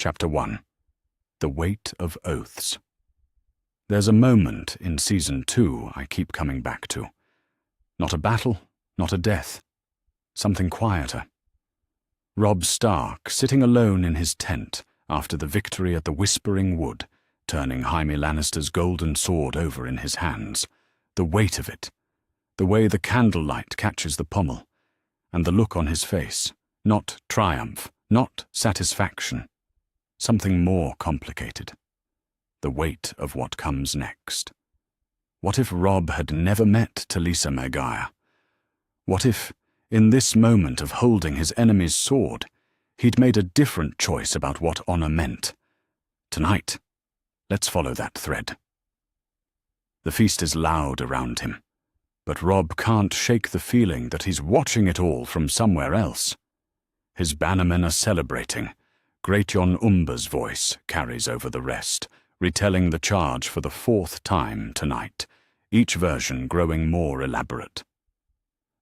Chapter 1. The Weight of Oaths. There's a moment in Season 2 I keep coming back to. Not a battle, not a death. Something quieter. Robb Stark sitting alone in his tent after the victory at the Whispering Wood, turning Jaime Lannister's golden sword over in his hands. The weight of it. The way the candlelight catches the pommel. And the look on his face. Not triumph, not satisfaction. Something more complicated. The weight of what comes next. What if Robb had never met Talisa Mergaya? What if, in this moment of holding his enemy's sword, he'd made a different choice about what honor meant? Tonight, let's follow that thread. The feast is loud around him, but Robb can't shake the feeling that he's watching it all from somewhere else. His bannermen are celebrating. Great Yon Umba's voice carries over the rest, retelling the charge for the 4th time tonight, each version growing more elaborate.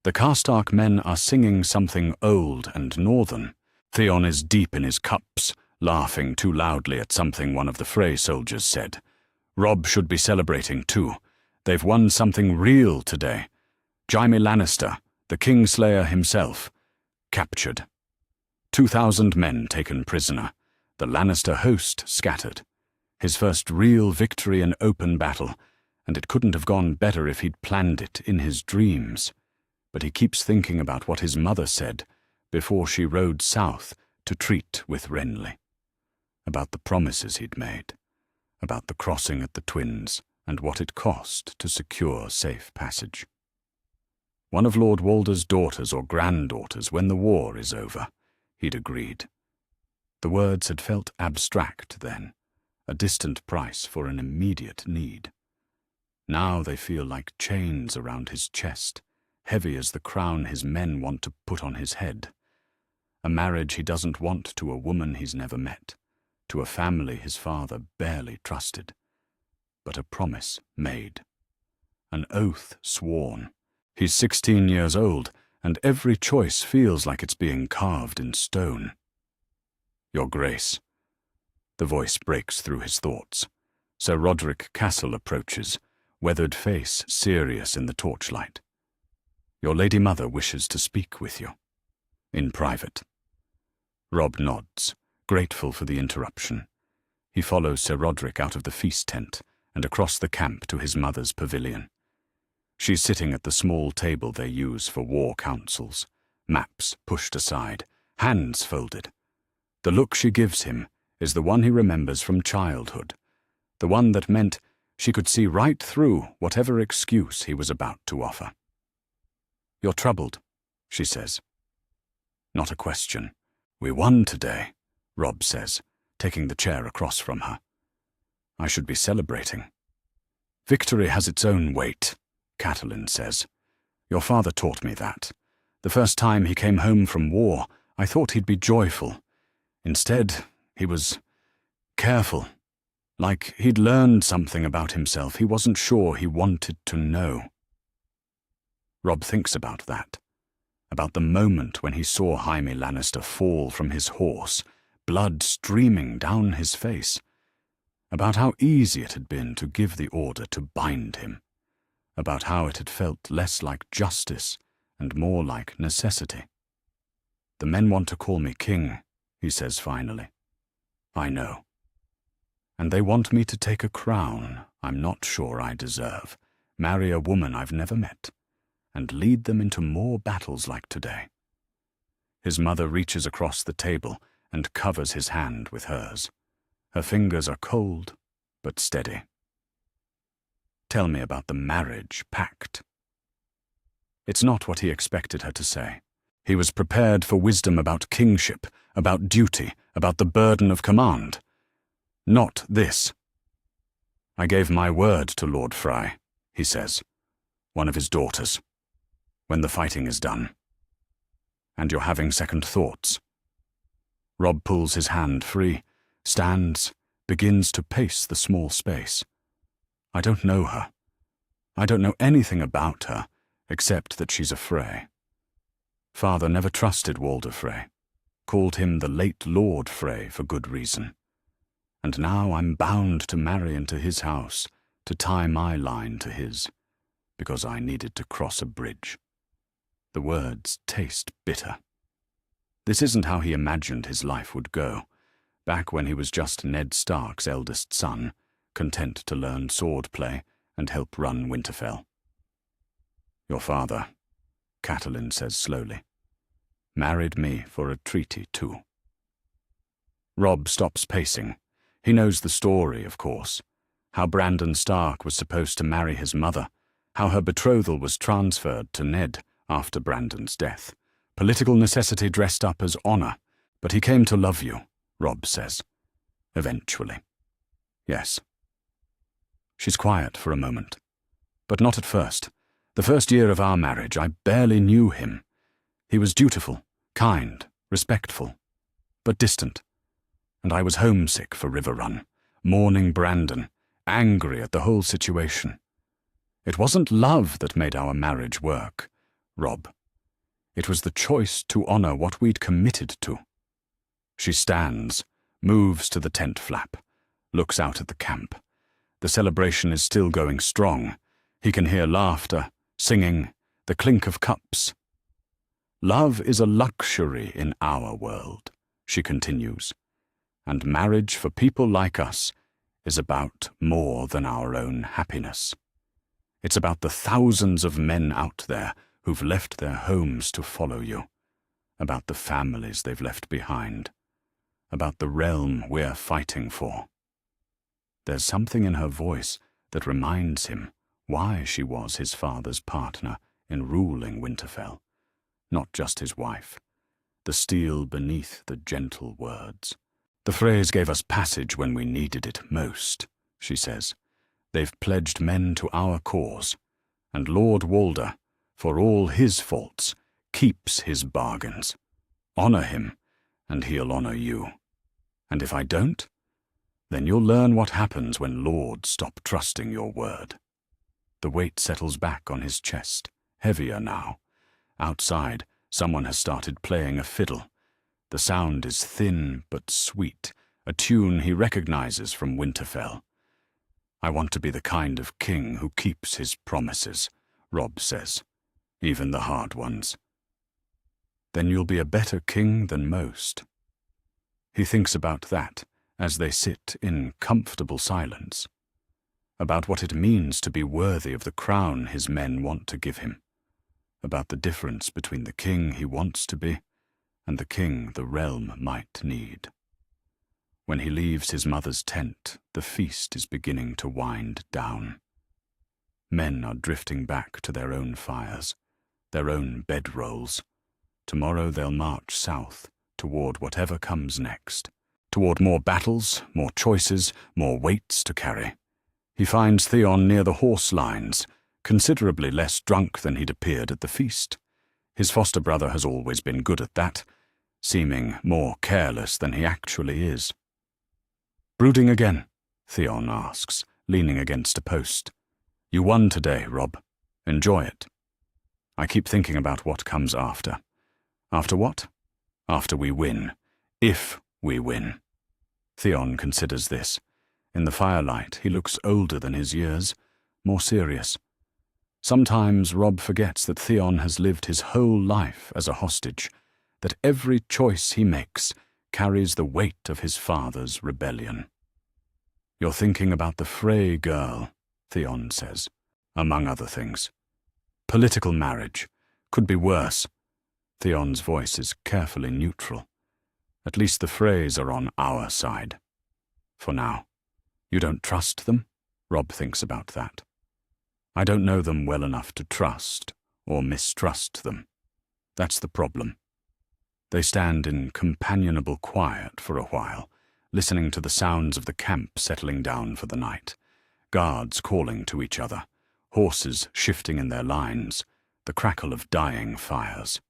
The Karstark men are singing something old and northern. Theon is deep in his cups, laughing too loudly at something one of the Frey soldiers said. Robb should be celebrating too. They've won something real today. Jaime Lannister, the Kingslayer himself, captured. 2,000 men taken prisoner, the Lannister host scattered. His first real victory in open battle, and it couldn't have gone better if he'd planned it in his dreams. But he keeps thinking about what his mother said before she rode south to treat with Renly. About the promises he'd made, about the crossing at the Twins, and what it cost to secure safe passage. One of Lord Walder's daughters or granddaughters when the war is over, he'd agreed. The words had felt abstract then, a distant price for an immediate need. Now they feel like chains around his chest, heavy as the crown his men want to put on his head. A marriage he doesn't want to a woman he's never met, to a family his father barely trusted. But a promise made. An oath sworn. He's 16 years old, and every choice feels like it's being carved in stone. Your Grace. The voice breaks through his thoughts. Sir Roderick Castle approaches, weathered face serious in the torchlight. Your Lady Mother wishes to speak with you. In private. Robb nods, grateful for the interruption. He follows Sir Roderick out of the feast tent and across the camp to his mother's pavilion. She's sitting at the small table they use for war councils, maps pushed aside, hands folded. The look she gives him is the one he remembers from childhood, the one that meant she could see right through whatever excuse he was about to offer. You're troubled, she says. Not a question. We won today, Robb says, taking the chair across from her. I should be celebrating. Victory has its own weight, Catelyn says. Your father taught me that. The first time he came home from war, I thought he'd be joyful. Instead, he was careful. Like he'd learned something about himself he wasn't sure he wanted to know. Robb thinks about that. About the moment when he saw Jaime Lannister fall from his horse, blood streaming down his face. About how easy it had been to give the order to bind him. About how it had felt less like justice and more like necessity. The men want to call me king, he says finally. I know. And they want me to take a crown I'm not sure I deserve, marry a woman I've never met, and lead them into more battles like today. His mother reaches across the table and covers his hand with hers. Her fingers are cold, but steady. Tell me about the marriage pact. It's not what he expected her to say. He was prepared for wisdom about kingship, about duty, about the burden of command. Not this. I gave my word to Lord Frey, he says, one of his daughters, when the fighting is done. And you're having second thoughts. Robb pulls his hand free, stands, begins to pace the small space. I don't know her. I don't know anything about her, except that she's a Frey. Father never trusted Walder Frey. called him the late Lord Frey for good reason. And now I'm bound to marry into his house, to tie my line to his, because I needed to cross a bridge. The words taste bitter. This isn't how he imagined his life would go, back when he was just Ned Stark's eldest son, content to learn swordplay and help run Winterfell. Your father, Catelyn says slowly, married me for a treaty too. Robb stops pacing. He knows the story, of course, how Brandon Stark was supposed to marry his mother, how her betrothal was transferred to Ned after Brandon's death. Political necessity dressed up as honor, but he came to love you, Robb says. Eventually. Yes. She's quiet for a moment. But not at first. The first year of our marriage, I barely knew him. He was dutiful, kind, respectful, but distant. And I was homesick for River Run, mourning Brandon, angry at the whole situation. It wasn't love that made our marriage work, Robb. It was the choice to honor what we'd committed to. She stands, moves to the tent flap, looks out at the camp. The celebration is still going strong. He can hear laughter, singing, the clink of cups. Love is a luxury in our world, she continues, and marriage for people like us is about more than our own happiness. It's about the thousands of men out there who've left their homes to follow you, about the families they've left behind, about the realm we're fighting for. There's something in her voice that reminds him why she was his father's partner in ruling Winterfell, not just his wife. The steel beneath the gentle words. The Freys gave us passage when we needed it most, she says. They've pledged men to our cause, and Lord Walder, for all his faults, keeps his bargains. Honor him, and he'll honor you. And if I don't, then you'll learn what happens when lords stop trusting your word. The weight settles back on his chest, heavier now. Outside, someone has started playing a fiddle. The sound is thin but sweet, a tune he recognizes from Winterfell. I want to be the kind of king who keeps his promises, Robb says, even the hard ones. Then you'll be a better king than most. He thinks about that as they sit in comfortable silence, about what it means to be worthy of the crown his men want to give him, about the difference between the king he wants to be and the king the realm might need. When he leaves his mother's tent, the feast is beginning to wind down. Men are drifting back to their own fires, their own bedrolls. Tomorrow they'll march south toward whatever comes next, toward more battles, more choices, more weights to carry. He finds Theon near the horse lines, considerably less drunk than he'd appeared at the feast. His foster brother has always been good at that, seeming more careless than he actually is. Brooding again? Theon asks, leaning against a post. You won today, Robb. Enjoy it. I keep thinking about what comes after. After what? After we win. If we win. Theon considers this. In the firelight, he looks older than his years, more serious. Sometimes Robb forgets that Theon has lived his whole life as a hostage, that every choice he makes carries the weight of his father's rebellion. You're thinking about the Frey girl, Theon says, among other things. Political marriage. Could be worse. Theon's voice is carefully neutral. At least the Freys are on our side. For now. You don't trust them? Robb thinks about that. I don't know them well enough to trust or mistrust them. That's the problem. They stand in companionable quiet for a while, listening to the sounds of the camp settling down for the night, guards calling to each other, horses shifting in their lines, the crackle of dying fires.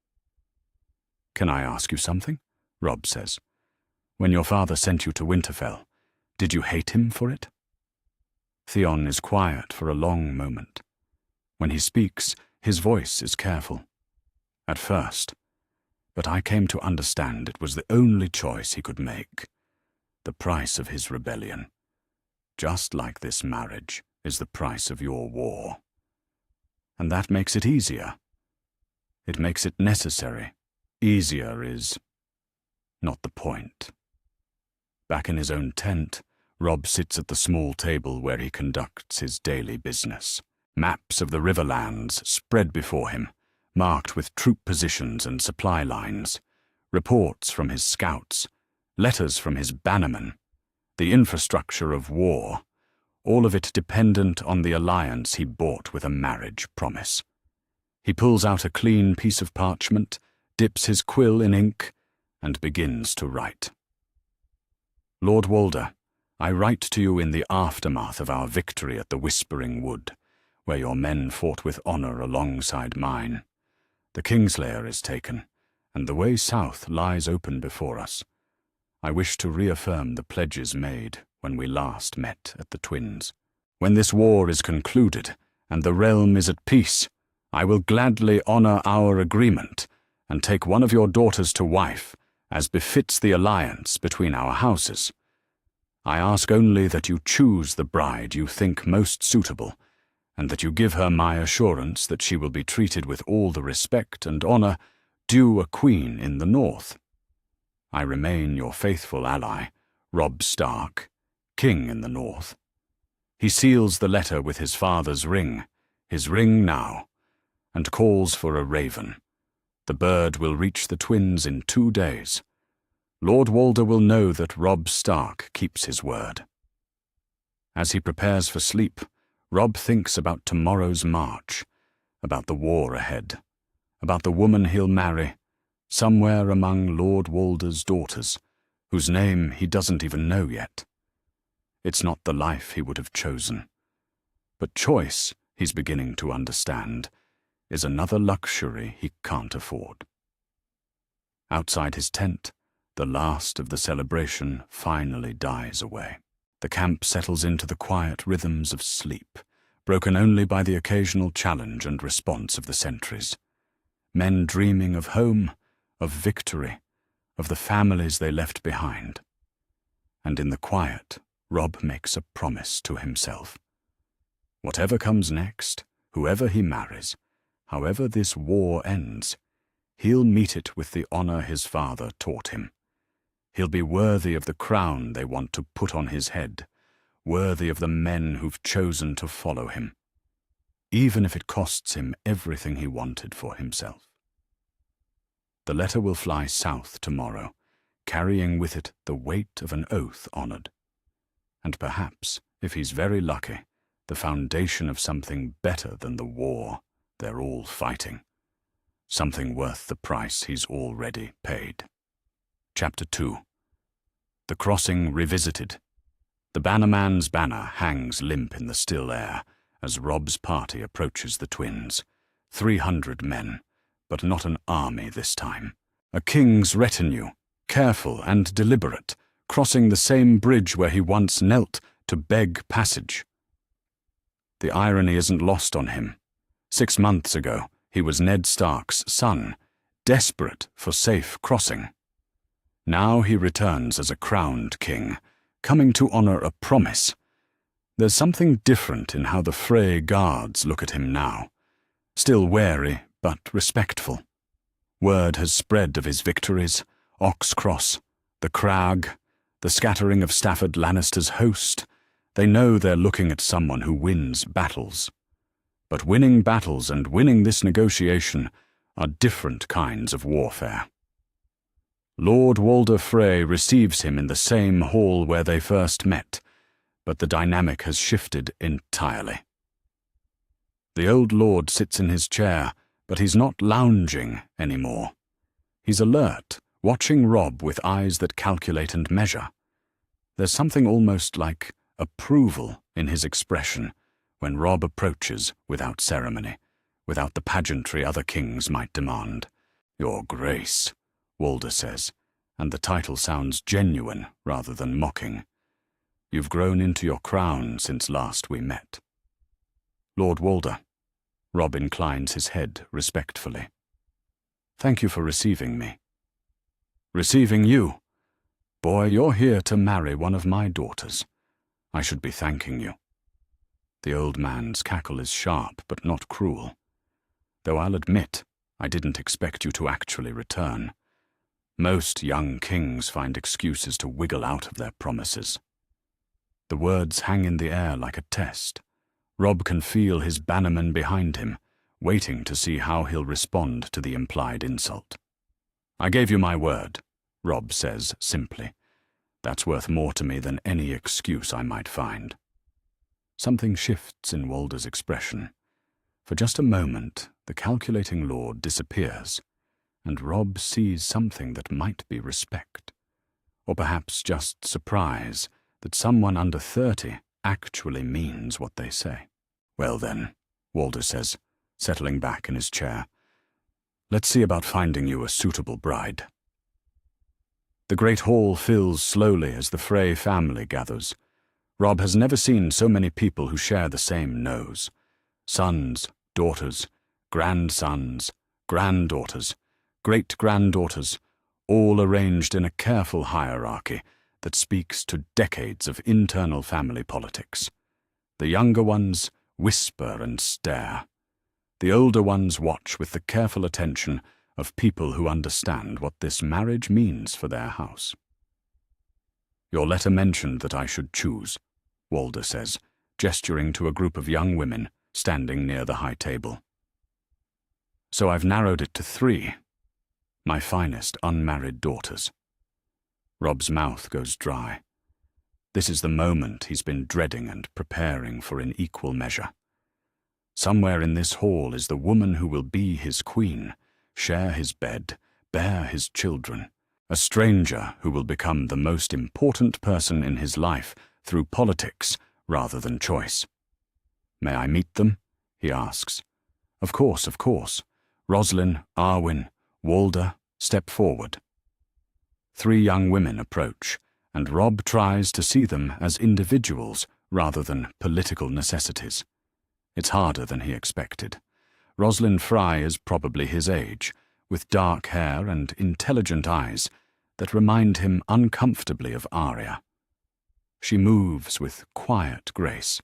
Can I ask you something? Robb says. When your father sent you to Winterfell, did you hate him for it? Theon is quiet for a long moment. When he speaks, his voice is careful. At first. but I came to understand it was the only choice he could make. The price of his rebellion, just like this marriage, is the price of your war. And that makes it easier. It makes it necessary. Easier is not the point. Back in his own tent, Robb sits at the small table where he conducts his daily business. Maps of the riverlands spread before him, marked with troop positions and supply lines, reports from his scouts, letters from his bannermen, the infrastructure of war, all of it dependent on the alliance he bought with a marriage promise. He pulls out a clean piece of parchment, dips his quill in ink, and begins to write. Lord Walder, I write to you in the aftermath of our victory at the Whispering Wood, where your men fought with honor alongside mine. The Kingslayer is taken, and the way south lies open before us. I wish to reaffirm the pledges made when we last met at the Twins. When this war is concluded, and the realm is at peace, I will gladly honor our agreement, and take one of your daughters to wife, as befits the alliance between our houses. I ask only that you choose the bride you think most suitable, and that you give her my assurance that she will be treated with all the respect and honor due a queen in the north. I remain your faithful ally, Robb Stark, king in the north. He seals the letter with his father's ring, his ring now, and calls for a raven. The bird will reach the Twins in 2 days. Lord Walder will know that Robb Stark keeps his word. As he prepares for sleep, Robb thinks about tomorrow's march, about the war ahead, about the woman he'll marry, somewhere among Lord Walder's daughters, whose name he doesn't even know yet. It's not the life he would have chosen. But choice, he's beginning to understand, is another luxury he can't afford. Outside his tent, the last of the celebration finally dies away. The camp settles into the quiet rhythms of sleep, broken only by the occasional challenge and response of the sentries. Men dreaming of home, of victory, of the families they left behind. And in the quiet, Robb makes a promise to himself. Whatever comes next, whoever he marries, however this war ends, he'll meet it with the honor his father taught him. He'll be worthy of the crown they want to put on his head, worthy of the men who've chosen to follow him, even if it costs him everything he wanted for himself. The letter will fly south tomorrow, carrying with it the weight of an oath honored, and perhaps, if he's very lucky, the foundation of something better than the war they're all fighting, something worth the price he's already paid. Chapter 2. The Crossing Revisited. The bannerman's banner hangs limp in the still air as Robb's party approaches the Twins. 300 men, but not an army this time. A king's retinue, careful and deliberate, crossing the same bridge where he once knelt to beg passage. The irony isn't lost on him. 6 months ago, he was Ned Stark's son, desperate for safe crossing. Now he returns as a crowned king, coming to honor a promise. There's something different in how the Frey guards look at him now. Still wary, but respectful. Word has spread of his victories, Oxcross, the Crag, the scattering of Stafford Lannister's host. They know they're looking at someone who wins battles. But winning battles and winning this negotiation are different kinds of warfare. Lord Walder Frey receives him in the same hall where they first met, but the dynamic has shifted entirely. The old lord sits in his chair, but he's not lounging anymore. He's alert, watching Robb with eyes that calculate and measure. There's something almost like approval in his expression when Robb approaches without ceremony, without the pageantry other kings might demand. "Your Grace," Walder says, and the title sounds genuine rather than mocking. "You've grown into your crown since last we met." "Lord Walder." Robb inclines his head respectfully. "Thank you for receiving me." Receiving you? Boy, you're here to marry one of my daughters. I should be thanking you." The old man's cackle is sharp but not cruel. "Though I'll admit, I didn't expect you to actually return. Most young kings find excuses to wiggle out of their promises." The words hang in the air like a test. Robb can feel his bannerman behind him, waiting to see how he'll respond to the implied insult. "I gave you my word," Robb says simply. "That's worth more to me than any excuse I might find." Something shifts in Walder's expression. For just a moment, the calculating lord disappears, and Robb sees something that might be respect, or perhaps just surprise that someone under 30 actually means what they say. "Well then," Walder says, settling back in his chair, "let's see about finding you a suitable bride." The great hall fills slowly as the Frey family gathers. Robb has never seen so many people who share the same nose. Sons, daughters, grandsons, granddaughters, great-granddaughters, all arranged in a careful hierarchy that speaks to decades of internal family politics. The younger ones whisper and stare. The older ones watch with the careful attention of people who understand what this marriage means for their house. "Your letter mentioned that I should choose," Walder says, gesturing to a group of young women standing near the high table. "So I've narrowed it to 3, my finest unmarried daughters." Robb's mouth goes dry. This is the moment he's been dreading and preparing for in equal measure. Somewhere in this hall is the woman who will be his queen, share his bed, bear his children, a stranger who will become the most important person in his life through politics rather than choice. "May I meet them?" he asks. Of course. Roslyn, Arwen, Walder, step forward." 3 young women approach, and Robb tries to see them as individuals rather than political necessities. It's harder than he expected. Roslyn Frey is probably his age, with dark hair and intelligent eyes that remind him uncomfortably of Arya. She moves with quiet grace,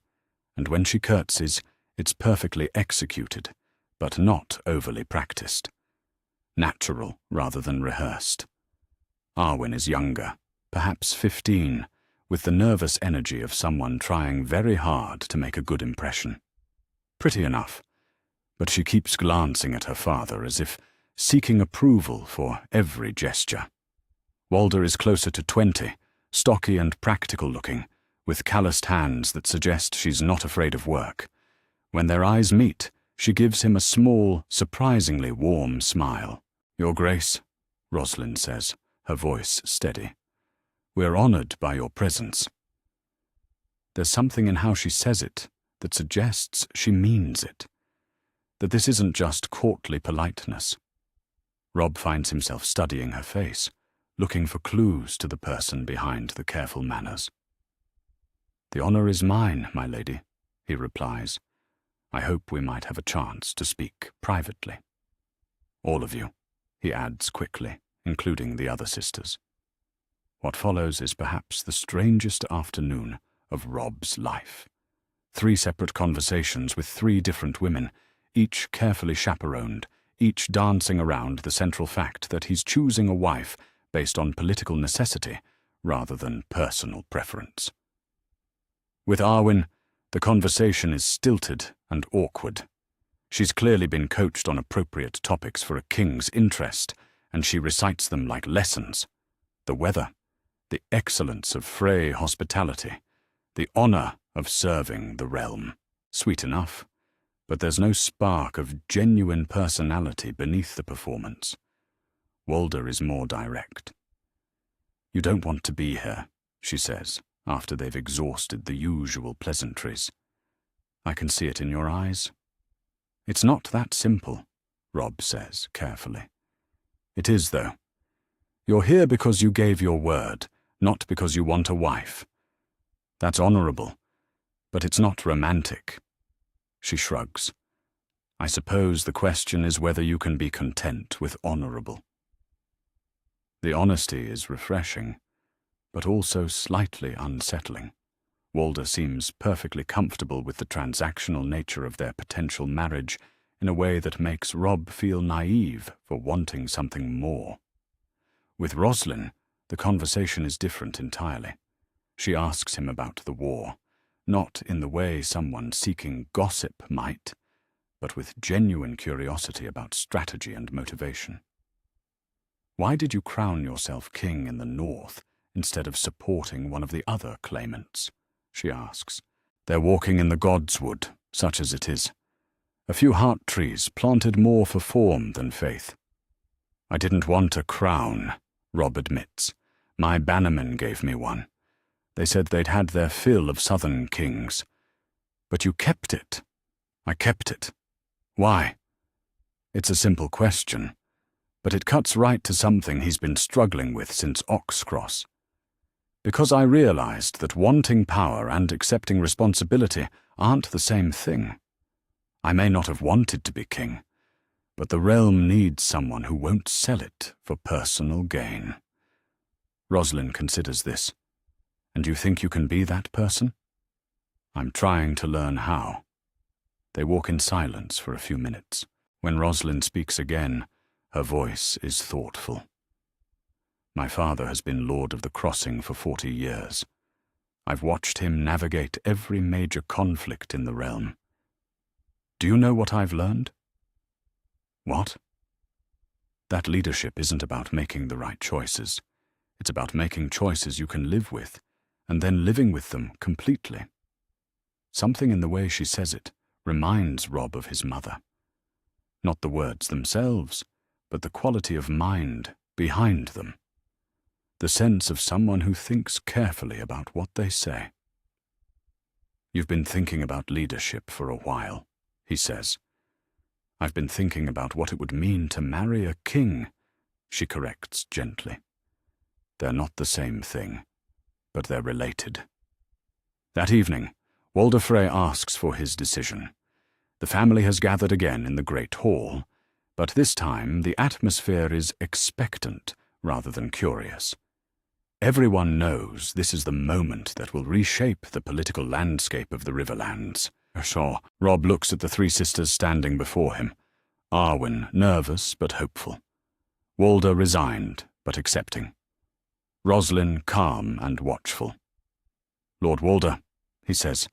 and when she curtsies, it's perfectly executed, but not overly practiced. Natural rather than rehearsed. Arwen is younger, perhaps 15, with the nervous energy of someone trying very hard to make a good impression. Pretty enough, but she keeps glancing at her father as if seeking approval for every gesture. Walder is closer to 20, stocky and practical looking, with calloused hands that suggest she's not afraid of work. When their eyes meet, she gives him a small, surprisingly warm smile. "Your Grace," Roslyn says, her voice steady. "We're honored by your presence." There's something in how she says it that suggests she means it, that this isn't just courtly politeness. Robb finds himself studying her face, looking for clues to the person behind the careful manners. "The honor is mine, my lady," he replies. "I hope we might have a chance to speak privately." "All of you," he adds quickly, including the other sisters. What follows is perhaps the strangest afternoon of Robb's life. 3 separate conversations with 3 different women, each carefully chaperoned, each dancing around the central fact that he's choosing a wife based on political necessity rather than personal preference. With Arwen, the conversation is stilted and awkward. She's clearly been coached on appropriate topics for a king's interest, and she recites them like lessons. The weather, the excellence of Frey hospitality, the honor of serving the realm. Sweet enough, but there's no spark of genuine personality beneath the performance. Walder is more direct. "You don't want to be here," she says, after they've exhausted the usual pleasantries. "I can see it in your eyes." "It's not that simple," Robb says carefully. "It is, though. You're here because you gave your word, not because you want a wife. That's honorable, but it's not romantic." She shrugs. "I suppose the question is whether you can be content with honorable." The honesty is refreshing, but also slightly unsettling. Walder seems perfectly comfortable with the transactional nature of their potential marriage in a way that makes Robb feel naive for wanting something more. With Roslyn, the conversation is different entirely. She asks him about the war, not in the way someone seeking gossip might, but with genuine curiosity about strategy and motivation. Why did you crown yourself king in the north instead of supporting one of the other claimants? She asks. They're walking in the godswood, such as it is. A few heart trees planted more for form than faith. I didn't want a crown, Robb admits. My bannermen gave me one. They said they'd had their fill of southern kings. But you kept it. I kept it. Why? It's a simple question, but it cuts right to something he's been struggling with since Oxcross. Because I realized that wanting power and accepting responsibility aren't the same thing. I may not have wanted to be king, but the realm needs someone who won't sell it for personal gain. Roslyn considers this. And you think you can be that person? I'm trying to learn how. They walk in silence for a few minutes. When Roslyn speaks again, her voice is thoughtful. My father has been Lord of the Crossing for 40 years. I've watched him navigate every major conflict in the realm. Do you know what I've learned? What? That leadership isn't about making the right choices. It's about making choices you can live with, and then living with them completely. Something in the way she says it reminds Robb of his mother. Not the words themselves, but the quality of mind behind them. The sense of someone who thinks carefully about what they say. You've been thinking about leadership for a while, he says. I've been thinking about what it would mean to marry a king, she corrects gently. They're not the same thing, but they're related. That evening, Walder Frey asks for his decision. The family has gathered again in the Great Hall, but this time the atmosphere is expectant rather than curious. Everyone knows this is the moment that will reshape the political landscape of the Riverlands. So, Robb looks at the three sisters standing before him. Arwen nervous but hopeful. Walder resigned but accepting. Roslyn calm and watchful. Lord Walder, he says,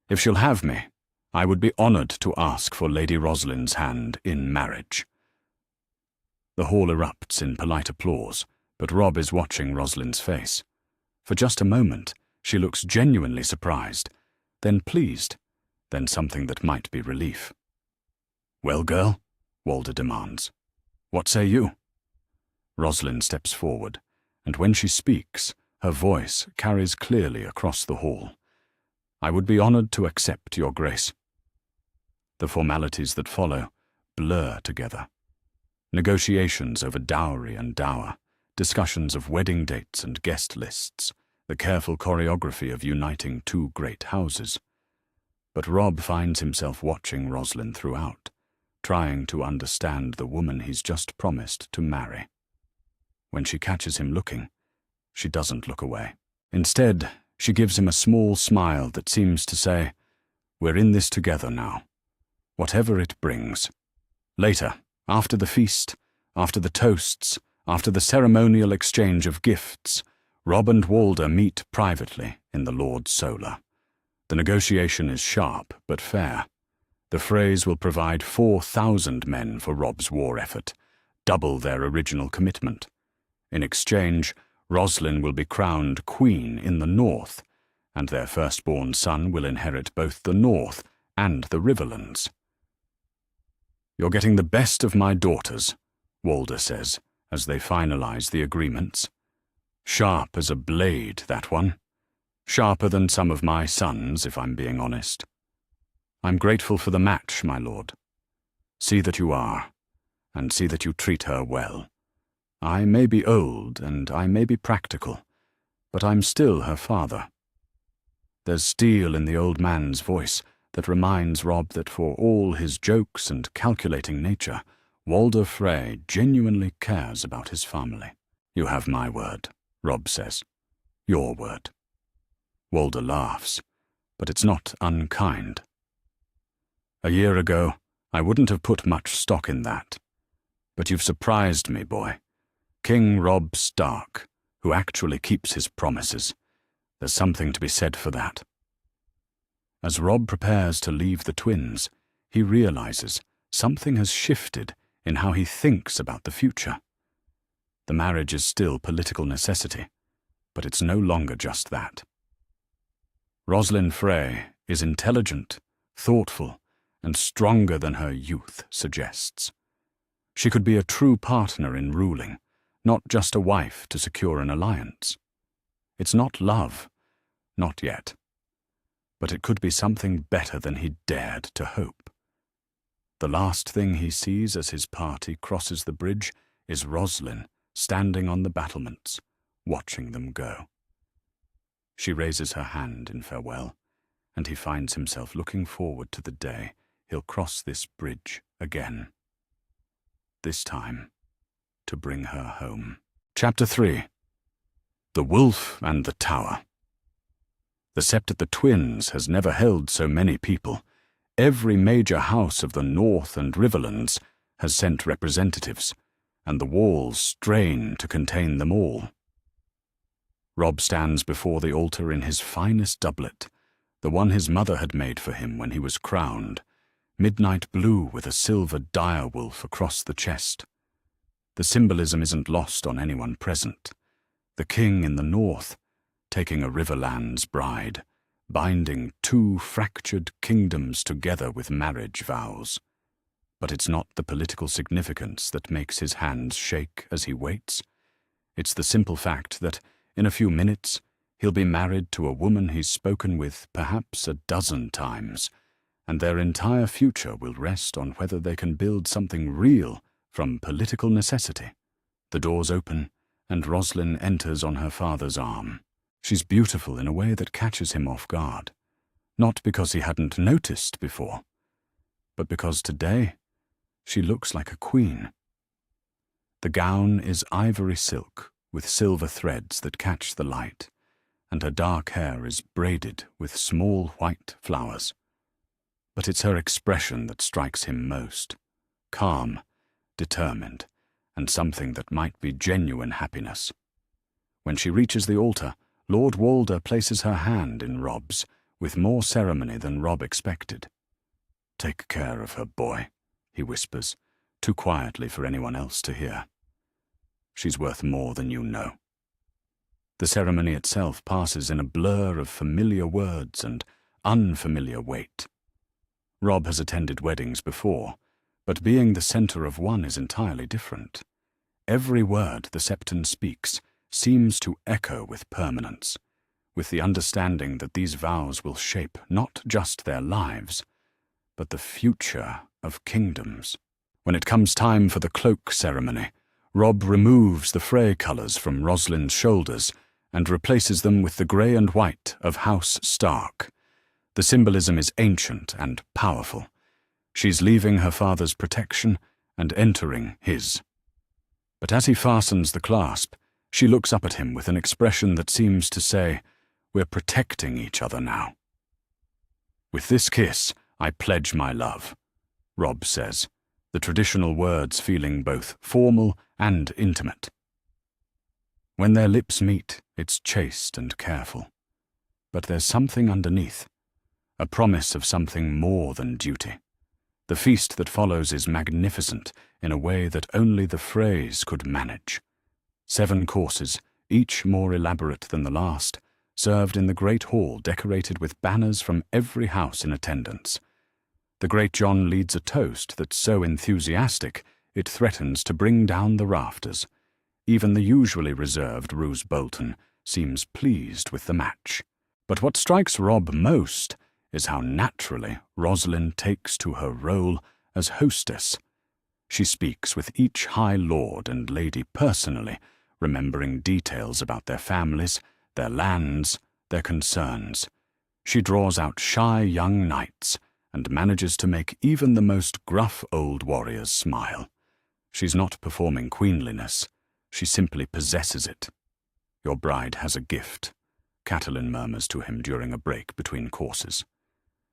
if she'll have me, I would be honored to ask for Lady Roslyn's hand in marriage. The hall erupts in polite applause, but Robb is watching Roslyn's face. For just a moment, she looks genuinely surprised, then pleased, then something that might be relief. Well, girl, Walder demands. What say you? Roslyn steps forward, and when she speaks, her voice carries clearly across the hall. I would be honored to accept your grace. The formalities that follow blur together. Negotiations over dowry and dower, discussions of wedding dates and guest lists, the careful choreography of uniting two great houses. But Robb finds himself watching Roslyn throughout, trying to understand the woman he's just promised to marry. When she catches him looking, she doesn't look away. Instead, she gives him a small smile that seems to say, we're in this together now, whatever it brings. Later, after the feast, after the toasts, after the ceremonial exchange of gifts, Robb and Walder meet privately in the Lord's Solar. The negotiation is sharp but fair. The Freys will provide 4,000 men for Robb's war effort, double their original commitment. In exchange, Roslyn will be crowned queen in the north, and their firstborn son will inherit both the north and the Riverlands. You're getting the best of my daughters, Walder says, as they finalize the agreements. Sharp as a blade, that one. Sharper than some of my sons, if I'm being honest. I'm grateful for the match, my lord. See that you are, and see that you treat her well. I may be old, and I may be practical, but I'm still her father. There's steel in the old man's voice that reminds Robb that for all his jokes and calculating nature, Walder Frey genuinely cares about his family. You have my word, Robb says. Your word. Walder laughs, but it's not unkind. A year ago, I wouldn't have put much stock in that. But you've surprised me, boy. King Robb Stark, who actually keeps his promises. There's something to be said for that. As Robb prepares to leave the twins, he realizes something has shifted in how he thinks about the future. The marriage is still political necessity, but it's no longer just that. Roslyn Frey is intelligent, thoughtful, and stronger than her youth suggests. She could be a true partner in ruling, not just a wife to secure an alliance. It's not love, not yet. But it could be something better than he dared to hope. The last thing he sees as his party crosses the bridge is Roslyn standing on the battlements, watching them go. She raises her hand in farewell, and he finds himself looking forward to the day he'll cross this bridge again. This time, to bring her home. Chapter 3. The Wolf and the Tower. The Sept of the Twins has never held so many people. Every major house of the North and Riverlands has sent representatives, and the walls strain to contain them all. Robb stands before the altar in his finest doublet, the one his mother had made for him when he was crowned, midnight blue with a silver direwolf across the chest. The symbolism isn't lost on anyone present. The king in the north, taking a Riverland's bride, binding two fractured kingdoms together with marriage vows. But it's not the political significance that makes his hands shake as he waits. It's the simple fact that, in a few minutes, he'll be married to a woman he's spoken with perhaps a dozen times, and their entire future will rest on whether they can build something real from political necessity. The doors open, and Roslyn enters on her father's arm. She's beautiful in a way that catches him off guard, not because he hadn't noticed before, but because today she looks like a queen. The gown is ivory silk with silver threads that catch the light, and her dark hair is braided with small white flowers. But it's her expression that strikes him most, calm, determined, and something that might be genuine happiness. When she reaches the altar, Lord Walder places her hand in Robb's with more ceremony than Robb expected. "Take care of her, boy," he whispers, too quietly for anyone else to hear. "She's worth more than you know." The ceremony itself passes in a blur of familiar words and unfamiliar weight. Robb has attended weddings before, but being the center of one is entirely different. Every word the Septon speaks seems to echo with permanence, with the understanding that these vows will shape not just their lives, but the future of kingdoms. When it comes time for the cloak ceremony, Robb removes the Frey colours from Roslyn's shoulders and replaces them with the grey and white of House Stark. The symbolism is ancient and powerful. She's leaving her father's protection and entering his. But as he fastens the clasp, she looks up at him with an expression that seems to say, "We're protecting each other now." "With this kiss, I pledge my love," Robb says, the traditional words feeling both formal and intimate. When their lips meet, it's chaste and careful. But there's something underneath, a promise of something more than duty. The feast that follows is magnificent in a way that only the Freys could manage. 7 courses, each more elaborate than the last, served in the great hall decorated with banners from every house in attendance. The Great John leads a toast that's so enthusiastic it threatens to bring down the rafters. Even the usually reserved Roose Bolton seems pleased with the match. But what strikes Robb most is how naturally Roslyn takes to her role as hostess. She speaks with each High Lord and Lady personally, remembering details about their families, their lands, their concerns. She draws out shy young knights and manages to make even the most gruff old warriors smile. She's not performing queenliness. She simply possesses it. Your bride has a gift, Catelyn murmurs to him during a break between courses.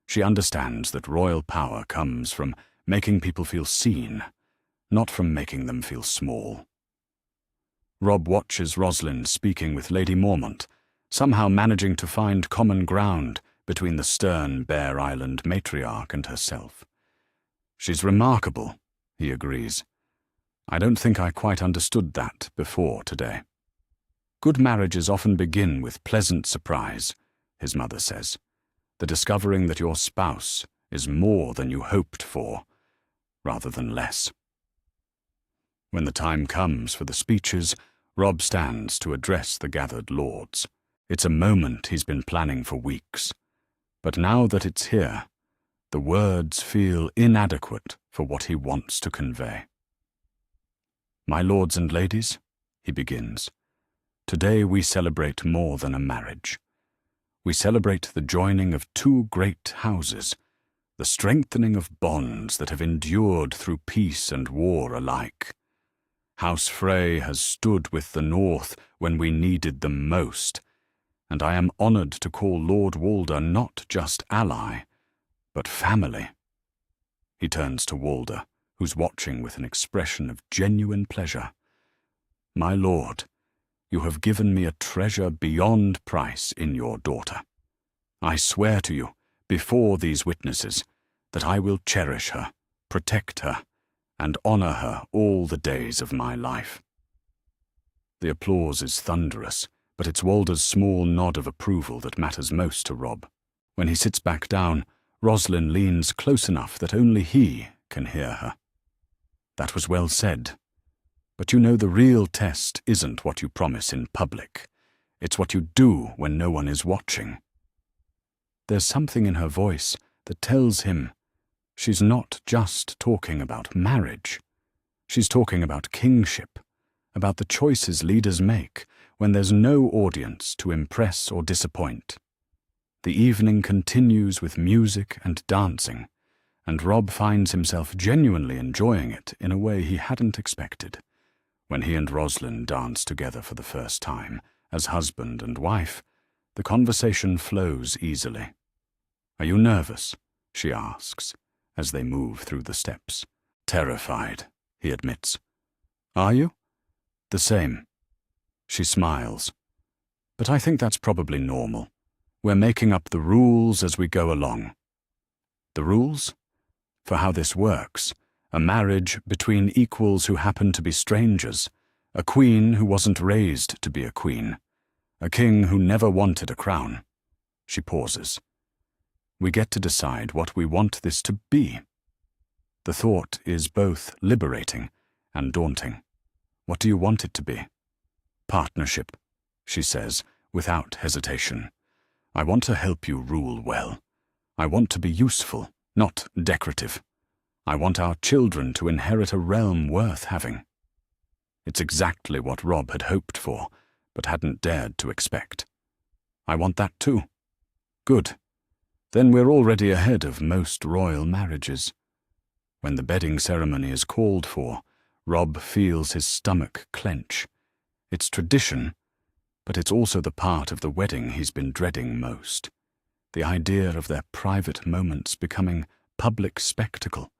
She understands that royal power comes from making people feel seen, not from making them feel small. Robb watches Rosalind speaking with Lady Mormont, somehow managing to find common ground between the stern Bear Island matriarch and herself. She's remarkable, he agrees. I don't think I quite understood that before today. Good marriages often begin with pleasant surprise, his mother says. The discovering that your spouse is more than you hoped for, rather than less. When the time comes for the speeches, Robb stands to address the gathered lords. It's a moment he's been planning for weeks. But now that it's here, the words feel inadequate for what he wants to convey. My lords and ladies, he begins, today we celebrate more than a marriage. We celebrate the joining of two great houses, the strengthening of bonds that have endured through peace and war alike. House Frey has stood with the North when we needed them most, and I am honored to call Lord Walder not just ally, but family. He turns to Walder, who's watching with an expression of genuine pleasure. My lord, you have given me a treasure beyond price in your daughter. I swear to you, before these witnesses, that I will cherish her, protect her, and honor her all the days of my life. The applause is thunderous, but it's Walder's small nod of approval that matters most to Robb. When he sits back down, Rosalind leans close enough that only he can hear her. That was well said. But you know the real test isn't what you promise in public. It's what you do when no one is watching. There's something in her voice that tells him she's not just talking about marriage. She's talking about kingship, about the choices leaders make when there's no audience to impress or disappoint. The evening continues with music and dancing, and Robb finds himself genuinely enjoying it in a way he hadn't expected. When he and Rosalind dance together for the first time, as husband and wife, the conversation flows easily. Are you nervous? She asks, as they move through the steps. Terrified, he admits. Are you? The same. She smiles. But I think that's probably normal. We're making up the rules as we go along. The rules? For how this works. A marriage between equals who happen to be strangers. A queen who wasn't raised to be a queen. A king who never wanted a crown. She pauses. We get to decide what we want this to be. The thought is both liberating and daunting. What do you want it to be? Partnership, she says, without hesitation. I want to help you rule well. I want to be useful, not decorative. I want our children to inherit a realm worth having. It's exactly what Robb had hoped for, but hadn't dared to expect. I want that too. Good. Then we're already ahead of most royal marriages. When the bedding ceremony is called for, Robb feels his stomach clench. It's tradition, but it's also the part of the wedding he's been dreading most. The idea of their private moments becoming public spectacle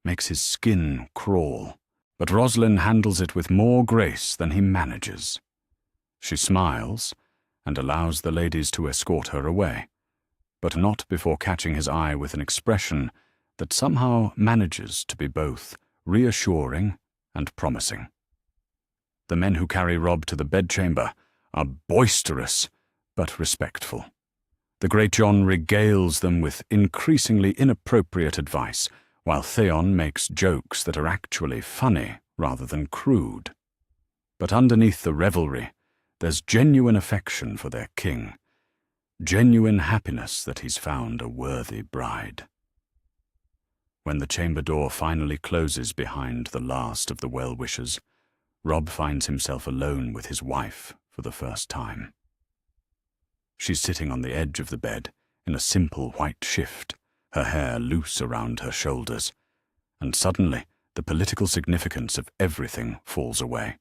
makes his skin crawl, but Rosalind handles it with more grace than he manages. She smiles and allows the ladies to escort her away, but not before catching his eye with an expression that somehow manages to be both reassuring and promising. The men who carry Robb to the bedchamber are boisterous but respectful. The Great John regales them with increasingly inappropriate advice, while Theon makes jokes that are actually funny rather than crude. But underneath the revelry, there's genuine affection for their king, genuine happiness that he's found a worthy bride. When the chamber door finally closes behind the last of the well-wishers, Robb finds himself alone with his wife for the first time. She's sitting on the edge of the bed in a simple white shift, her hair loose around her shoulders, and suddenly the political significance of everything falls away.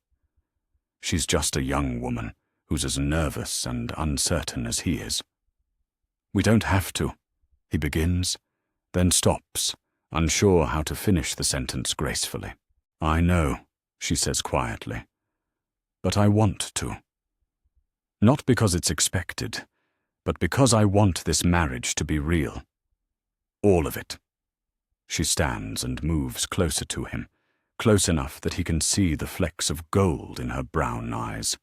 She's just a young woman who's as nervous and uncertain as he is. We don't have to, he begins, then stops, unsure how to finish the sentence gracefully. I know, she says quietly, but I want to. Not because it's expected, but because I want this marriage to be real. All of it. She stands and moves closer to him, close enough that he can see the flecks of gold in her brown eyes.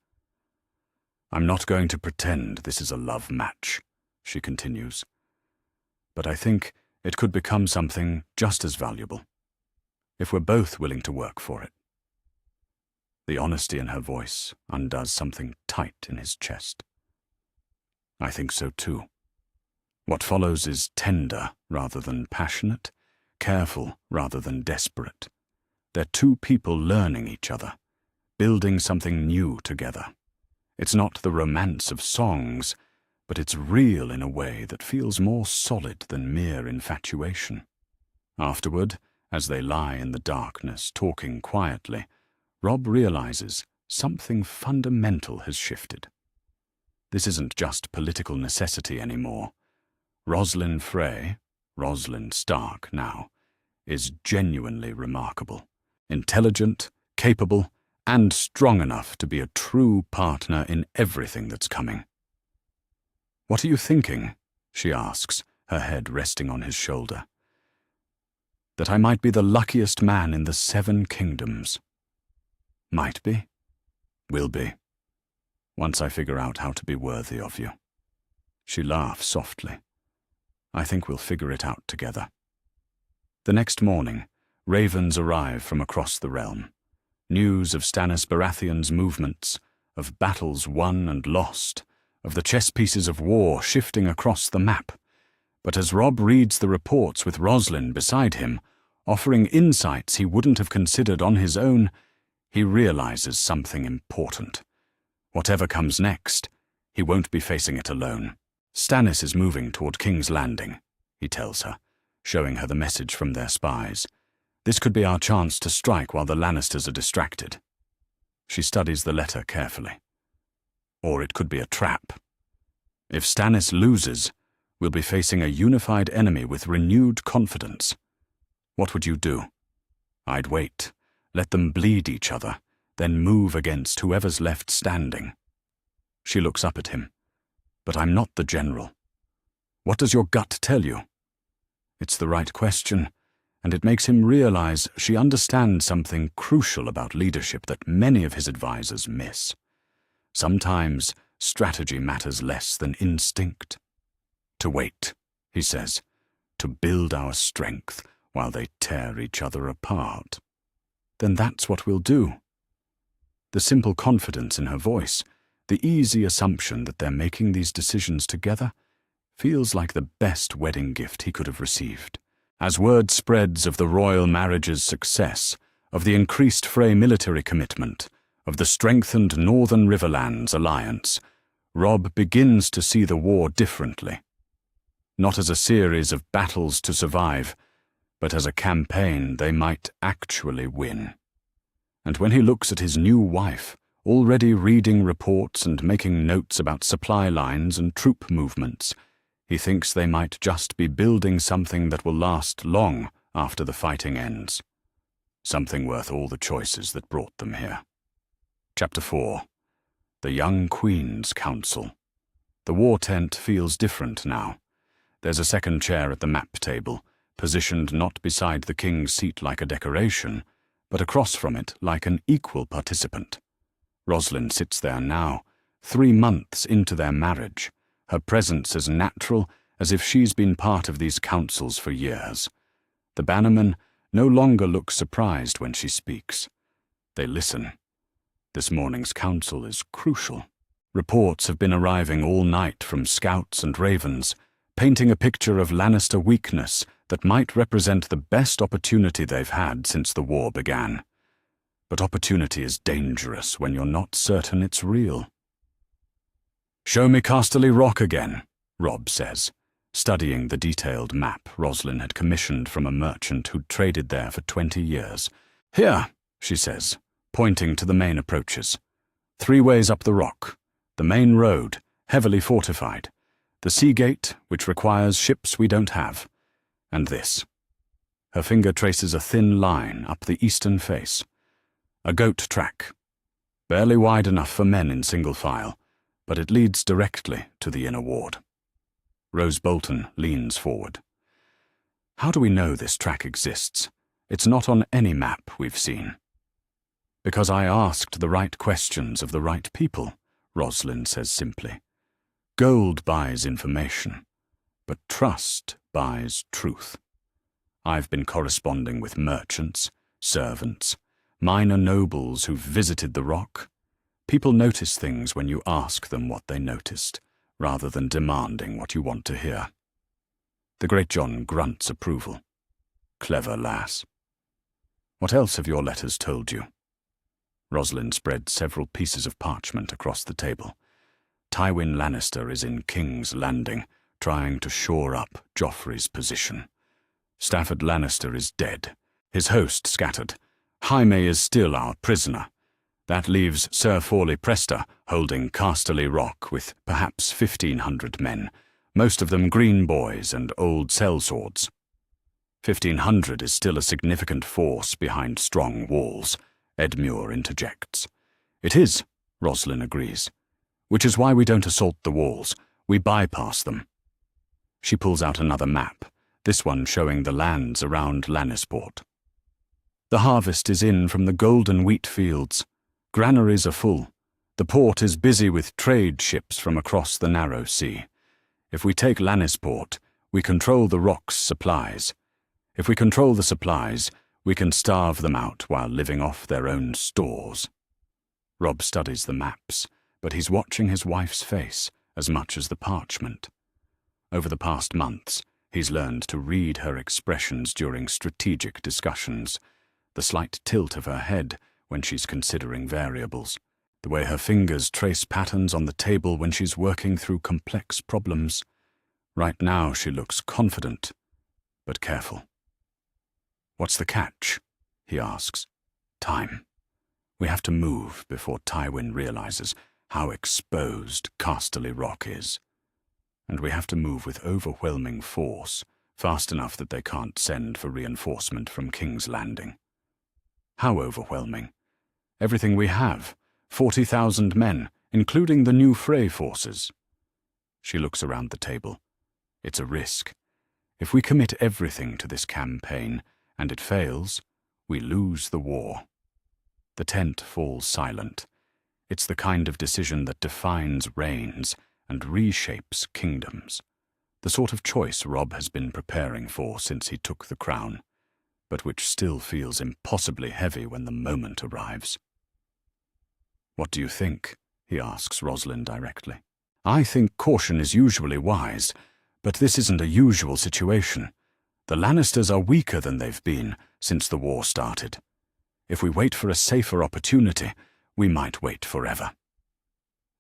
I'm not going to pretend this is a love match, she continues, but I think it could become something just as valuable, if we're both willing to work for it. The honesty in her voice undoes something tight in his chest. I think so too. What follows is tender rather than passionate, careful rather than desperate. They're two people learning each other, building something new together. It's not the romance of songs, but it's real in a way that feels more solid than mere infatuation. Afterward, as they lie in the darkness talking quietly, Robb realizes something fundamental has shifted. This isn't just political necessity anymore. Rosalind Frey, Rosalind Stark now, is genuinely remarkable, intelligent, capable, and strong enough to be a true partner in everything that's coming. What are you thinking? She asks, her head resting on his shoulder. That I might be the luckiest man in the 7 kingdoms. Might be. Will be. Once I figure out how to be worthy of you. She laughs softly. I think we'll figure it out together. The next morning, ravens arrive from across the realm. News of Stannis Baratheon's movements, of battles won and lost, of the chess pieces of war shifting across the map. But as Robb reads the reports with Rosalind beside him, offering insights he wouldn't have considered on his own, he realizes something important. Whatever comes next, he won't be facing it alone. Stannis is moving toward King's Landing, he tells her, showing her the message from their spies. This could be our chance to strike while the Lannisters are distracted. She studies the letter carefully. Or it could be a trap. If Stannis loses, we'll be facing a unified enemy with renewed confidence. What would you do? I'd wait, let them bleed each other, then move against whoever's left standing. She looks up at him. But I'm not the general. What does your gut tell you? It's the right question, and it makes him realize she understands something crucial about leadership that many of his advisors miss. Sometimes strategy matters less than instinct. To wait, he says, to build our strength while they tear each other apart. Then that's what we'll do. The simple confidence in her voice, the easy assumption that they're making these decisions together, feels like the best wedding gift he could have received. As word spreads of the royal marriage's success, of the increased Frey military commitment, of the strengthened Northern Riverlands alliance, Robb begins to see the war differently. Not as a series of battles to survive, but as a campaign they might actually win. And when he looks at his new wife, already reading reports and making notes about supply lines and troop movements, he thinks they might just be building something that will last long after the fighting ends. Something worth all the choices that brought them here. Chapter 4. The Young Queen's Council. The war tent feels different now. There's a second chair at the map table, positioned not beside the king's seat like a decoration, but across from it like an equal participant. Rosalind sits there now, 3 months into their marriage, her presence as natural as if she's been part of these councils for years. The bannermen no longer look surprised when she speaks. They listen. This morning's council is crucial. Reports have been arriving all night from scouts and ravens, painting a picture of Lannister weakness that might represent the best opportunity they've had since the war began. But opportunity is dangerous when you're not certain it's real. "Show me Casterly Rock again," Robb says, studying the detailed map Rosalind had commissioned from a merchant who'd traded there for 20 years. "Here," she says, pointing to the main approaches. 3 ways up the rock, the main road, heavily fortified, the sea gate, which requires ships we don't have, and this. Her finger traces a thin line up the eastern face. A goat track, barely wide enough for men in single file, but it leads directly to the inner ward. Rose Bolton leans forward. How do we know this track exists? It's not on any map we've seen. Because I asked the right questions of the right people, Rosalind says simply. Gold buys information, but trust buys truth. I've been corresponding with merchants, servants, minor nobles who've visited the rock. People notice things when you ask them what they noticed, rather than demanding what you want to hear. The Great John grunts approval. Clever lass. What else have your letters told you? Rosalind spread several pieces of parchment across the table. Tywin Lannister is in King's Landing, trying to shore up Joffrey's position. Stafford Lannister is dead, his host scattered. Jaime is still our prisoner. That leaves Sir Forley Prester holding Casterly Rock with perhaps 1,500 men, most of them green boys and old sellswords. 1,500 is still a significant force behind strong walls, Edmure interjects. It is, Roslin agrees, which is why we don't assault the walls, we bypass them. She pulls out another map, this one showing the lands around Lannisport. The harvest is in from the golden wheat fields. Granaries are full. The port is busy with trade ships from across the narrow sea. If we take Lannisport, we control the rock's supplies. If we control the supplies, we can starve them out while living off their own stores. Robb studies the maps, but he's watching his wife's face as much as the parchment. Over the past months, he's learned to read her expressions during strategic discussions, the slight tilt of her head when she's considering variables, the way her fingers trace patterns on the table when she's working through complex problems. Right now she looks confident, but careful. What's the catch? He asks. Time. We have to move before Tywin realizes how exposed Casterly Rock is. And we have to move with overwhelming force, fast enough that they can't send for reinforcement from King's Landing. How overwhelming? Everything we have, 40,000 men, including the new Frey forces. She looks around the table. It's a risk. If we commit everything to this campaign, and it fails, we lose the war. The tent falls silent. It's the kind of decision that defines reigns and reshapes kingdoms. The sort of choice Robb has been preparing for since he took the crown, but which still feels impossibly heavy when the moment arrives. What do you think? He asks Rosalind directly. I think caution is usually wise, but this isn't a usual situation. The Lannisters are weaker than they've been since the war started. If we wait for a safer opportunity, we might wait forever.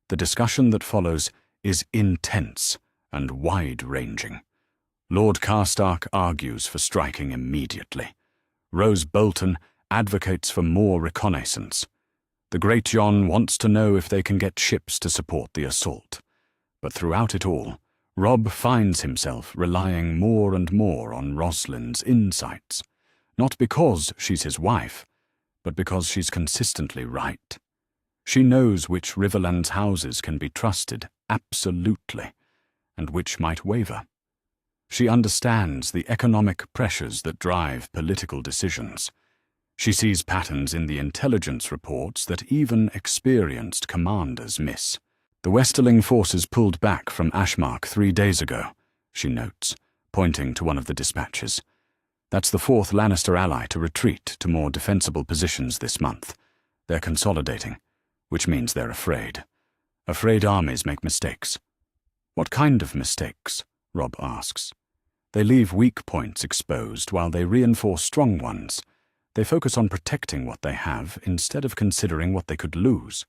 The discussion that follows is intense and wide-ranging. Lord Karstark argues for striking immediately. Rose Bolton advocates for more reconnaissance. The Great John wants to know if they can get ships to support the assault. But throughout it all, Robb finds himself relying more and more on Roslind's insights, not because she's his wife, but because she's consistently right. She knows which Riverlands houses can be trusted absolutely, and which might waver. She understands the economic pressures that drive political decisions. She sees patterns in the intelligence reports that even experienced commanders miss. The Westerling forces pulled back from Ashmark 3 days ago, she notes, pointing to one of the dispatches. That's the 4th Lannister ally to retreat to more defensible positions this month. They're consolidating, which means they're afraid. Afraid armies make mistakes. What kind of mistakes? Robb asks. They leave weak points exposed while they reinforce strong ones. They focus on protecting what they have instead of considering what they could lose.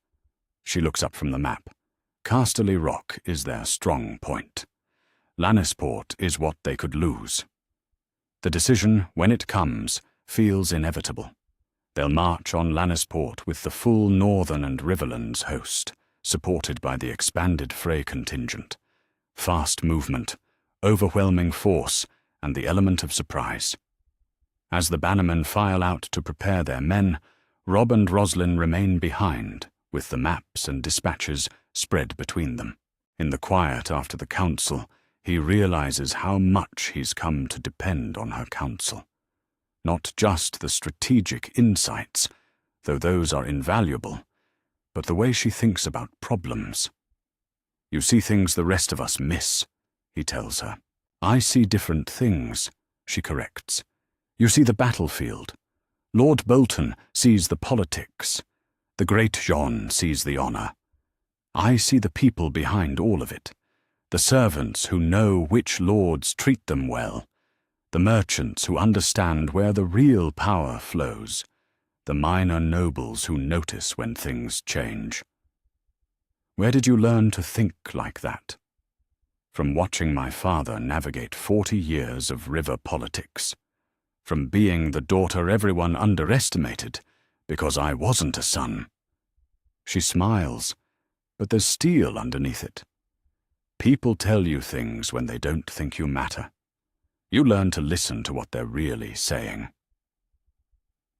She looks up from the map. Casterly Rock is their strong point. Lannisport is what they could lose. The decision, when it comes, feels inevitable. They'll march on Lannisport with the full Northern and Riverlands host, supported by the expanded Frey contingent. Fast movement, overwhelming force, and the element of surprise. As the bannermen file out to prepare their men, Robb and Roslin remain behind, with the maps and dispatches spread between them. In the quiet after the council, he realizes how much he's come to depend on her counsel. Not just the strategic insights, though those are invaluable, but the way she thinks about problems. "You see things the rest of us miss," he tells her. "I see different things," she corrects. "You see the battlefield. Lord Bolton sees the politics. The great Jean sees the honor. I see the people behind all of it. The servants who know which lords treat them well. The merchants who understand where the real power flows. The minor nobles who notice when things change." "Where did you learn to think like that?" "From watching my father navigate 40 years of river politics. From being the daughter everyone underestimated because I wasn't a son." She smiles, but there's steel underneath it. "People tell you things when they don't think you matter. You learn to listen to what they're really saying."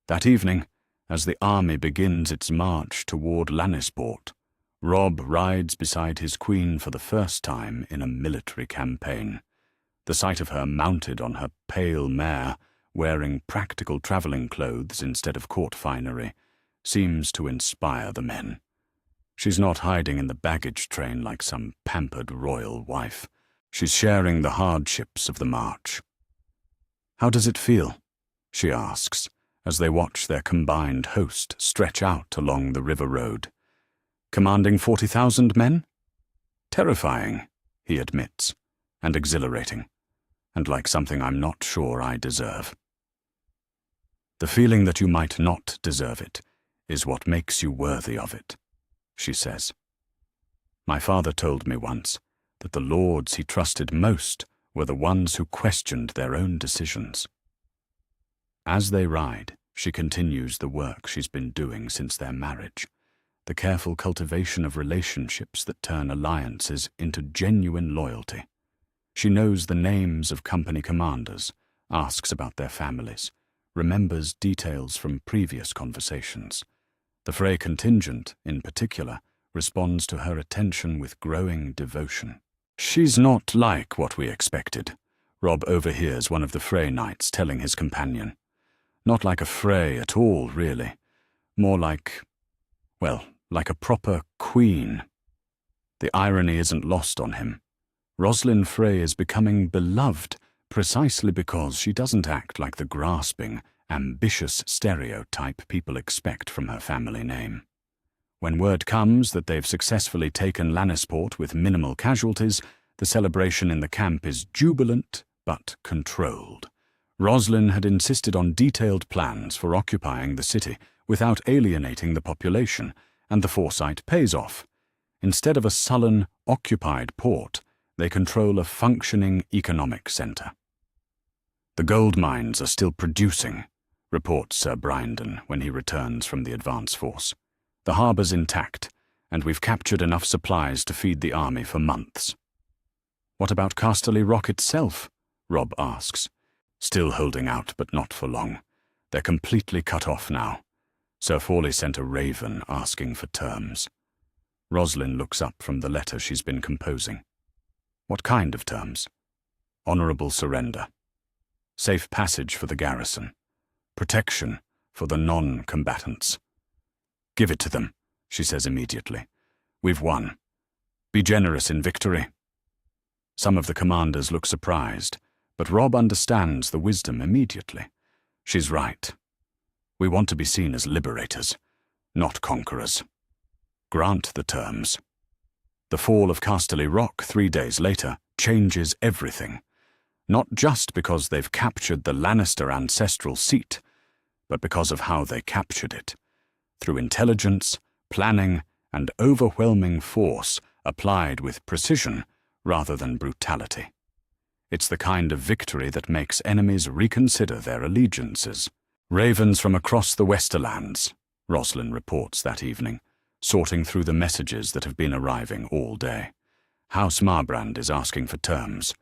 That evening, as the army begins its march toward Lannisport, Robb rides beside his queen for the first time in a military campaign. The sight of her mounted on her pale mare, wearing practical traveling clothes instead of court finery, seems to inspire the men. She's not hiding in the baggage train like some pampered royal wife. She's sharing the hardships of the march. "How does it feel?" she asks, as they watch their combined host stretch out along the river road. "Commanding 40,000 men?" "Terrifying," he admits, "and exhilarating, and like something I'm not sure I deserve." "The feeling that you might not deserve it is what makes you worthy of it," she says. "My father told me once that the lords he trusted most were the ones who questioned their own decisions." As they ride, she continues the work she's been doing since their marriage, the careful cultivation of relationships that turn alliances into genuine loyalty. She knows the names of company commanders, asks about their families, remembers details from previous conversations. The Frey contingent, in particular, responds to her attention with growing devotion. "She's not like what we expected," Robb overhears one of the Frey knights telling his companion. "Not like a Frey at all, really. More like, well, like a proper queen." The irony isn't lost on him. Roslin Frey is becoming beloved precisely because she doesn't act like the grasping, ambitious stereotype people expect from her family name. When word comes that they've successfully taken Lannisport with minimal casualties, the celebration in the camp is jubilant but controlled. Roslin had insisted on detailed plans for occupying the city without alienating the population, and the foresight pays off. Instead of a sullen, occupied port, they control a functioning economic center. "The gold mines are still producing," reports Sir Brynden when he returns from the advance force. "The harbor's intact, and we've captured enough supplies to feed the army for months." "What about Casterly Rock itself?" Robb asks. "Still holding out, but not for long. They're completely cut off now. Sir Forley sent a raven asking for terms." Roslin looks up from the letter she's been composing. "What kind of terms?" "Honorable surrender. Safe passage for the garrison. Protection for the non-combatants." "Give it to them," she says immediately. "We've won. Be generous in victory." Some of the commanders look surprised, but Robb understands the wisdom immediately. She's right. We want to be seen as liberators, not conquerors. Grant the terms. The fall of Casterly Rock 3 days later changes everything, not just because they've captured the Lannister ancestral seat, but because of how they captured it, through intelligence, planning, and overwhelming force applied with precision rather than brutality. It's the kind of victory that makes enemies reconsider their allegiances. Ravens from across the Westerlands, Roslin reports that evening, sorting through the messages that have been arriving all day. House Marbrand is asking for terms.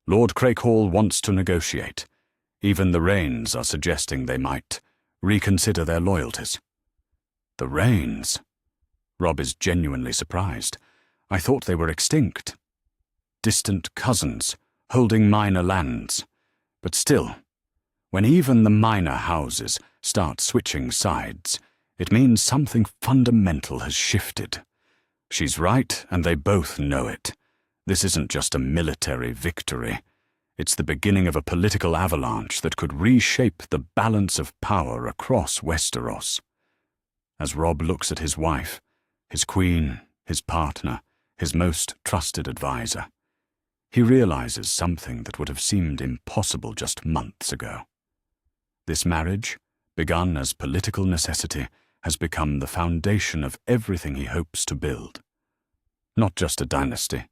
Lord Crakehall wants to negotiate. Even the Rains are suggesting they might reconsider their loyalties. The Rains? Robb is genuinely surprised. I thought they were extinct. Distant cousins, holding minor lands. But still, when even the minor houses start switching sides, it means something fundamental has shifted. She's right, and they both know it. This isn't just a military victory. It's the beginning of a political avalanche that could reshape the balance of power across Westeros. As Robb looks at his wife, his queen, his partner, his most trusted advisor, he realizes something that would have seemed impossible just months ago. This marriage, begun as political necessity, has become the foundation of everything he hopes to build. Not just a dynasty,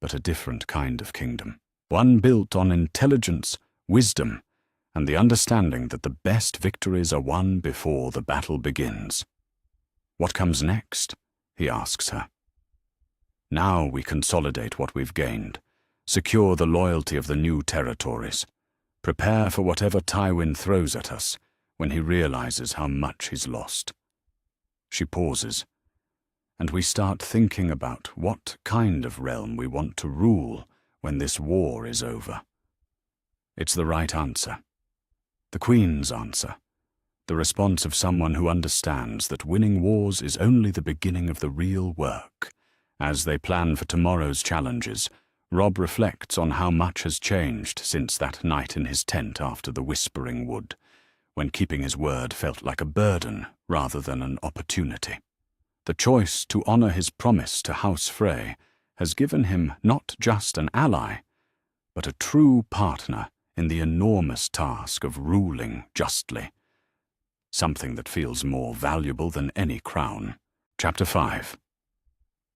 but a different kind of kingdom. One built on intelligence, wisdom, and the understanding that the best victories are won before the battle begins. What comes next? He asks her. Now we consolidate what we've gained, secure the loyalty of the new territories, prepare for whatever Tywin throws at us when he realizes how much he's lost. She pauses, and we start thinking about what kind of realm we want to rule when this war is over. It's the right answer. The Queen's answer. The response of someone who understands that winning wars is only the beginning of the real work. As they plan for tomorrow's challenges, Robb reflects on how much has changed since that night in his tent after the Whispering Wood, when keeping his word felt like a burden rather than an opportunity. The choice to honor his promise to House Frey has given him not just an ally, but a true partner in the enormous task of ruling justly. Something that feels more valuable than any crown. Chapter 5.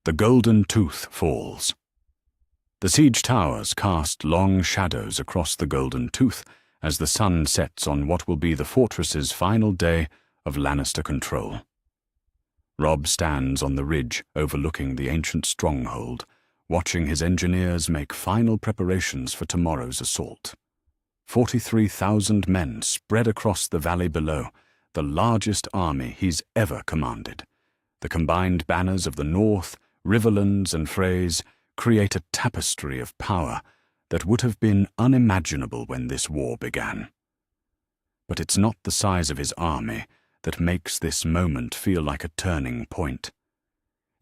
The Golden Tooth Falls. The siege towers cast long shadows across the Golden Tooth as the sun sets on what will be the fortress's final day of Lannister control. Robb stands on the ridge overlooking the ancient stronghold, watching his engineers make final preparations for tomorrow's assault. 43,000 men spread across the valley below, the largest army he's ever commanded. The combined banners of the North, Riverlands, and Freys create a tapestry of power that would have been unimaginable when this war began. But it's not the size of his army that makes this moment feel like a turning point.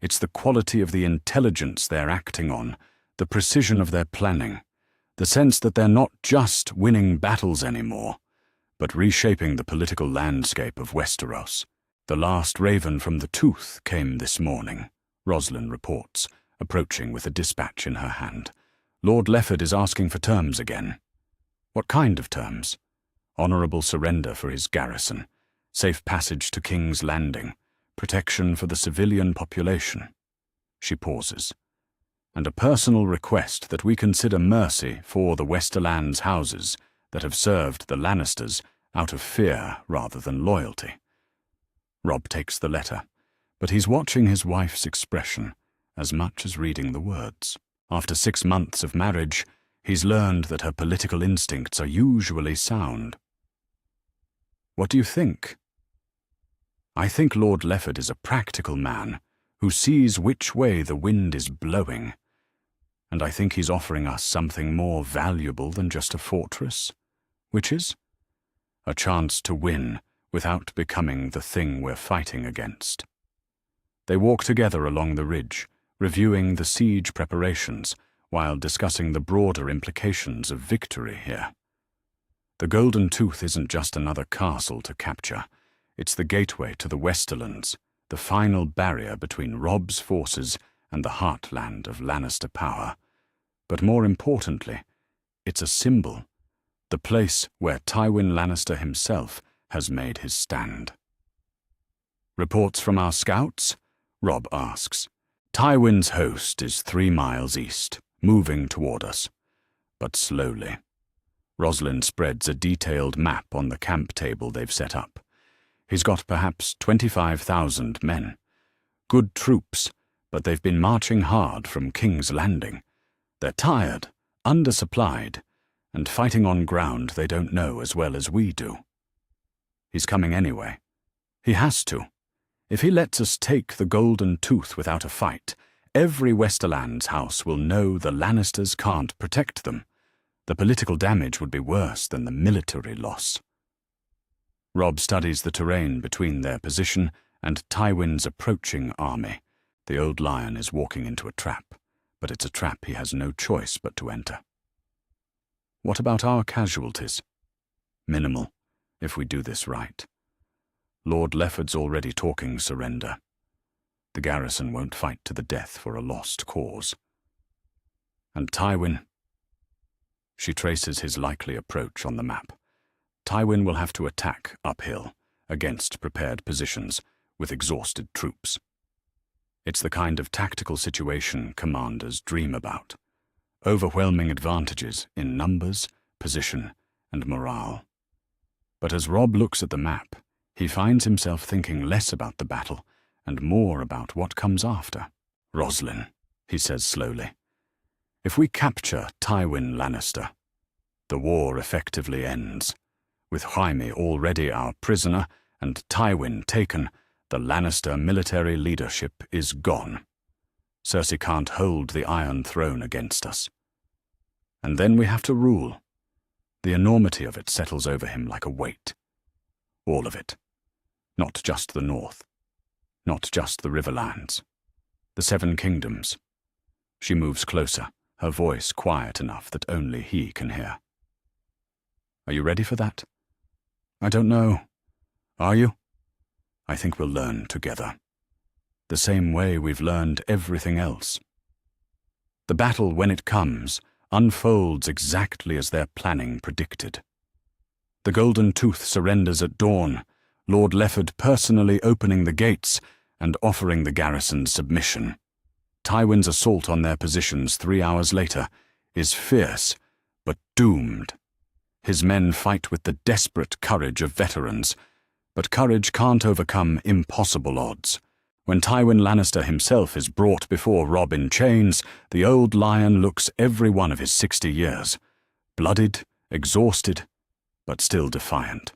It's the quality of the intelligence they're acting on, the precision of their planning, the sense that they're not just winning battles anymore, but reshaping the political landscape of Westeros. The last raven from the tooth came this morning, Roslin reports, approaching with a dispatch in her hand. Lord Lefford is asking for terms again. What kind of terms? Honorable surrender for his garrison, safe passage to King's Landing, protection for the civilian population. She pauses. And a personal request that we consider mercy for the Westerlands houses that have served the Lannisters out of fear rather than loyalty. Robb takes the letter, but he's watching his wife's expression as much as reading the words. After 6 months of marriage, he's learned that her political instincts are usually sound. What do you think? I think Lord Lefford is a practical man who sees which way the wind is blowing, and I think he's offering us something more valuable than just a fortress, which is a chance to win without becoming the thing we're fighting against. They walk together along the ridge, reviewing the siege preparations while discussing the broader implications of victory here. The Golden Tooth isn't just another castle to capture. It's the gateway to the Westerlands, the final barrier between Robb's forces and the heartland of Lannister power. But more importantly, it's a symbol, the place where Tywin Lannister himself has made his stand. Reports from our scouts? Robb asks. Tywin's host is 3 miles east, moving toward us, but slowly. Roslin spreads a detailed map on the camp table they've set up. He's got perhaps 25,000 men. Good troops, but they've been marching hard from King's Landing. They're tired, undersupplied, and fighting on ground they don't know as well as we do. He's coming anyway. He has to. If he lets us take the Golden Tooth without a fight, every Westerlands house will know the Lannisters can't protect them. The political damage would be worse than the military loss. Robb studies the terrain between their position and Tywin's approaching army. The old lion is walking into a trap, but it's a trap he has no choice but to enter. What about our casualties? Minimal, if we do this right. Lord Lefford's already talking surrender. The garrison won't fight to the death for a lost cause. And Tywin... She traces his likely approach on the map. Tywin will have to attack uphill, against prepared positions, with exhausted troops. It's the kind of tactical situation commanders dream about. Overwhelming advantages in numbers, position, and morale. But as Robb looks at the map, he finds himself thinking less about the battle and more about what comes after. Roslin, he says slowly, if we capture Tywin Lannister, the war effectively ends. With Jaime already our prisoner and Tywin taken, the Lannister military leadership is gone. Cersei can't hold the Iron Throne against us. And then we have to rule. The enormity of it settles over him like a weight. All of it. Not just the North. Not just the Riverlands. The Seven Kingdoms. She moves closer, her voice quiet enough that only he can hear. Are you ready for that? I don't know. Are you? I think we'll learn together. The same way we've learned everything else. The battle, when it comes, unfolds exactly as their planning predicted. The Golden Tooth surrenders at dawn, Lord Lefford personally opening the gates and offering the garrison submission. Tywin's assault on their positions 3 hours later is fierce, but doomed. His men fight with the desperate courage of veterans, but courage can't overcome impossible odds. When Tywin Lannister himself is brought before Robb in chains, the old lion looks every one of his 60 years, bloodied, exhausted, but still defiant.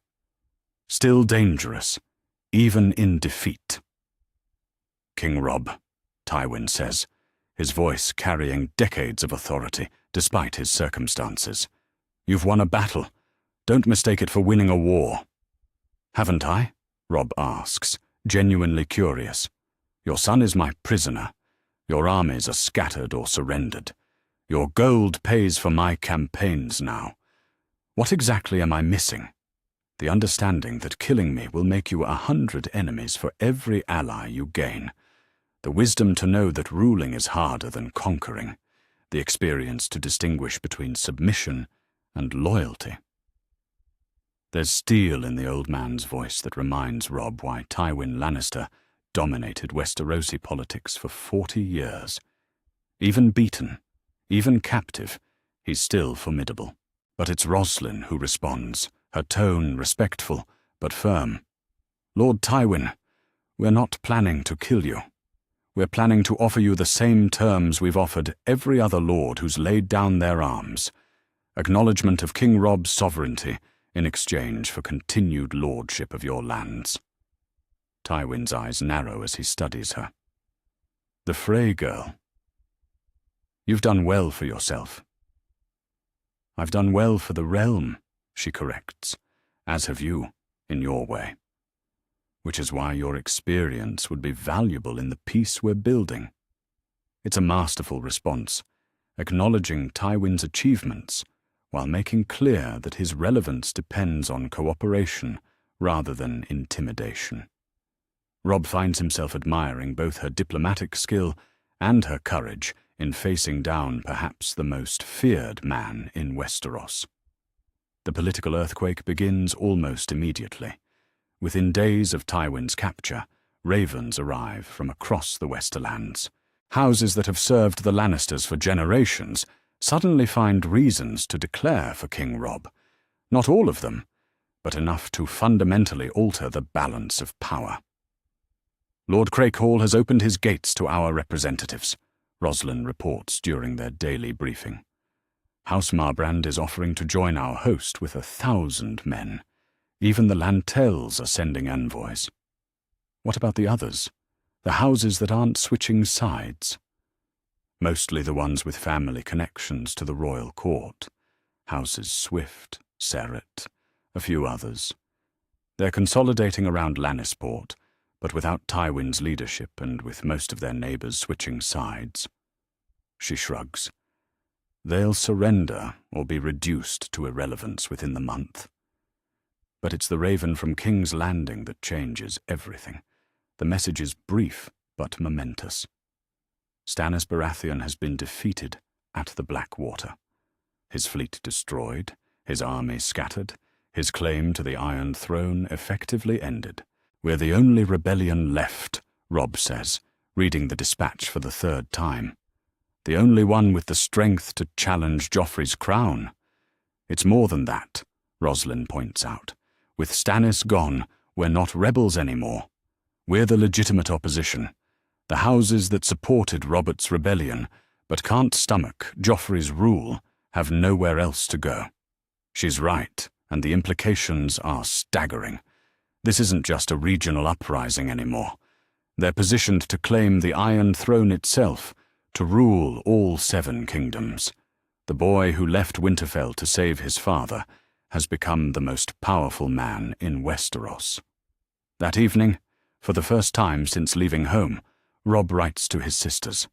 Still dangerous, even in defeat. King Robb, Tywin says, his voice carrying decades of authority despite his circumstances. You've won a battle. Don't mistake it for winning a war. Haven't I? Robb asks, genuinely curious. Your son is my prisoner. Your armies are scattered or surrendered. Your gold pays for my campaigns now. What exactly am I missing? The understanding that killing me will make you 100 enemies for every ally you gain. The wisdom to know that ruling is harder than conquering. The experience to distinguish between submission and loyalty. There's steel in the old man's voice that reminds Robb why Tywin Lannister dominated Westerosi politics for 40 years. Even beaten, even captive, he's still formidable. But it's Roslin who responds, her tone respectful but firm. Lord Tywin, we're not planning to kill you. We're planning to offer you the same terms we've offered every other lord who's laid down their arms. Acknowledgement of King Robb's sovereignty in exchange for continued lordship of your lands. Tywin's eyes narrow as he studies her. The Frey girl. You've done well for yourself. I've done well for the realm, she corrects, as have you, in your way. Which is why your experience would be valuable in the peace we're building. It's a masterful response, acknowledging Tywin's achievements, while making clear that his relevance depends on cooperation rather than intimidation. Robb finds himself admiring both her diplomatic skill and her courage in facing down perhaps the most feared man in Westeros. The political earthquake begins almost immediately. Within days of Tywin's capture, ravens arrive from across the Westerlands. Houses that have served the Lannisters for generations, suddenly find reasons to declare for King Robb. Not all of them, but enough to fundamentally alter the balance of power. Lord Crackhall has opened his gates to our representatives, Roslin reports during their daily briefing. House Marbrand is offering to join our host with 1,000 men. Even the Lantels are sending envoys. What about the others? The houses that aren't switching sides? Mostly the ones with family connections to the royal court. Houses Swift, Serret, a few others. They're consolidating around Lannisport, but without Tywin's leadership and with most of their neighbors switching sides. She shrugs. They'll surrender or be reduced to irrelevance within the month. But it's the raven from King's Landing that changes everything. The message is brief but momentous. Stannis Baratheon has been defeated at the Blackwater. His fleet destroyed, his army scattered, his claim to the Iron Throne effectively ended. We're the only rebellion left, Robb says, reading the dispatch for the 3rd time. The only one with the strength to challenge Joffrey's crown. It's more than that, Roslin points out. With Stannis gone, we're not rebels anymore. We're the legitimate opposition. The houses that supported Robert's rebellion, but can't stomach Joffrey's rule, have nowhere else to go. She's right, and the implications are staggering. This isn't just a regional uprising anymore. They're positioned to claim the Iron Throne itself, to rule all 7 kingdoms. The boy who left Winterfell to save his father has become the most powerful man in Westeros. That evening, for the first time since leaving home, Robb writes to his sisters.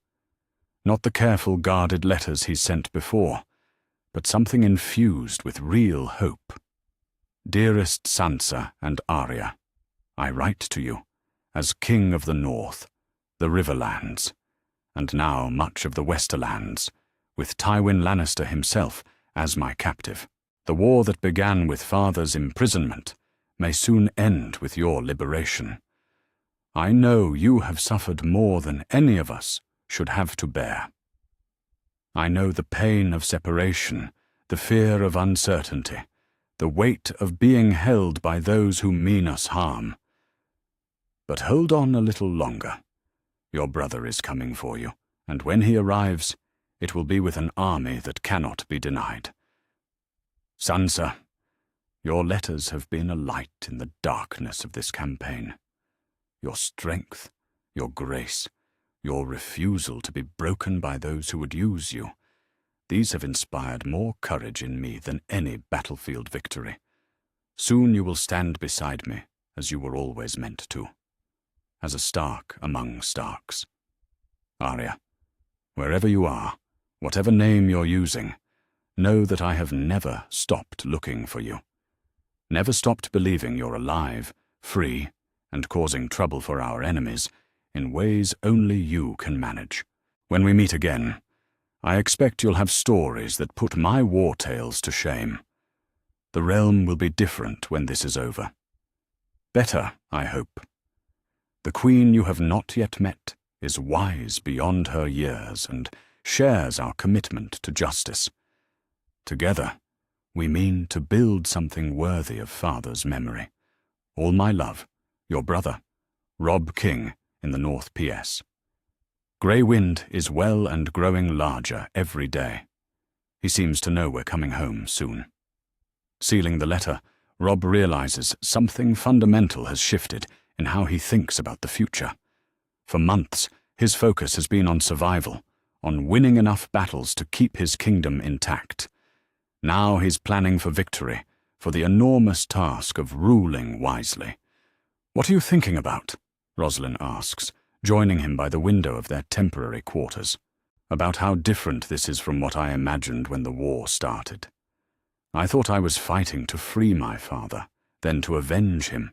Not the careful, guarded letters he's sent before, but something infused with real hope. Dearest Sansa and Arya, I write to you, as King of the North, the Riverlands, and now much of the Westerlands, with Tywin Lannister himself as my captive. The war that began with Father's imprisonment may soon end with your liberation. I know you have suffered more than any of us should have to bear. I know the pain of separation, the fear of uncertainty, the weight of being held by those who mean us harm. But hold on a little longer. Your brother is coming for you, and when he arrives, it will be with an army that cannot be denied. Sansa, your letters have been a light in the darkness of this campaign. Your strength, your grace, your refusal to be broken by those who would use you, these have inspired more courage in me than any battlefield victory. Soon you will stand beside me, as you were always meant to, as a Stark among Starks. Arya, wherever you are, whatever name you're using, know that I have never stopped looking for you. Never stopped believing you're alive, free, and causing trouble for our enemies in ways only you can manage. When we meet again, I expect you'll have stories that put my war tales to shame. The realm will be different when this is over. Better, I hope. The Queen you have not yet met is wise beyond her years and shares our commitment to justice. Together, we mean to build something worthy of Father's memory. All my love, your brother, Robb King in the North PS. Grey Wind is well and growing larger every day. He seems to know we're coming home soon. Sealing the letter, Robb realizes something fundamental has shifted in how he thinks about the future. For months, his focus has been on survival, on winning enough battles to keep his kingdom intact. Now he's planning for victory, for the enormous task of ruling wisely. "What are you thinking about?" Roslin asks, joining him by the window of their temporary quarters. "About how different this is from what I imagined when the war started. I thought I was fighting to free my father, then to avenge him.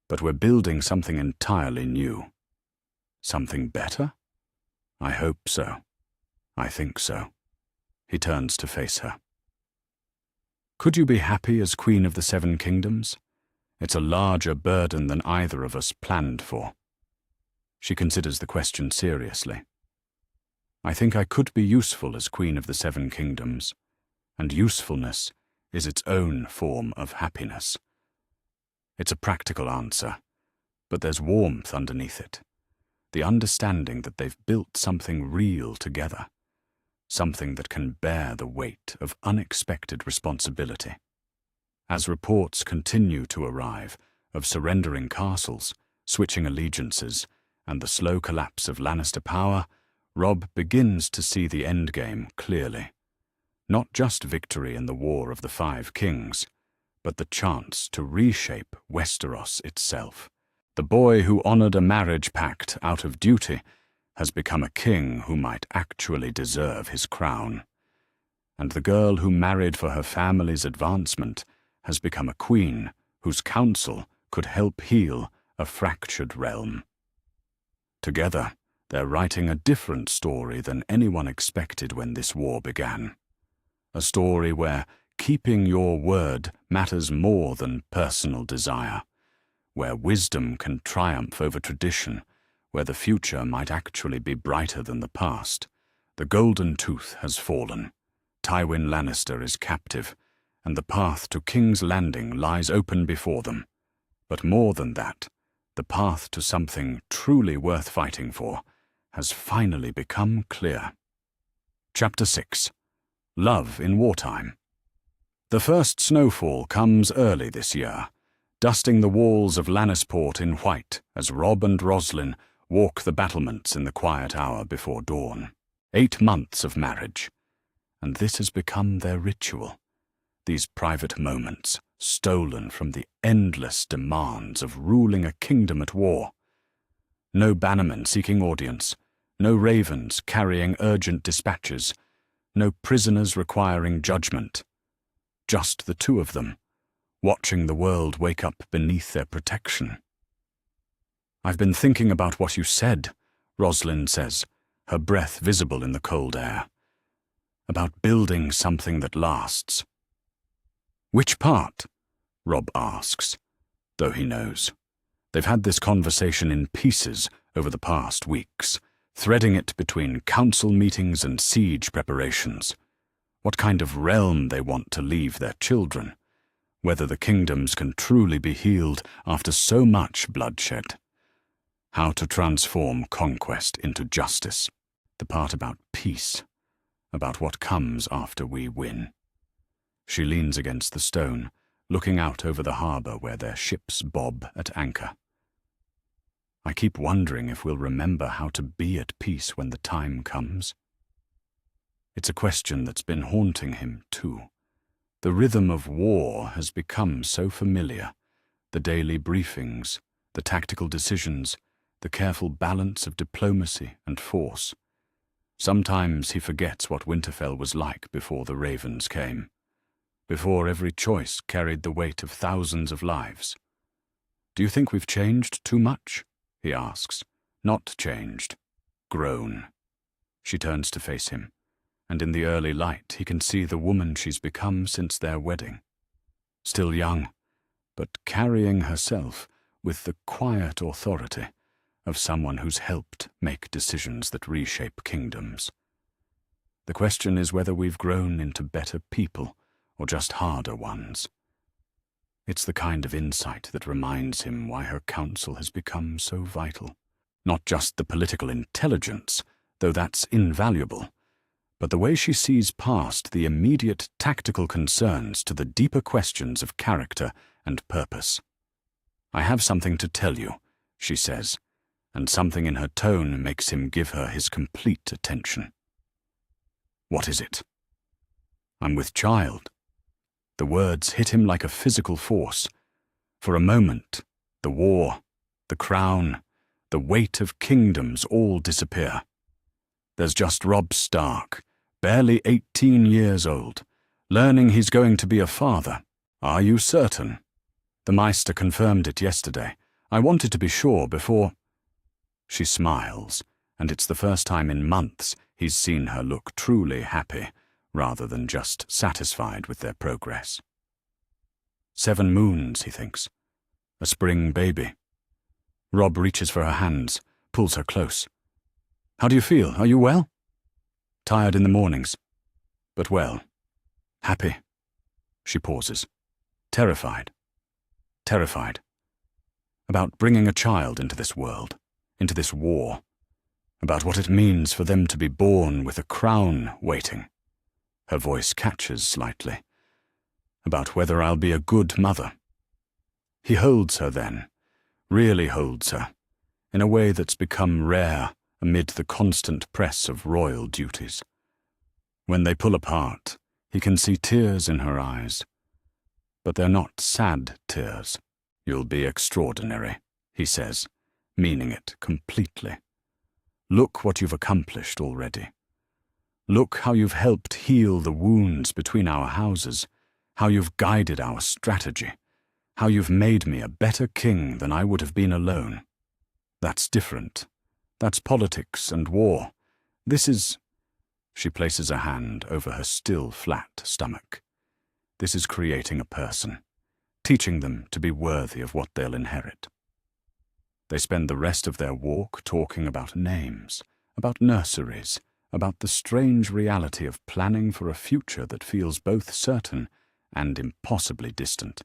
But we're building something entirely new. Something better? I hope so. I think so." He turns to face her. "Could you be happy as Queen of the Seven Kingdoms? It's a larger burden than either of us planned for." She considers the question seriously. I think I could be useful as Queen of the Seven Kingdoms, and usefulness is its own form of happiness. It's a practical answer, but there's warmth underneath it. The understanding that they've built something real together, something that can bear the weight of unexpected responsibility. As reports continue to arrive of surrendering castles, switching allegiances, and the slow collapse of Lannister power, Robb begins to see the endgame clearly. Not just victory in the War of the Five Kings, but the chance to reshape Westeros itself. The boy who honored a marriage pact out of duty has become a king who might actually deserve his crown. And the girl who married for her family's advancement has become a queen whose counsel could help heal a fractured realm. Together, they're writing a different story than anyone expected when this war began. A story where keeping your word matters more than personal desire, where wisdom can triumph over tradition, where the future might actually be brighter than the past. The golden tooth has fallen. Tywin Lannister is captive, and the path to King's Landing lies open before them. But more than that, the path to something truly worth fighting for has finally become clear. Chapter 6. Love in Wartime. The first snowfall comes early this year, dusting the walls of Lannisport in white as Robb and Roslin walk the battlements in the quiet hour before dawn. 8 months of marriage, and this has become their ritual. These private moments, stolen from the endless demands of ruling a kingdom at war. No bannermen seeking audience, no ravens carrying urgent dispatches, no prisoners requiring judgment. Just the two of them, watching the world wake up beneath their protection. "I've been thinking about what you said," Roslin says, her breath visible in the cold air. "About building something that lasts." "Which part?" Robb asks, though he knows. They've had this conversation in pieces over the past weeks, threading it between council meetings and siege preparations. What kind of realm they want to leave their children, whether the kingdoms can truly be healed after so much bloodshed. How to transform conquest into justice. The part about peace, about what comes after we win. She leans against the stone, looking out over the harbor where their ships bob at anchor. "I keep wondering if we'll remember how to be at peace when the time comes." It's a question that's been haunting him, too. The rhythm of war has become so familiar. The daily briefings, the tactical decisions, the careful balance of diplomacy and force. Sometimes he forgets what Winterfell was like before the ravens came, before every choice carried the weight of thousands of lives. "Do you think we've changed too much?" he asks. "Not changed. Grown." She turns to face him, and in the early light he can see the woman she's become since their wedding. Still young, but carrying herself with the quiet authority of someone who's helped make decisions that reshape kingdoms. The question is whether we've grown into better people or just harder ones. It's the kind of insight that reminds him why her counsel has become so vital. Not just the political intelligence, though that's invaluable, but the way she sees past the immediate tactical concerns to the deeper questions of character and purpose. "I have something to tell you," she says, and something in her tone makes him give her his complete attention. "What is it?" "I'm with child." The words hit him like a physical force. For a moment, the war, the crown, the weight of kingdoms all disappear. There's just Robb Stark, barely 18 years old, learning he's going to be a father. "Are you certain?" "The Maester confirmed it yesterday. I wanted to be sure before—" She smiles, and it's the first time in months he's seen her look truly happy, rather than just satisfied with their progress. 7 moons, he thinks. A spring baby. Robb reaches for her hands, pulls her close. "How do you feel? Are you well?" Tired in the mornings, but well. Happy. She pauses. Terrified. Terrified. About bringing a child into this world, into this war. About what it means for them to be born with a crown waiting. Her voice catches slightly. About whether I'll be a good mother. He holds her then, really holds her, in a way that's become rare amid the constant press of royal duties. When they pull apart, he can see tears in her eyes. But they're not sad tears. You'll be extraordinary, he says, meaning it completely. Look what you've accomplished already. Look how you've helped heal the wounds between our houses, how you've guided our strategy, how you've made me a better king than I would have been alone. That's different. That's politics and war. This is... She places a hand over her still flat stomach. This is creating a person, teaching them to be worthy of what they'll inherit. They spend the rest of their walk talking about names, about nurseries, about the strange reality of planning for a future that feels both certain and impossibly distant.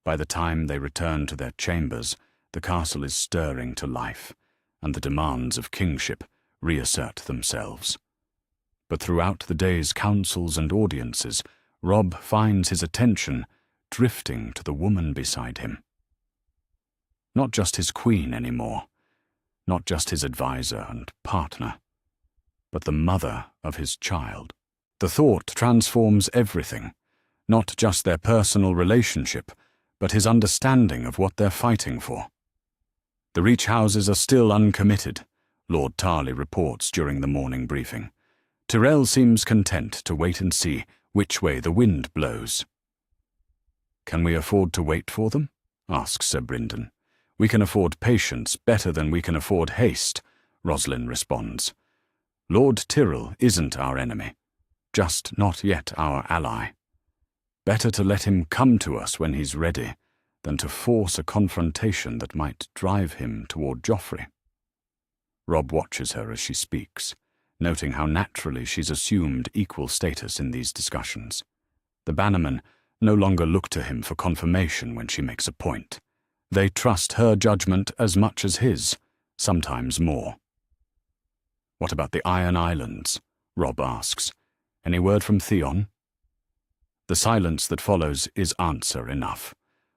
By the time they return to their chambers, the castle is stirring to life, and the demands of kingship reassert themselves. But throughout the day's councils and audiences, Robb finds his attention drifting to the woman beside him. Not just his queen anymore, not just his advisor and partner, but the mother of his child. The thought transforms everything, not just their personal relationship, but his understanding of what they're fighting for. The Reach houses are still uncommitted, Lord Tarley reports during the morning briefing. Tyrell seems content to wait and see which way the wind blows. Can we afford to wait for them? Asks Sir Brynden. We can afford patience better than we can afford haste, Roslin responds. Lord Tyrrell isn't our enemy, just not yet our ally. Better to let him come to us when he's ready than to force a confrontation that might drive him toward Joffrey. Robb watches her as she speaks, noting how naturally she's assumed equal status in these discussions. The bannermen no longer look to him for confirmation when she makes a point. They trust her judgment as much as his, sometimes more. What about the Iron Islands? Robb asks. Any word from Theon? The silence that follows is answer enough.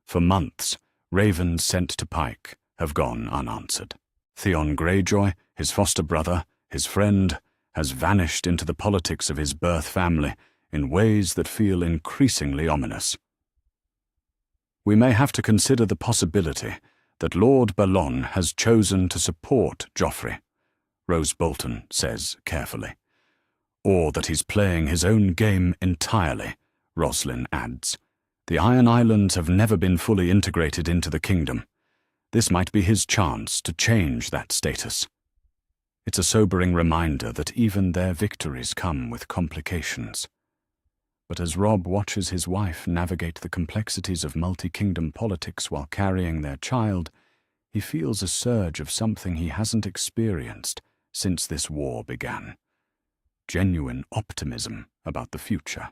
For months, ravens sent to Pike have gone unanswered. Theon Greyjoy, his foster brother, his friend, has vanished into the politics of his birth family in ways that feel increasingly ominous. We may have to consider the possibility that Lord Balon has chosen to support Joffrey, Rose Bolton says carefully. Or that he's playing his own game entirely, Roslin adds. The Iron Islands have never been fully integrated into the kingdom. This might be his chance to change that status. It's a sobering reminder that even their victories come with complications. But as Robb watches his wife navigate the complexities of multi-kingdom politics while carrying their child, he feels a surge of something he hasn't experienced since this war began. Genuine optimism about the future.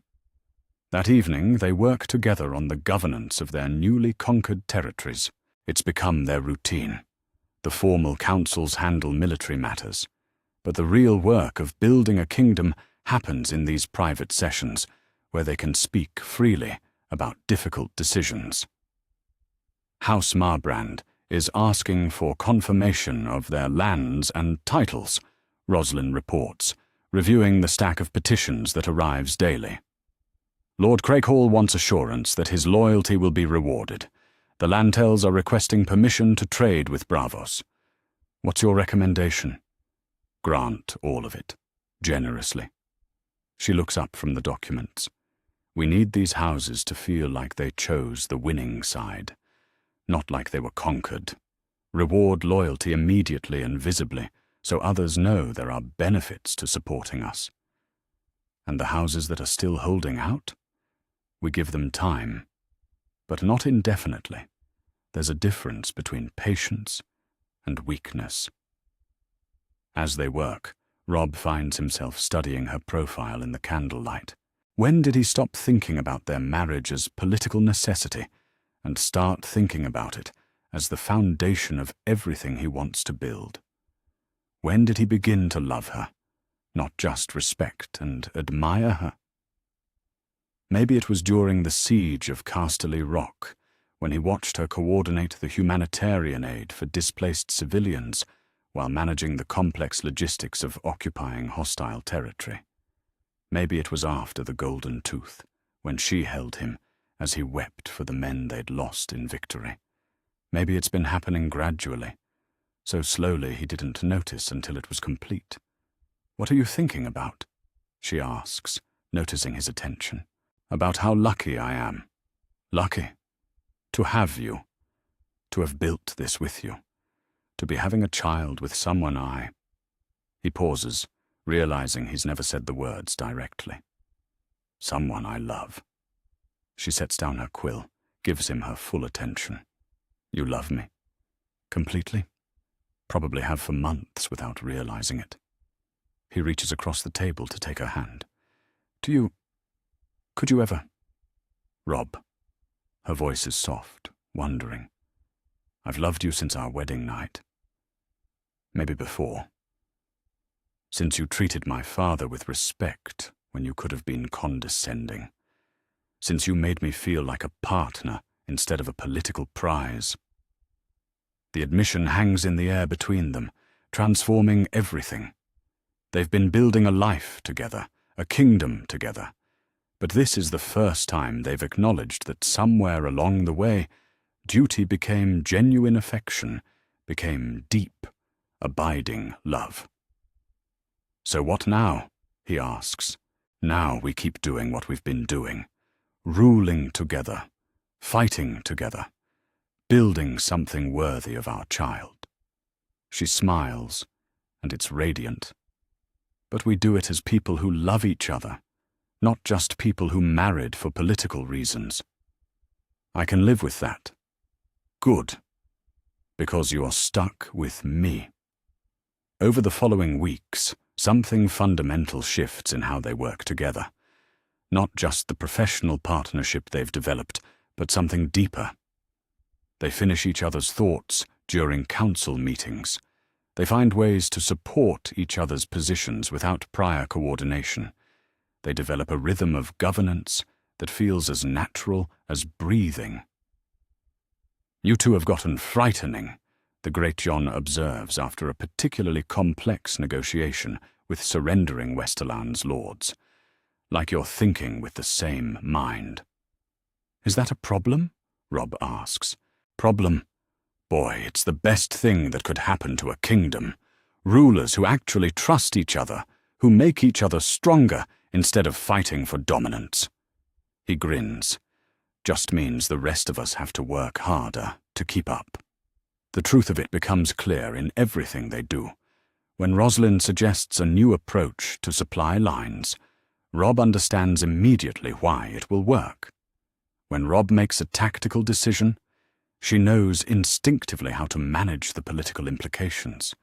That evening, they work together on the governance of their newly conquered territories. It's become their routine. The formal councils handle military matters, but the real work of building a kingdom happens in these private sessions, where they can speak freely about difficult decisions. House Marbrand is asking for confirmation of their lands and titles, Roslin reports, reviewing the stack of petitions that arrives daily. Lord Craighall wants assurance that his loyalty will be rewarded. The Lantels are requesting permission to trade with Braavos. What's your recommendation? Grant all of it, generously. She looks up from the documents. We need these houses to feel like they chose the winning side, not like they were conquered. Reward loyalty immediately and visibly, so others know there are benefits to supporting us. And the houses that are still holding out? We give them time, but not indefinitely. There's a difference between patience and weakness. As they work, Robb finds himself studying her profile in the candlelight. When did he stop thinking about their marriage as political necessity and start thinking about it as the foundation of everything he wants to build? When did he begin to love her, not just respect and admire her? Maybe it was during the siege of Casterly Rock, when he watched her coordinate the humanitarian aid for displaced civilians while managing the complex logistics of occupying hostile territory. Maybe it was after the Golden Tooth, when she held him as he wept for the men they'd lost in victory. Maybe it's been happening gradually, so slowly he didn't notice until it was complete. "What are you thinking about?" she asks, noticing his attention. "About how lucky I am. Lucky. To have you. To have built this with you. To be having a child with someone I—" He pauses, realizing he's never said the words directly. "Someone I love." She sets down her quill, gives him her full attention. "You love me? Completely? Probably have for months without realizing it." He reaches across the table to take her hand. Could you ever—" "Robb." Her voice is soft, wondering. "I've loved you since our wedding night. Maybe before. Since you treated my father with respect when you could have been condescending. Since you made me feel like a partner instead of a political prize." The admission hangs in the air between them, transforming everything. They've been building a life together, a kingdom together. But this is the first time they've acknowledged that somewhere along the way, duty became genuine affection, became deep, abiding love. "So what now?" he asks. "Now we keep doing what we've been doing, ruling together, fighting together, building something worthy of our child." She smiles, and it's radiant. "But we do it as people who love each other, not just people who married for political reasons." "I can live with that." "Good. Because you're stuck with me." Over the following weeks, something fundamental shifts in how they work together. Not just the professional partnership they've developed, but something deeper. They finish each other's thoughts during council meetings. They find ways to support each other's positions without prior coordination. They develop a rhythm of governance that feels as natural as breathing. "You two have gotten frightening," the Great John observes after a particularly complex negotiation with surrendering Westerland's lords. "Like you're thinking with the same mind." "Is that a problem?" Robb asks. "Problem? Boy, it's the best thing that could happen to a kingdom. Rulers who actually trust each other, who make each other stronger instead of fighting for dominance." He grins. "Just means the rest of us have to work harder to keep up." The truth of it becomes clear in everything they do. When Rosalind suggests a new approach to supply lines, Robb understands immediately why it will work. When Robb makes a tactical decision, she knows instinctively how to manage the political implications.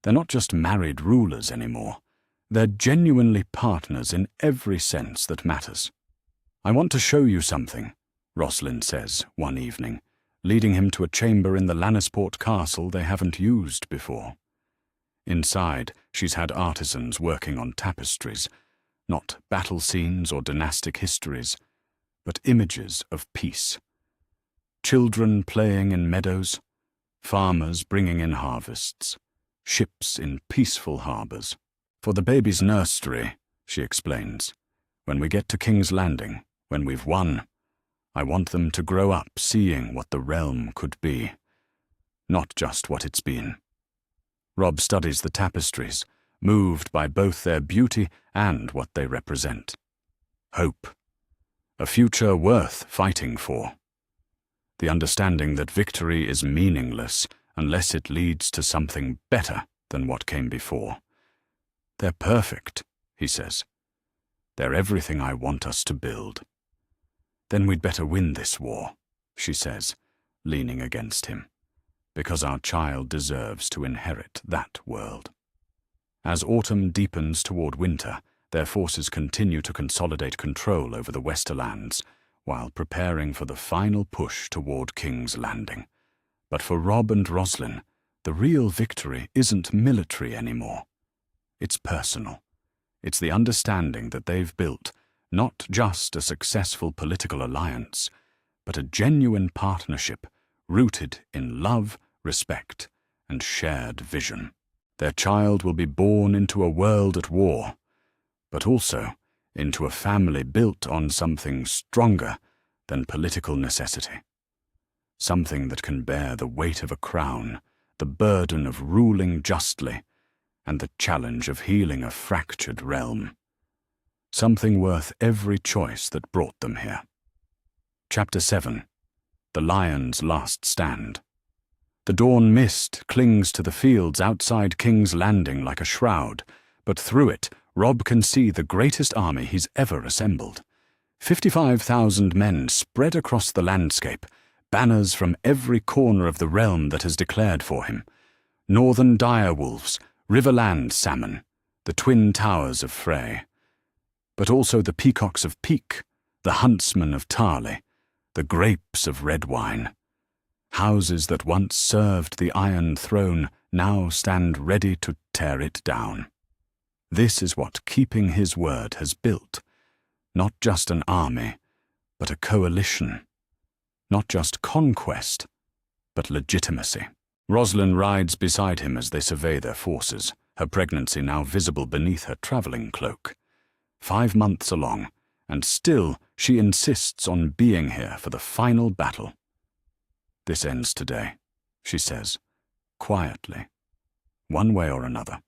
They're not just married rulers anymore. They're genuinely partners in every sense that matters. "I want to show you something," Rosalind says one evening, leading him to a chamber in the Lannisport castle they haven't used before. Inside, she's had artisans working on tapestries, not battle scenes or dynastic histories, but images of peace. Children playing in meadows, farmers bringing in harvests, ships in peaceful harbors. "For the baby's nursery," she explains, "when we get to King's Landing, when we've won, I want them to grow up seeing what the realm could be, not just what it's been." Robb studies the tapestries, moved by both their beauty and what they represent. Hope. A future worth fighting for. The understanding that victory is meaningless unless it leads to something better than what came before. "They're perfect," he says. "They're everything I want us to build." "Then we'd better win this war," she says, leaning against him, "because our child deserves to inherit that world." As autumn deepens toward winter, their forces continue to consolidate control over the Westerlands, while preparing for the final push toward King's Landing. But for Robb and Roslin, the real victory isn't military anymore. It's personal. It's the understanding that they've built not just a successful political alliance, but a genuine partnership rooted in love, respect, and shared vision. Their child will be born into a world at war, but also into a family built on something stronger than political necessity. Something that can bear the weight of a crown, the burden of ruling justly, and the challenge of healing a fractured realm. Something worth every choice that brought them here. Chapter 7. The Lion's Last Stand. The dawn mist clings to the fields outside King's Landing like a shroud, but through it, Robb can see the greatest army he's ever assembled. 55,000 men spread across the landscape, banners from every corner of the realm that has declared for him. Northern direwolves, riverland salmon, the twin towers of Frey. But also the peacocks of Peak, the huntsmen of Tarley, the grapes of red wine. Houses that once served the Iron Throne now stand ready to tear it down. This is what keeping his word has built. Not just an army, but a coalition. Not just conquest, but legitimacy. Roslin rides beside him as they survey their forces, her pregnancy now visible beneath her traveling cloak. 5 months along, and still she insists on being here for the final battle. This ends today, she says, quietly, one way or another.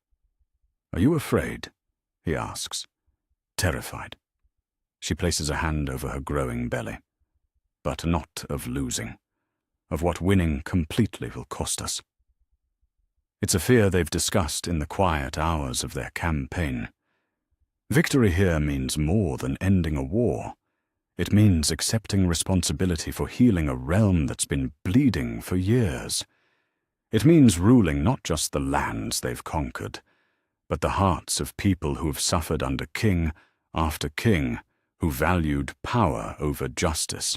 Are you afraid? He asks, terrified. She places a hand over her growing belly, but not of losing, of what winning completely will cost us. It's a fear they've discussed in the quiet hours of their campaign. Victory here means more than ending a war. It means accepting responsibility for healing a realm that's been bleeding for years. It means ruling not just the lands they've conquered, but the hearts of people who have suffered under king after king who valued power over justice.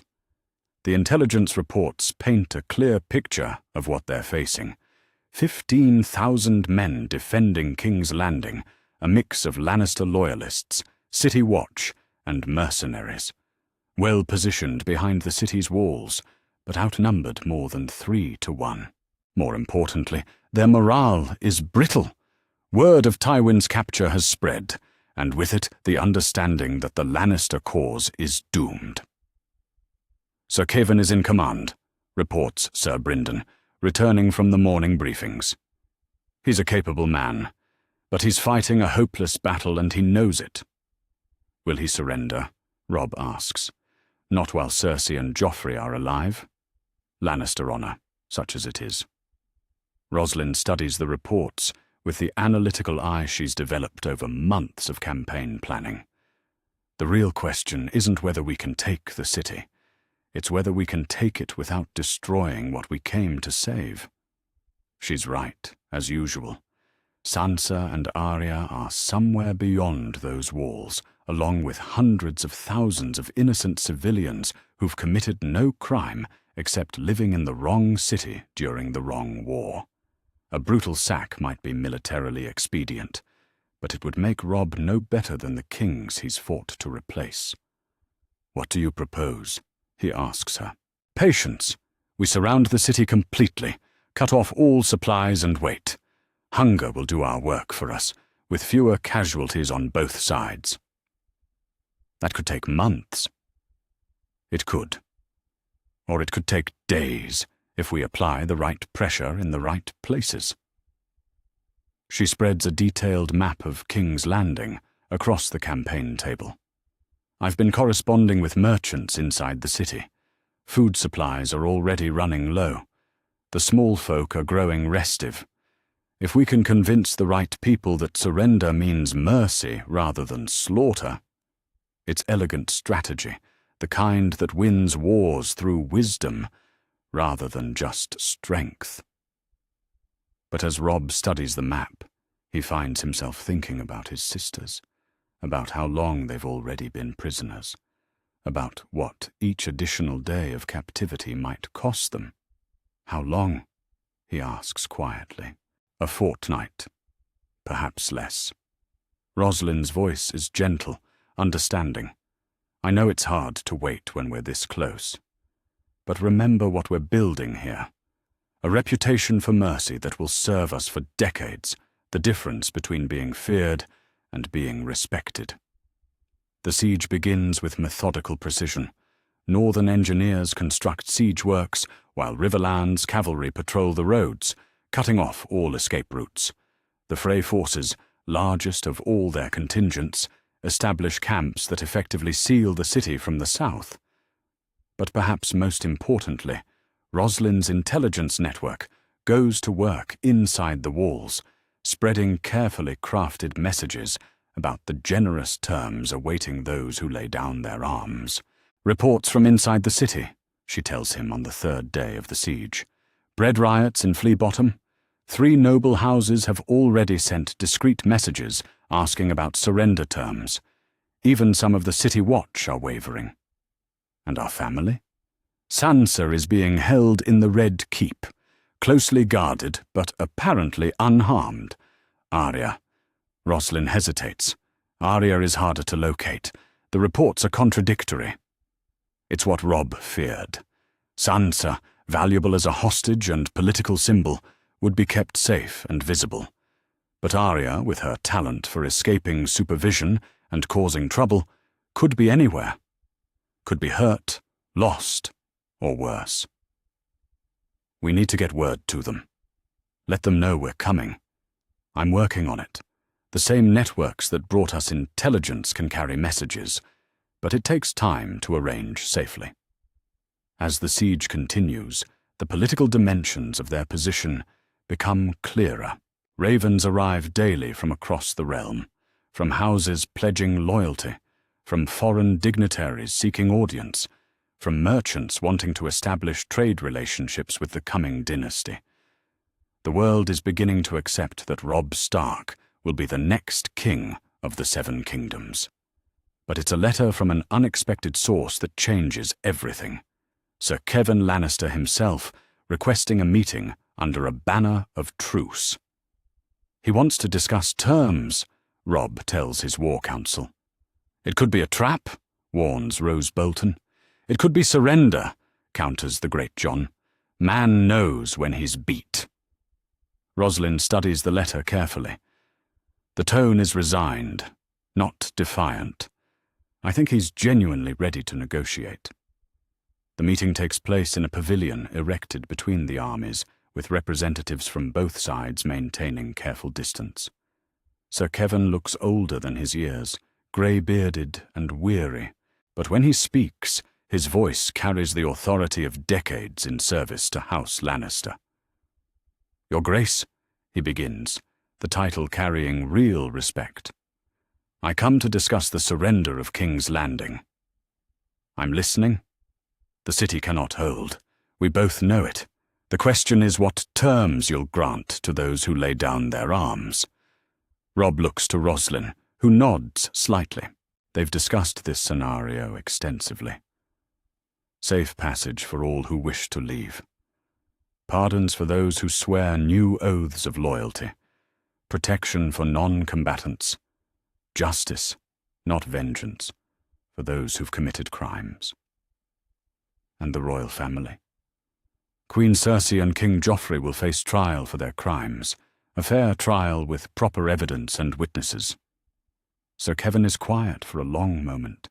The intelligence reports paint a clear picture of what they're facing. 15,000 men defending King's Landing, a mix of Lannister loyalists, City Watch, and mercenaries. Well positioned behind the city's walls, but outnumbered more than 3 to 1. More importantly, their morale is brittle. Word of Tywin's capture has spread, and with it the understanding that the Lannister cause is doomed. Sir Kevan is in command, reports Sir Brynden, returning from the morning briefings. He's a capable man, but he's fighting a hopeless battle and he knows it. Will he surrender? Robb asks. Not while Cersei and Joffrey are alive. Lannister honor, such as it is. Roslin studies the reports with the analytical eye she's developed over months of campaign planning. The real question isn't whether we can take the city. It's whether we can take it without destroying what we came to save. She's right, as usual. Sansa and Arya are somewhere beyond those walls, along with hundreds of thousands of innocent civilians who've committed no crime except living in the wrong city during the wrong war. A brutal sack might be militarily expedient, but it would make Robb no better than the kings he's fought to replace. What do you propose? He asks her. Patience. We surround the city completely, cut off all supplies and wait. Hunger will do our work for us, with fewer casualties on both sides. That could take months. It could. Or it could take days, if we apply the right pressure in the right places. She spreads a detailed map of King's Landing across the campaign table. I've been corresponding with merchants inside the city. Food supplies are already running low. The small folk are growing restive. If we can convince the right people that surrender means mercy rather than slaughter, it's elegant strategy, the kind that wins wars through wisdom rather than just strength. But as Robb studies the map, He finds himself thinking about his sisters, about how long they've already been prisoners, about what each additional day of captivity might cost them. How long? He asks quietly. A fortnight. Perhaps less. Rosalind's voice is gentle, understanding. I know it's hard to wait when we're this close. But remember what we're building here. A reputation for mercy that will serve us for decades, the difference between being feared and being respected. The siege begins with methodical precision. Northern engineers construct siege works, while Riverland's cavalry patrol the roads, cutting off all escape routes. The Frey forces, largest of all their contingents, establish camps that effectively seal the city from the south. But perhaps most importantly, Rosalind's intelligence network goes to work inside the walls, spreading carefully crafted messages about the generous terms awaiting those who lay down their arms. Reports from inside the city, she tells him on the third day of the siege. Bread riots in Flea Bottom. 3 noble houses have already sent discreet messages asking about surrender terms. Even some of the city watch are wavering. And our family? Sansa is being held in the Red Keep, closely guarded but apparently unharmed. Arya. Rosalind hesitates. Arya is harder to locate. The reports are contradictory. It's what Robb feared. Sansa, valuable as a hostage and political symbol, would be kept safe and visible. But Arya, with her talent for escaping supervision and causing trouble, could be anywhere. Could be hurt, lost, or worse. We need to get word to them. Let them know we're coming. I'm working on it. The same networks that brought us intelligence can carry messages, but it takes time to arrange safely. As the siege continues, the political dimensions of their position become clearer. Ravens arrive daily from across the realm, from houses pledging loyalty, from foreign dignitaries seeking audience, from merchants wanting to establish trade relationships with the coming dynasty. The world is beginning to accept that Robb Stark will be the next king of the Seven Kingdoms. But it's a letter from an unexpected source that changes everything. Sir Kevan Lannister himself requesting a meeting under a banner of truce. He wants to discuss terms, Robb tells his war council. It could be a trap, warns Rose Bolton. It could be surrender, counters the Great John. Man knows when he's beat. Rosalind studies the letter carefully. The tone is resigned, not defiant. I think he's genuinely ready to negotiate. The meeting takes place in a pavilion erected between the armies, with representatives from both sides maintaining careful distance. Sir Kevan looks older than his years, grey-bearded and weary, but when he speaks, his voice carries the authority of decades in service to House Lannister. Your Grace, he begins, the title carrying real respect. I come to discuss the surrender of King's Landing. I'm listening. The city cannot hold. We both know it. The question is what terms you'll grant to those who lay down their arms. Robb looks to Rosalind, who nods slightly. They've discussed this scenario extensively. Safe passage for all who wish to leave. Pardons for those who swear new oaths of loyalty. Protection for non-combatants. Justice, not vengeance, for those who've committed crimes. And the royal family. Queen Cersei and King Joffrey will face trial for their crimes, a fair trial with proper evidence and witnesses. Sir Kevan is quiet for a long moment.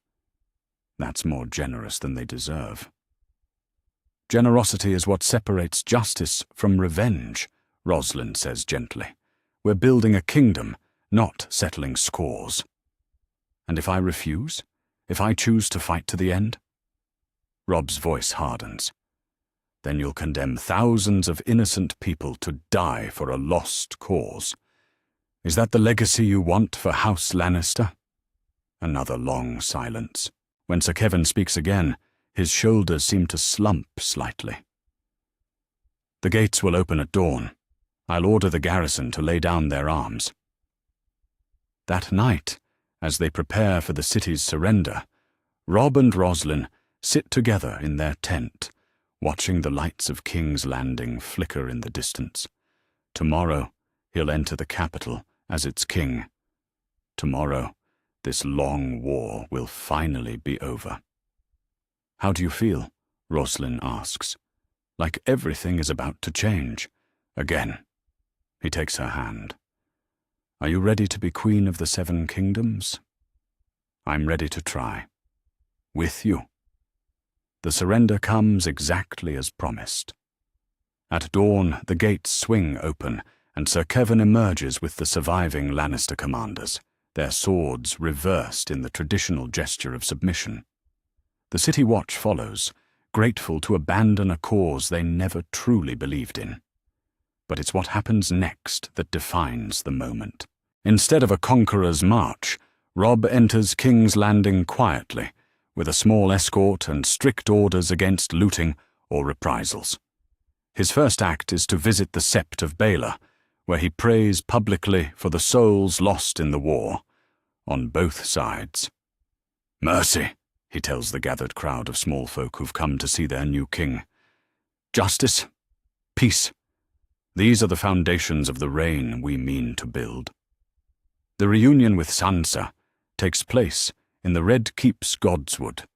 That's more generous than they deserve. Generosity is what separates justice from revenge, Rosalind says gently. We're building a kingdom, not settling scores. And if I refuse? If I choose to fight to the end? Robb's voice hardens. Then you'll condemn thousands of innocent people to die for a lost cause. Is that the legacy you want for House Lannister? Another long silence. When Sir Kevan speaks again, his shoulders seem to slump slightly. The gates will open at dawn. I'll order the garrison to lay down their arms. That night, as they prepare for the city's surrender, Robb and Roslin sit together in their tent, watching the lights of King's Landing flicker in the distance. Tomorrow, he'll enter the capital as its king. Tomorrow, this long war will finally be over. "How do you feel?" Roslin asks. "Like everything is about to change. Again." He takes her hand. "Are you ready to be Queen of the Seven Kingdoms?" "I'm ready to try. With you." The surrender comes exactly as promised. At dawn, the gates swing open, and Sir Kevin emerges with the surviving Lannister commanders, their swords reversed in the traditional gesture of submission. The City Watch follows, grateful to abandon a cause they never truly believed in. But it's what happens next that defines the moment. Instead of a conqueror's march, Robb enters King's Landing quietly, with a small escort and strict orders against looting or reprisals. His first act is to visit the Sept of Baelor, where he prays publicly for the souls lost in the war, on both sides. "Mercy," he tells the gathered crowd of small folk who've come to see their new king. "Justice, peace. These are the foundations of the reign we mean to build." The reunion with Sansa takes place in the Red Keep's Godswood,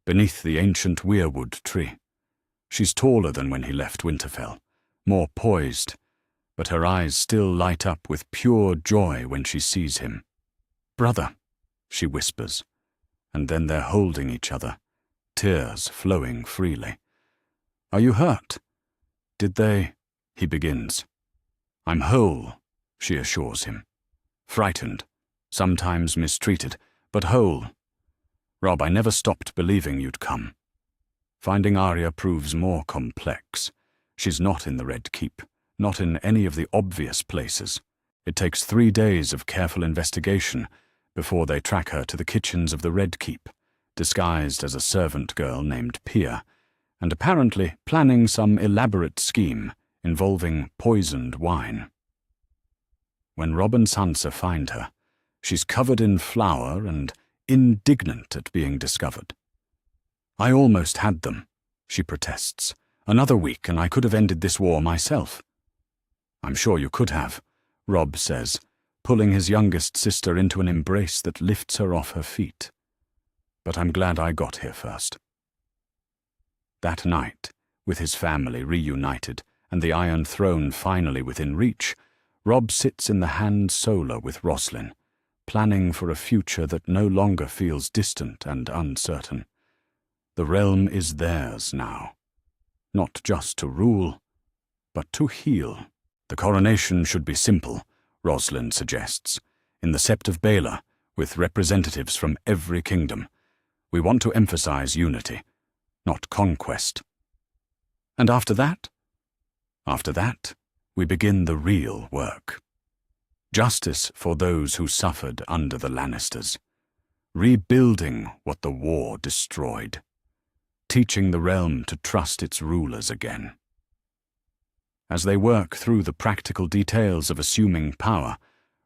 beneath the ancient weirwood tree. She's taller than when he left Winterfell, more poised, but her eyes still light up with pure joy when she sees him. "Brother," she whispers, and then they're holding each other, tears flowing freely. "Are you hurt? Did they—" he begins. "I'm whole," she assures him. "Frightened, sometimes mistreated, but whole. Robb, I never stopped believing you'd come." Finding Arya proves more complex. She's not in the Red Keep, not in any of the obvious places. It takes 3 days of careful investigation before they track her to the kitchens of the Red Keep, disguised as a servant girl named Pia, and apparently planning some elaborate scheme involving poisoned wine. When Robb and Sansa find her, she's covered in flour and indignant at being discovered. "I almost had them," she protests. "Another week and I could have ended this war myself." "I'm sure you could have," Robb says, pulling his youngest sister into an embrace that lifts her off her feet. "But I'm glad I got here first." That night, with his family reunited and the Iron Throne finally within reach, Robb sits in the Hand Solar with Roslin, planning for a future that no longer feels distant and uncertain. The realm is theirs now, not just to rule, but to heal. The coronation should be simple, Roslin suggests, in the Sept of Baelor, with representatives from every kingdom. We want to emphasize unity, not conquest. And after that? After that, we begin the real work. Justice for those who suffered under the Lannisters. Rebuilding what the war destroyed. Teaching the realm to trust its rulers again. As they work through the practical details of assuming power,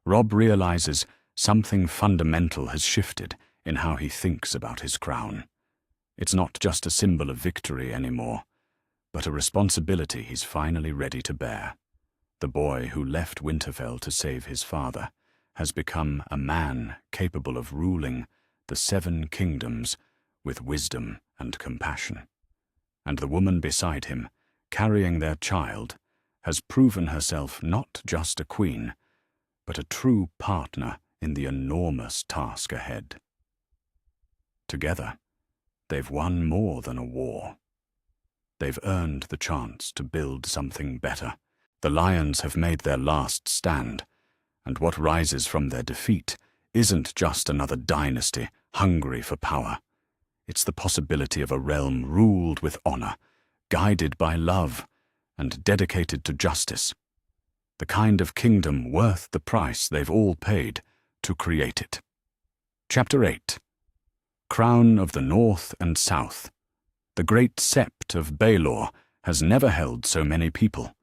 Robb realizes something fundamental has shifted in how he thinks about his crown. It's not just a symbol of victory anymore, but a responsibility he's finally ready to bear. The boy who left Winterfell to save his father has become a man capable of ruling the 7 kingdoms with wisdom and compassion. And the woman beside him, carrying their child, has proven herself not just a queen, but a true partner in the enormous task ahead. Together, they've won more than a war. They've earned the chance to build something better. The Lions have made their last stand, and what rises from their defeat isn't just another dynasty hungry for power. It's the possibility of a realm ruled with honor, guided by love, and dedicated to justice. The kind of kingdom worth the price they've all paid to create it. Chapter 8. Crown of the North and South. The great Sept of Baelor has never held so many people.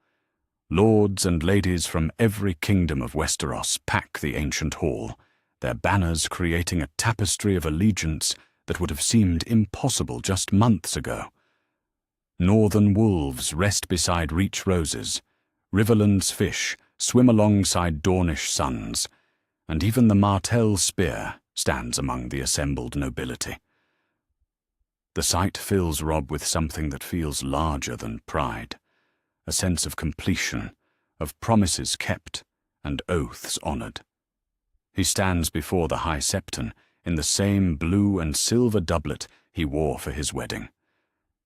Lords and ladies from every kingdom of Westeros pack the ancient hall, their banners creating a tapestry of allegiance that would have seemed impossible just months ago. Northern wolves rest beside reach roses, Riverland's fish swim alongside Dornish suns, and even the Martell spear stands among the assembled nobility. The sight fills Robb with something that feels larger than pride, a sense of completion, of promises kept and oaths honored. He stands before the High Septon in the same blue and silver doublet he wore for his wedding.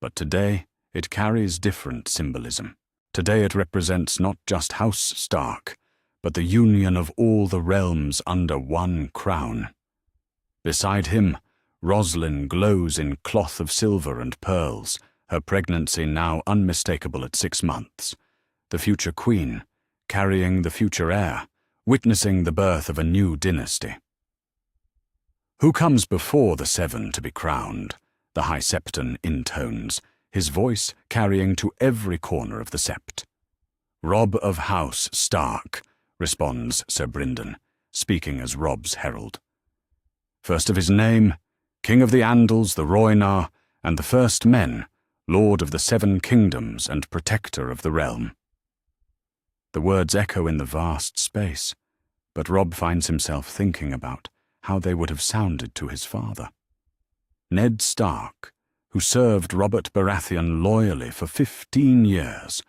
But today it carries different symbolism. Today it represents not just House Stark, but the union of all the realms under one crown. Beside him, Roslin glows in cloth of silver and pearls, her pregnancy now unmistakable at 6 months. The future queen, carrying the future heir, witnessing the birth of a new dynasty. "Who comes before the 7 to be crowned?" the High Septon intones, his voice carrying to every corner of the sept. "Robb of House Stark," responds Sir Brynden, speaking as Robb's herald. First of his name, King of the Andals, the Rhoynar, and the First Men, Lord of the 7 Kingdoms and Protector of the Realm. The words echo in the vast space, but Robb finds himself thinking about how they would have sounded to his father. Ned Stark, who served Robert Baratheon loyally for 15 years,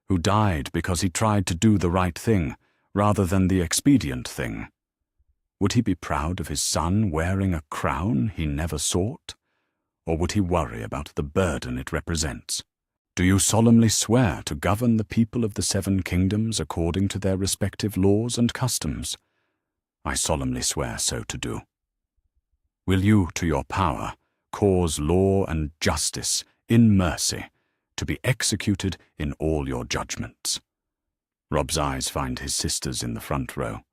who died because he tried to do the right thing rather than the expedient thing. Would he be proud of his son wearing a crown he never sought? Or would he worry about the burden it represents? "Do you solemnly swear to govern the people of the 7 Kingdoms according to their respective laws and customs?" "I solemnly swear so to do." "Will you, to your power, cause law and justice, in mercy, to be executed in all your judgments?" Robb's eyes find his sisters in the front row.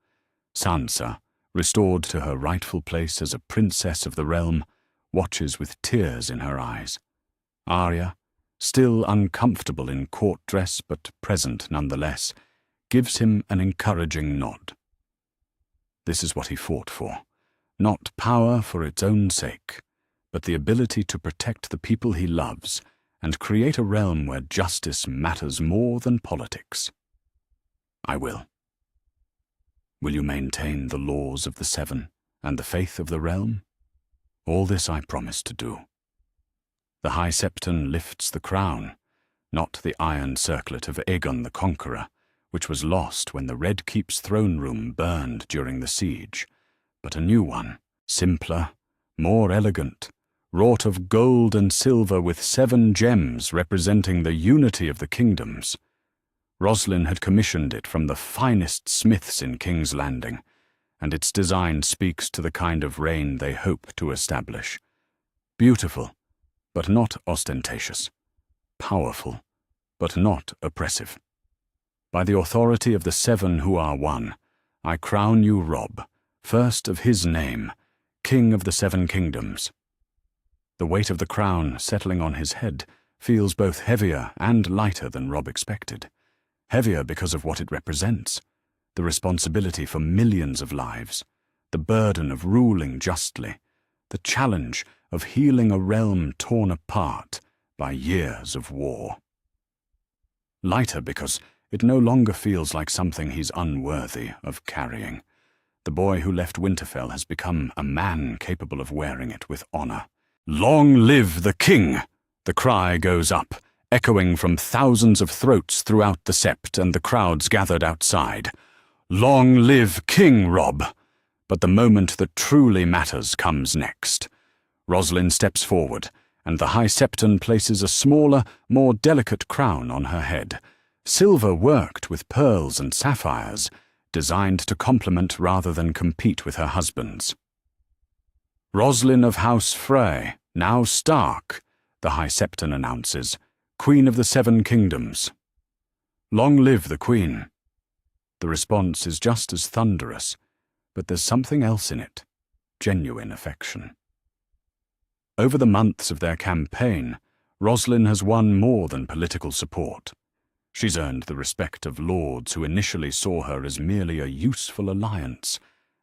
Sansa, restored to her rightful place as a princess of the realm, watches with tears in her eyes. Arya, still uncomfortable in court dress but present nonetheless, gives him an encouraging nod. This is what he fought for, not power for its own sake, but the ability to protect the people he loves and create a realm where justice matters more than politics. "I will." "Will you maintain the laws of the 7 and the faith of the realm?" "All this I promise to do." The High Septon lifts the crown, not the iron circlet of Aegon the Conqueror, which was lost when the Red Keep's throne room burned during the siege, but a new one, simpler, more elegant, wrought of gold and silver with 7 gems representing the unity of the kingdoms. Roslin had commissioned it from the finest smiths in King's Landing, and its design speaks to the kind of reign they hope to establish. Beautiful, but not ostentatious. Powerful, but not oppressive. By the authority of the 7 who are one, I crown you Robb, first of his name, King of the 7 Kingdoms. The weight of the crown settling on his head feels both heavier and lighter than Robb expected. Heavier because of what it represents, the responsibility for millions of lives, the burden of ruling justly, the challenge of healing a realm torn apart by years of war. Lighter because it no longer feels like something he's unworthy of carrying. The boy who left Winterfell has become a man capable of wearing it with honor. "Long live the king!" the cry goes up, echoing from thousands of throats throughout the sept and the crowds gathered outside. Long live King Robb! But the moment that truly matters comes next. Roslin steps forward, and the High Septon places a smaller, more delicate crown on her head, silver worked with pearls and sapphires, designed to complement rather than compete with her husband's. "Roslin of House Frey, now Stark," the High Septon announces, "Queen of the 7 Kingdoms." "Long live the Queen." The response is just as thunderous, but there's something else in it, genuine affection. Over the months of their campaign, Roslin has won more than political support. She's earned the respect of lords who initially saw her as merely a useful alliance,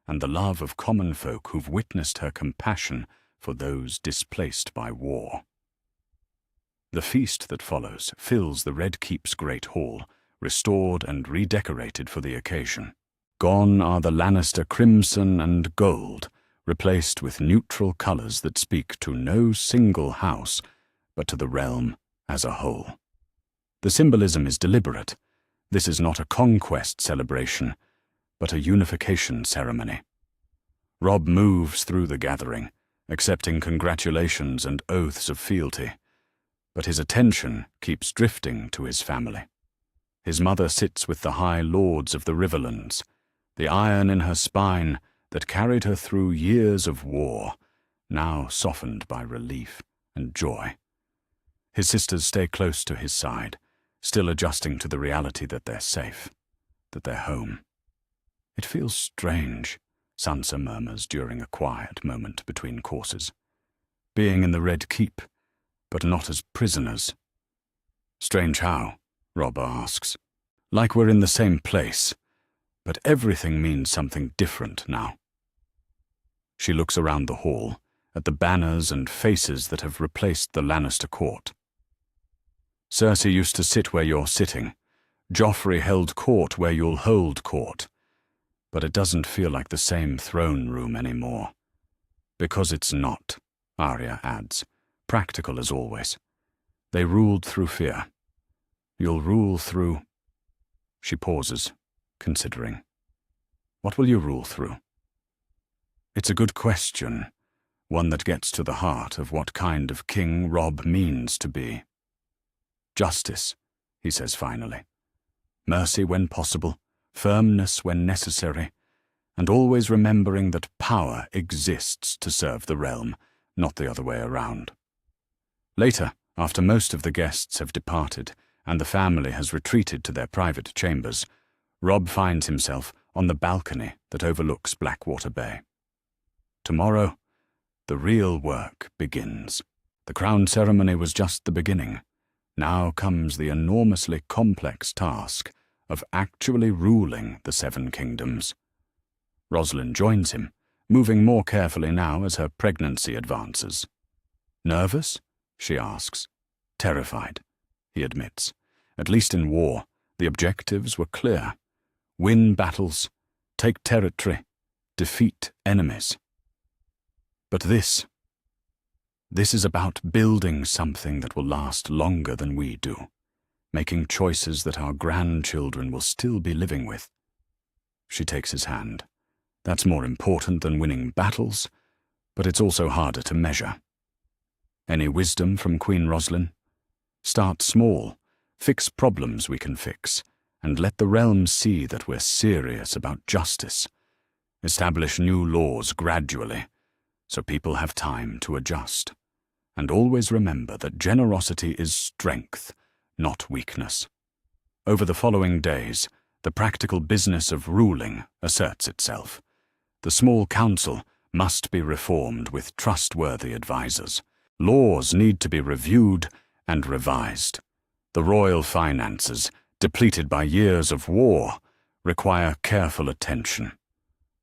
and the love of common folk who've witnessed her compassion for those displaced by war. The feast that follows fills the Red Keep's great hall, restored and redecorated for the occasion. Gone are the Lannister crimson and gold, replaced with neutral colours that speak to no single house, but to the realm as a whole. The symbolism is deliberate. This is not a conquest celebration, but a unification ceremony. Robb moves through the gathering, accepting congratulations and oaths of fealty, but his attention keeps drifting to his family. His mother sits with the high lords of the Riverlands, the iron in her spine that carried her through years of war, now softened by relief and joy. His sisters stay close to his side, still adjusting to the reality that they're safe, that they're home. It feels strange, Sansa murmurs during a quiet moment between courses. Being in the Red Keep, but not as prisoners. Strange how? Robb asks. Like we're in the same place, but everything means something different now. She looks around the hall, at the banners and faces that have replaced the Lannister court. Cersei used to sit where you're sitting. Joffrey held court where you'll hold court. But it doesn't feel like the same throne room anymore. Because it's not, Arya adds, practical as always. They ruled through fear. You'll rule through... She pauses, considering. What will you rule through? It's a good question, one that gets to the heart of what kind of king Robb means to be. Justice, he says finally. Mercy when possible, firmness when necessary, and always remembering that power exists to serve the realm, not the other way around. Later, after most of the guests have departed and the family has retreated to their private chambers, Robb finds himself on the balcony that overlooks Blackwater Bay. Tomorrow, the real work begins. The crown ceremony was just the beginning. Now comes the enormously complex task of actually ruling the Seven Kingdoms. Rosalind joins him, moving more carefully now as her pregnancy advances. Nervous? She asks. Terrified, he admits. At least in war, the objectives were clear. Win battles, take territory, defeat enemies. But this is about building something that will last longer than we do, making choices that our grandchildren will still be living with. She takes his hand. That's more important than winning battles, but it's also harder to measure. Any wisdom from Queen Roslin? Start small, fix problems we can fix, and let the realm see that we're serious about justice. Establish new laws gradually, so people have time to adjust. And always remember that generosity is strength, not weakness. Over the following days, the practical business of ruling asserts itself. The small council must be reformed with trustworthy advisors. Laws need to be reviewed and revised. The royal finances, depleted by years of war, require careful attention.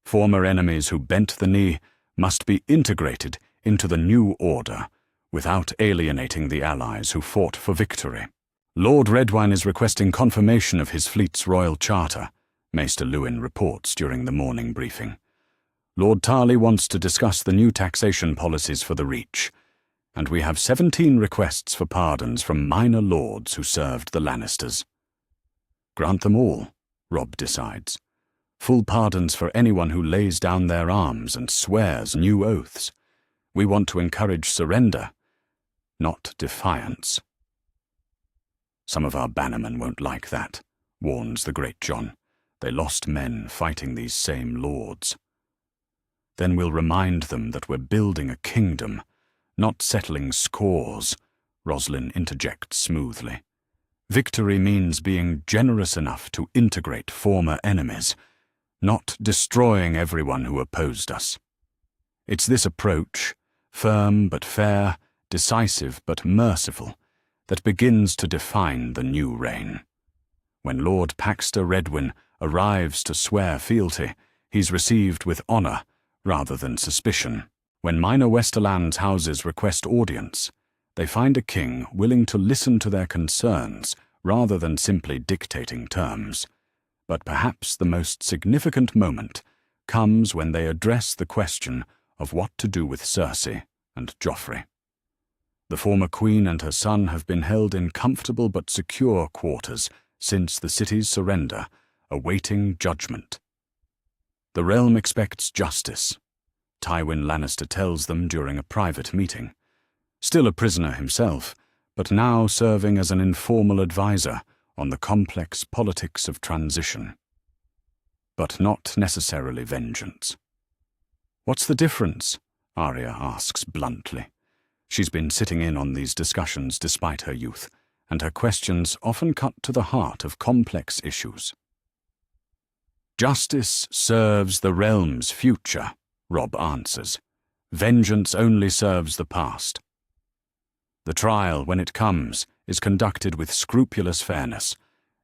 Former enemies who bent the knee must be integrated into the new order, without alienating the allies who fought for victory. Lord Redwyne is requesting confirmation of his fleet's royal charter, Maester Lewin reports during the morning briefing. Lord Tarley wants to discuss the new taxation policies for the Reach, and we have 17 requests for pardons from minor lords who served the Lannisters. Grant them all, Robb decides. Full pardons for anyone who lays down their arms and swears new oaths. We want to encourage surrender, not defiance. Some of our bannermen won't like that, warns the Great John. They lost men fighting these same lords. Then we'll remind them that we're building a kingdom, not settling scores, Roslin interjects smoothly. Victory means being generous enough to integrate former enemies, not destroying everyone who opposed us. It's this approach, firm but fair, decisive but merciful, that begins to define the new reign. When Lord Paxter Redwyne arrives to swear fealty, He's received with honor rather than suspicion. When minor Westerland's houses request audience, they find a king willing to listen to their concerns rather than simply dictating terms. But perhaps the most significant moment comes when they address the question of what to do with Cersei and Joffrey. The former queen and her son have been held in comfortable but secure quarters since the city's surrender, awaiting judgment. The realm expects justice, Tywin Lannister tells them during a private meeting. Still a prisoner himself, but now serving as an informal advisor on the complex politics of transition. But not necessarily vengeance. "What's the difference?" Arya asks bluntly. She's been sitting in on these discussions despite her youth, and her questions often cut to the heart of complex issues. "Justice serves the realm's future," Robb answers. "Vengeance only serves the past." The trial, when it comes, is conducted with scrupulous fairness.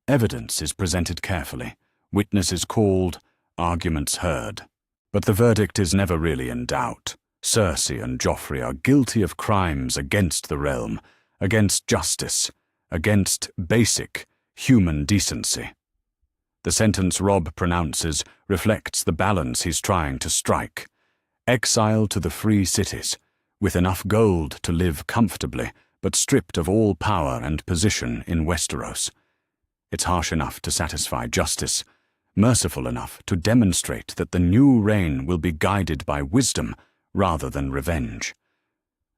Evidence is presented carefully, witnesses called, arguments heard. But the verdict is never really in doubt. Cersei and Joffrey are guilty of crimes against the realm, against justice, against basic human decency. The sentence Robb pronounces reflects the balance he's trying to strike. Exile to the free cities, with enough gold to live comfortably, but stripped of all power and position in Westeros. It's harsh enough to satisfy justice, merciful enough to demonstrate that the new reign will be guided by wisdom rather than revenge.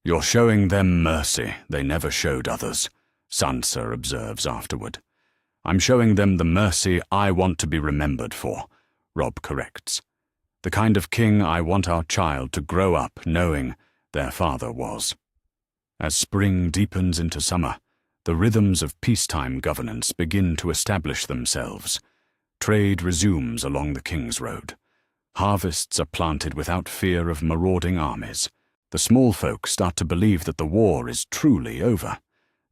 "You're showing them mercy they never showed others," Sansa observes afterward. "I'm showing them the mercy I want to be remembered for," Robb corrects. "The kind of king I want our child to grow up knowing their father was." As spring deepens into summer, the rhythms of peacetime governance begin to establish themselves. Trade resumes along the King's Road. Harvests are planted without fear of marauding armies. The small folk start to believe that the war is truly over,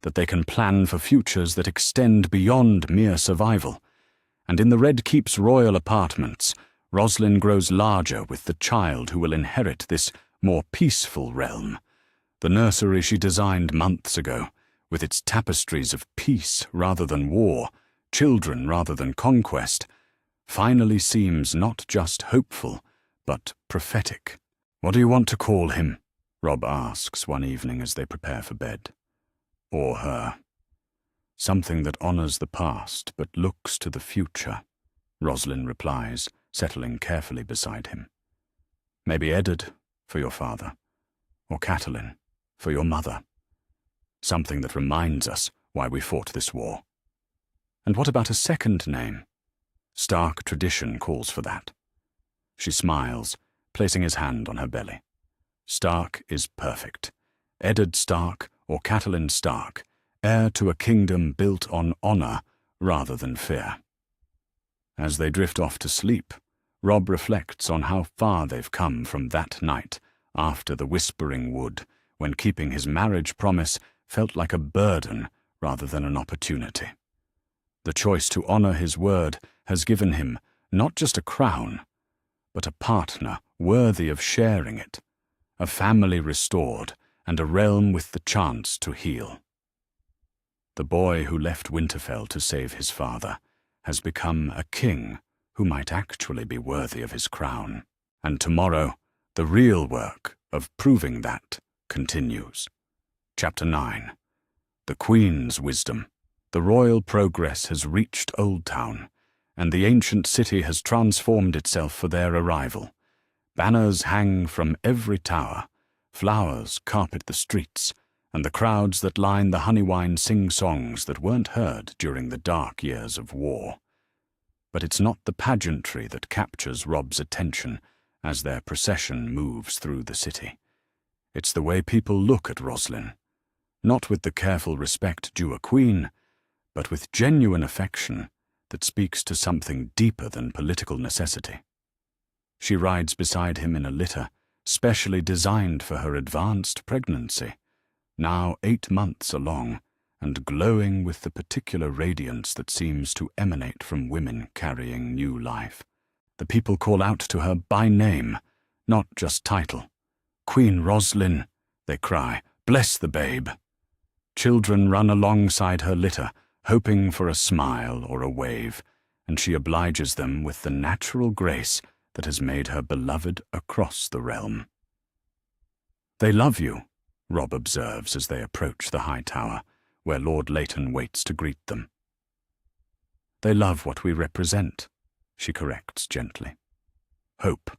that they can plan for futures that extend beyond mere survival. And in the Red Keep's royal apartments, Roslyn grows larger with the child who will inherit this more peaceful realm. The nursery she designed months ago, with its tapestries of peace rather than war, children rather than conquest, finally seems not just hopeful, but prophetic. "What do you want to call him?" Robb asks one evening as they prepare for bed. "Or her." "Something that honors the past but looks to the future," Roslyn replies, settling carefully beside him. "Maybe Eddard, for your father, or Catelyn, for your mother. Something that reminds us why we fought this war." "And what about a second name?" "Stark tradition calls for that." She smiles, placing his hand on her belly. "Stark is perfect. Eddard Stark or Catelyn Stark, heir to a kingdom built on honor rather than fear." As they drift off to sleep, Robb reflects on how far they've come from that night after the Whispering Wood, when keeping his marriage promise felt like a burden rather than an opportunity. The choice to honor his word has given him not just a crown, but a partner worthy of sharing it, a family restored, and a realm with the chance to heal. The boy who left Winterfell to save his father has become a king who might actually be worthy of his crown. And tomorrow, the real work of proving that continues. Chapter 9. The Queen's Wisdom. The royal progress has reached Old Town, and the ancient city has transformed itself for their arrival. Banners hang from every tower, flowers carpet the streets, and the crowds that line the Honeywine sing songs that weren't heard during the dark years of war. But it's not the pageantry that captures Robb's attention as their procession moves through the city. It's the way people look at Roslyn, not with the careful respect due a queen, but with genuine affection that speaks to something deeper than political necessity. She rides beside him in a litter specially designed for her advanced pregnancy, now 8 months along, and glowing with the particular radiance that seems to emanate from women carrying new life. The people call out to her by name, not just title. "Queen Roslin," they cry, "bless the babe." Children run alongside her litter, hoping for a smile or a wave, and she obliges them with the natural grace that has made her beloved across the realm. "They love you," Robb observes as they approach the high tower, where Lord Leighton waits to greet them. "They love what we represent," she corrects gently. "Hope.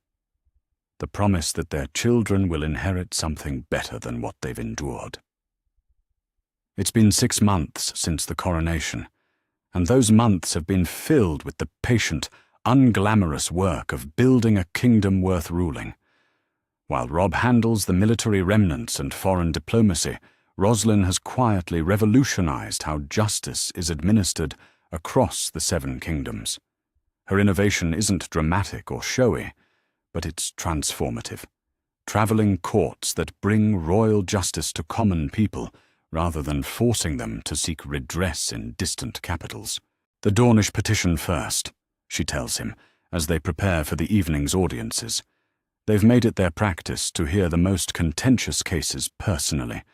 The promise that their children will inherit something better than what they've endured." It's been 6 months since the coronation, and those months have been filled with the patient, unglamorous work of building a kingdom worth ruling. While Robb handles the military remnants and foreign diplomacy, Roslin has quietly revolutionized how justice is administered across the 7 kingdoms. Her innovation isn't dramatic or showy, but it's transformative. Traveling courts that bring royal justice to common people rather than forcing them to seek redress in distant capitals. "The Dornish petition first," she tells him, as they prepare for the evening's audiences. They've made it their practice to hear the most contentious cases personally,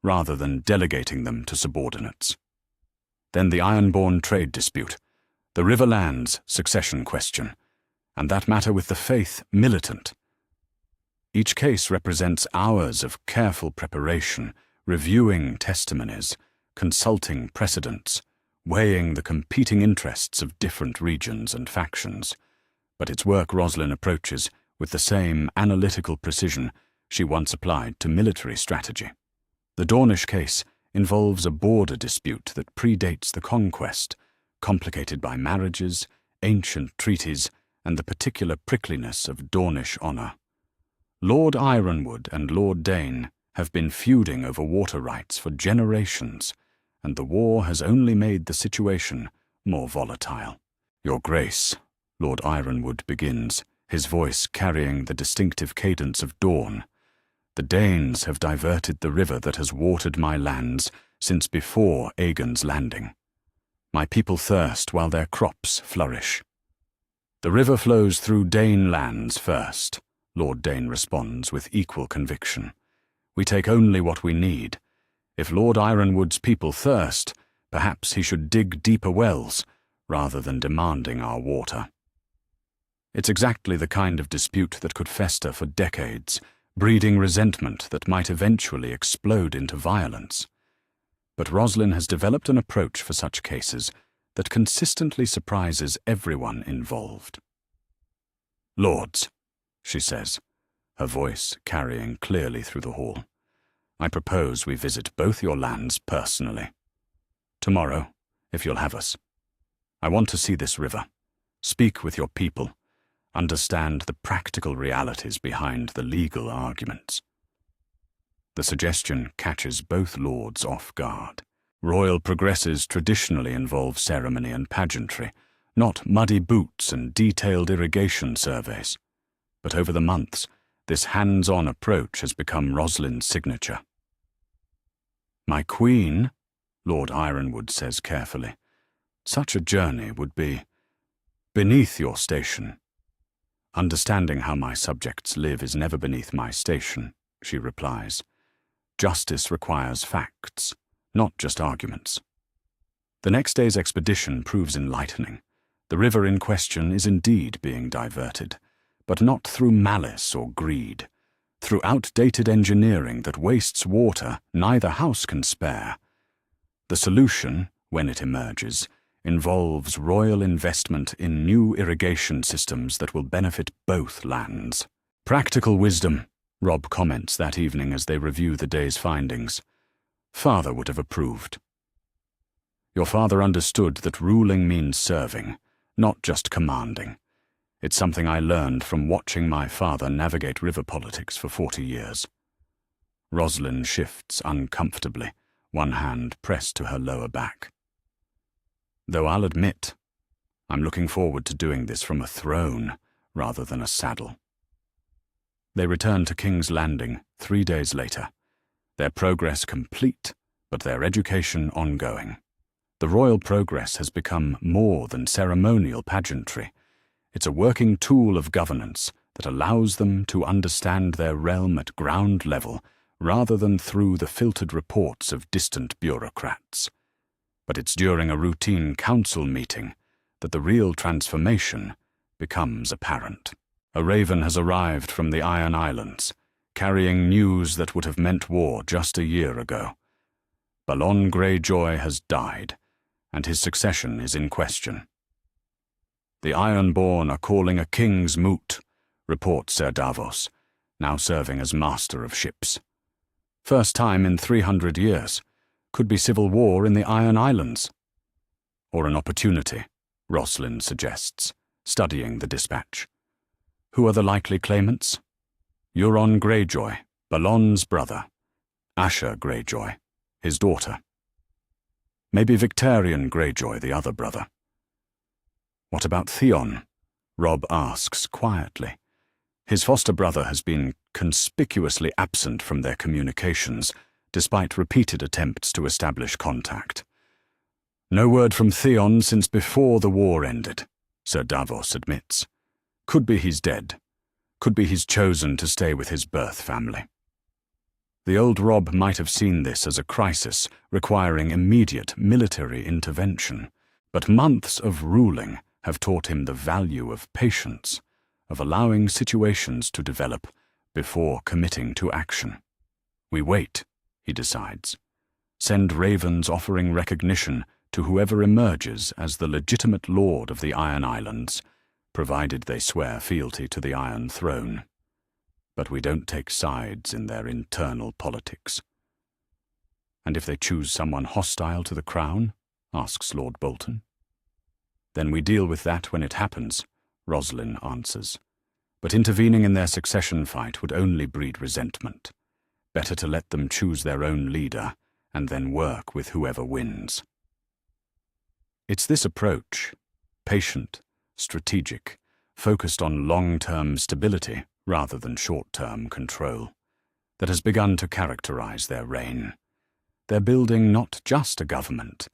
rather than delegating them to subordinates. Then the Ironborn trade dispute, the Riverlands succession question, and that matter with the Faith militant. Each case represents hours of careful preparation, reviewing testimonies, consulting precedents, weighing the competing interests of different regions and factions. But it's work Roslin approaches with the same analytical precision she once applied to military strategy. The Dornish case involves a border dispute that predates the conquest, complicated by marriages, ancient treaties, and the particular prickliness of Dornish honor. Lord Ironwood and Lord Dane have been feuding over water rights for generations, and the war has only made the situation more volatile. "Your Grace," Lord Ironwood begins, his voice carrying the distinctive cadence of dawn, "the Danes have diverted the river that has watered my lands since before Aegon's landing. My people thirst while their crops flourish." "The river flows through Dane lands first," Lord Dane responds with equal conviction. "We take only what we need. If Lord Ironwood's people thirst, perhaps he should dig deeper wells, rather than demanding our water." It's exactly the kind of dispute that could fester for decades, breeding resentment that might eventually explode into violence. But Roslin has developed an approach for such cases that consistently surprises everyone involved. "Lords," she says, her voice carrying clearly through the hall, "I propose we visit both your lands personally. Tomorrow, if you'll have us. I want to see this river, speak with your people, understand the practical realities behind the legal arguments." The suggestion catches both lords off guard. Royal progresses traditionally involve ceremony and pageantry, not muddy boots and detailed irrigation surveys. But over the months, this hands-on approach has become Roslin's signature. "My queen," Lord Ironwood says carefully, "such a journey would be beneath your station." "Understanding how my subjects live is never beneath my station," she replies. "Justice requires facts, not just arguments." The next day's expedition proves enlightening. The river in question is indeed being diverted, but not through malice or greed. Through outdated engineering that wastes water neither house can spare. The solution, when it emerges, involves royal investment in new irrigation systems that will benefit both lands. "Practical wisdom," Robb comments that evening as they review the day's findings. "Father would have approved." "Your father understood that ruling means serving, not just commanding. It's something I learned from watching my father navigate river politics for 40 years. Roslin shifts uncomfortably, one hand pressed to her lower back. "Though I'll admit, I'm looking forward to doing this from a throne rather than a saddle." They return to King's Landing 3 days later, their progress complete, but their education ongoing. The royal progress has become more than ceremonial pageantry. It's a working tool of governance that allows them to understand their realm at ground level rather than through the filtered reports of distant bureaucrats. But it's during a routine council meeting that the real transformation becomes apparent. A raven has arrived from the Iron Islands, carrying news that would have meant war just a year ago. Balon Greyjoy has died, and his succession is in question. The Ironborn are calling a king's moot, reports Ser Davos, now serving as master of ships. First time in 300 years. Could be civil war in the Iron Islands. Or an opportunity, Roslin suggests, studying the dispatch. Who are the likely claimants? Euron Greyjoy, Balon's brother. Asher Greyjoy, his daughter. Maybe Victarion Greyjoy, the other brother. What about Theon? Robb asks quietly. His foster brother has been conspicuously absent from their communications, despite repeated attempts to establish contact. No word from Theon since before the war ended, Ser Davos admits. Could be he's dead. Could be he's chosen to stay with his birth family. The old Robb might have seen this as a crisis requiring immediate military intervention, but months of ruling have taught him the value of patience, of allowing situations to develop before committing to action. We wait, he decides. Send ravens offering recognition to whoever emerges as the legitimate lord of the Iron Islands, provided they swear fealty to the Iron Throne. But we don't take sides in their internal politics. And if they choose someone hostile to the crown? Asks Lord Bolton. Then we deal with that when it happens, Roslin answers. But intervening in their succession fight would only breed resentment. Better to let them choose their own leader and then work with whoever wins. It's this approach, patient, strategic, focused on long-term stability rather than short-term control, that has begun to characterize their reign. They're building not just a government,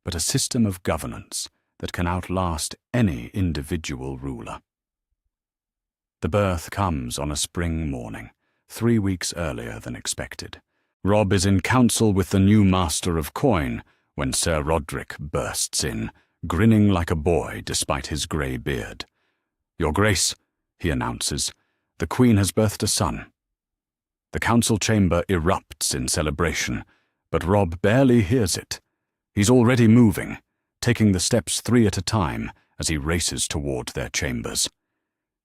but a system of governance that can outlast any individual ruler. The birth comes on a spring morning, 3 weeks earlier than expected. Robb is in council with the new master of coin when Sir Rodrik bursts in, grinning like a boy despite his grey beard. "Your Grace," he announces, "the Queen has birthed a son." The council chamber erupts in celebration, but Robb barely hears it. He's already moving, taking the steps 3 at a time as he races toward their chambers.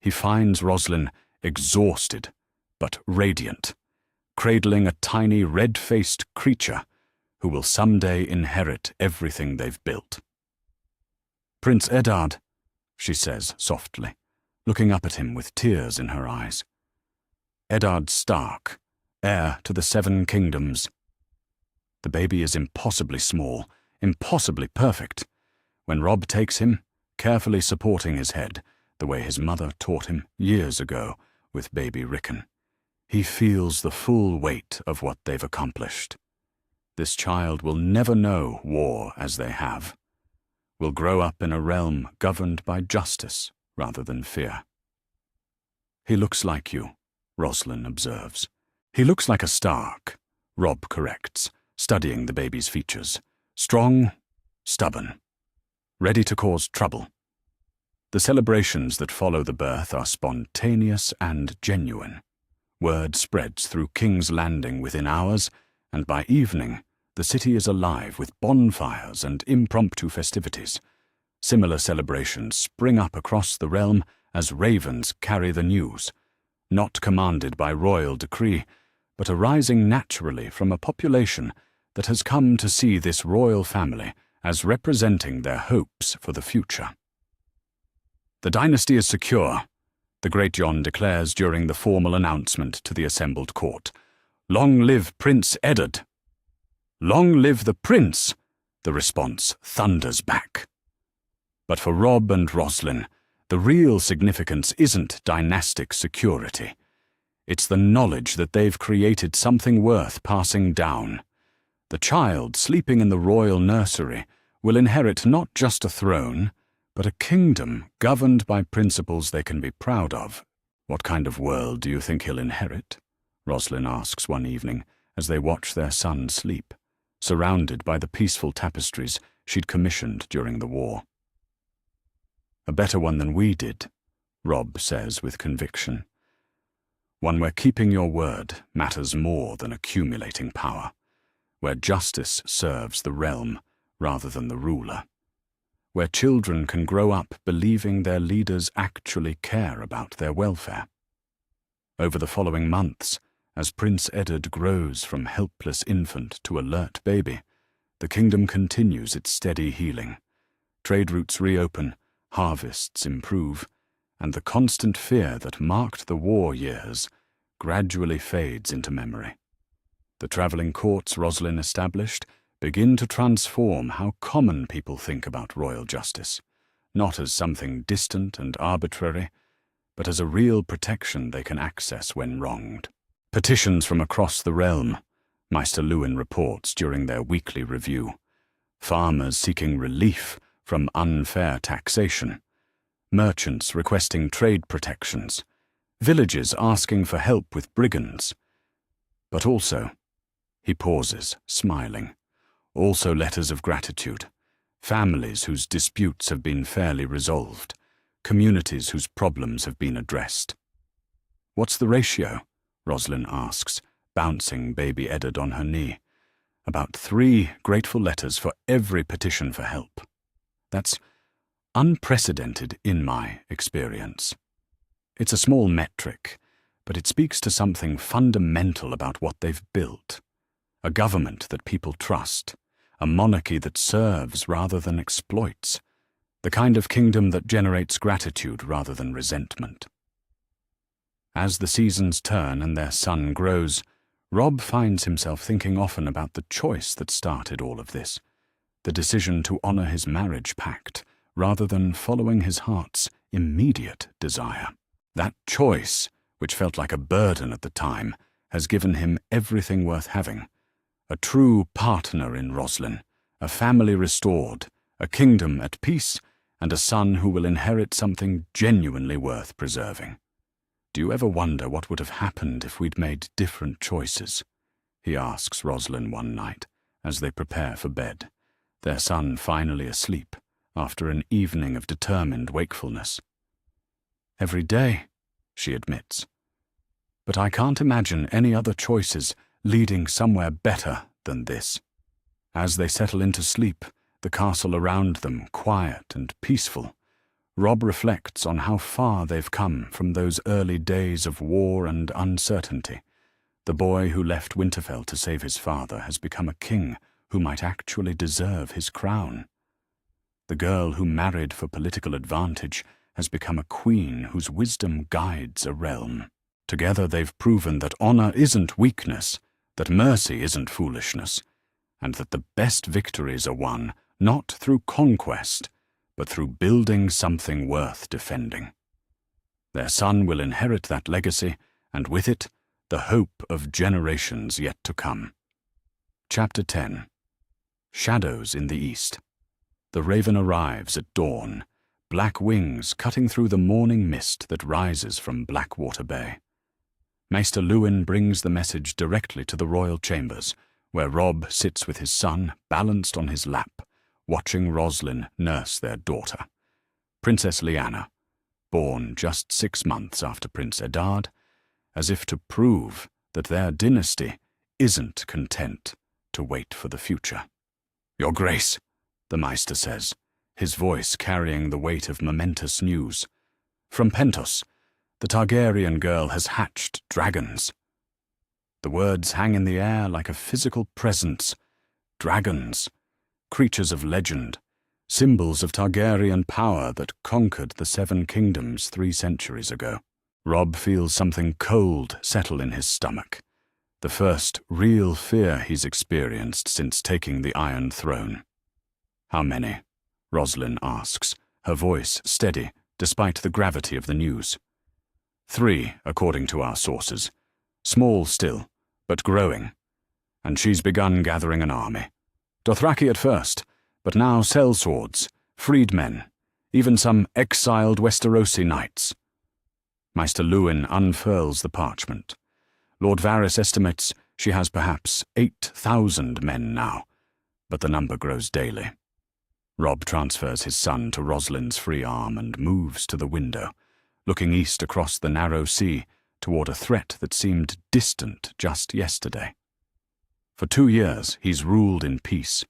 He finds Roslin exhausted, but radiant, cradling a tiny red-faced creature who will someday inherit everything they've built. "Prince Eddard," she says softly, looking up at him with tears in her eyes. Eddard Stark, heir to the 7 kingdoms. The baby is impossibly small, impossibly perfect. When Robb takes him, carefully supporting his head, the way his mother taught him years ago with baby Rickon, he feels the full weight of what they've accomplished. This child will never know war as they have. Will grow up in a realm governed by justice rather than fear. "He looks like you," Roslin observes. "He looks like a Stark," Robb corrects, studying the baby's features. "Strong, stubborn, ready to cause trouble." The celebrations that follow the birth are spontaneous and genuine. Word spreads through King's Landing within hours, and by evening, the city is alive with bonfires and impromptu festivities. Similar celebrations spring up across the realm as ravens carry the news, not commanded by royal decree, but arising naturally from a population that has come to see this royal family as representing their hopes for the future. "The dynasty is secure," the Great Jon declares during the formal announcement to the assembled court. "Long live Prince Eddard!" "Long live the prince!" the response thunders back. But for Robb and Roslin, the real significance isn't dynastic security. It's the knowledge that they've created something worth passing down. The child sleeping in the royal nursery will inherit not just a throne, But a kingdom governed by principles they can be proud of. What kind of world do you think he'll inherit? Roslin asks one evening as they watch their son sleep, surrounded by the peaceful tapestries she'd commissioned during the war. A better one than we did, Robb says with conviction. One where keeping your word matters more than accumulating power, where justice serves the realm rather than the ruler, where children can grow up believing their leaders actually care about their welfare. Over the following months, as Prince Eddard grows from helpless infant to alert baby, the kingdom continues its steady healing. Trade routes reopen, harvests improve, and the constant fear that marked the war years gradually fades into memory. The travelling courts Roslin established begin to transform how common people think about royal justice, not as something distant and arbitrary, but as a real protection they can access when wronged. Petitions from across the realm, Maester Luwin reports during their weekly review. Farmers seeking relief from unfair taxation, merchants requesting trade protections, villages asking for help with brigands. But also, he pauses, smiling, also letters of gratitude, families whose disputes have been fairly resolved, communities whose problems have been addressed. What's the ratio? Roslin asks, bouncing baby Eddard on her knee. About 3 grateful letters for every petition for help. That's unprecedented in my experience. It's a small metric, but it speaks to something fundamental about what they've built. A government that people trust, a monarchy that serves rather than exploits, the kind of kingdom that generates gratitude rather than resentment. As the seasons turn and their son grows, Robb finds himself thinking often about the choice that started all of this, the decision to honor his marriage pact rather than following his heart's immediate desire. That choice, which felt like a burden at the time, has given him everything worth having. A true partner in Roslin, a family restored, a kingdom at peace, and a son who will inherit something genuinely worth preserving. Do you ever wonder what would have happened if we'd made different choices? He asks Roslin one night, as they prepare for bed, their son finally asleep after an evening of determined wakefulness. Every day, she admits. But I can't imagine any other choices leading somewhere better than this. As they settle into sleep, the castle around them quiet and peaceful, Robb reflects on how far they've come from those early days of war and uncertainty. The boy who left Winterfell to save his father has become a king who might actually deserve his crown. The girl who married for political advantage has become a queen whose wisdom guides a realm. Together they've proven that honor isn't weakness, that mercy isn't foolishness, and that the best victories are won not through conquest, but through building something worth defending. Their son will inherit that legacy, and with it, the hope of generations yet to come. Chapter 10. Shadows in the East. The raven arrives at dawn, black wings cutting through the morning mist that rises from Blackwater Bay. Maester Luwin brings the message directly to the royal chambers, where Robb sits with his son balanced on his lap, watching Roslin nurse their daughter, Princess Lyanna, born just 6 months after Prince Eddard, as if to prove that their dynasty isn't content to wait for the future. "Your Grace," the Maester says, his voice carrying the weight of momentous news. "From Pentos, the Targaryen girl has hatched dragons." The words hang in the air like a physical presence. Dragons, creatures of legend, symbols of Targaryen power that conquered the 7 kingdoms 3 centuries ago. Robb feels something cold settle in his stomach, the first real fear he's experienced since taking the Iron Throne. "How many?" Roslin asks, her voice steady despite the gravity of the news. 3, according to our sources. Small still, but growing. And she's begun gathering an army. Dothraki at first, but now sellswords, freedmen, even some exiled Westerosi knights. Maester Luwin unfurls the parchment. Lord Varys estimates she has perhaps 8,000 men now, but the number grows daily. Robb transfers his son to Roslyn's free arm and moves to the window, looking east across the narrow sea toward a threat that seemed distant just yesterday. For 2 years he's ruled in peace,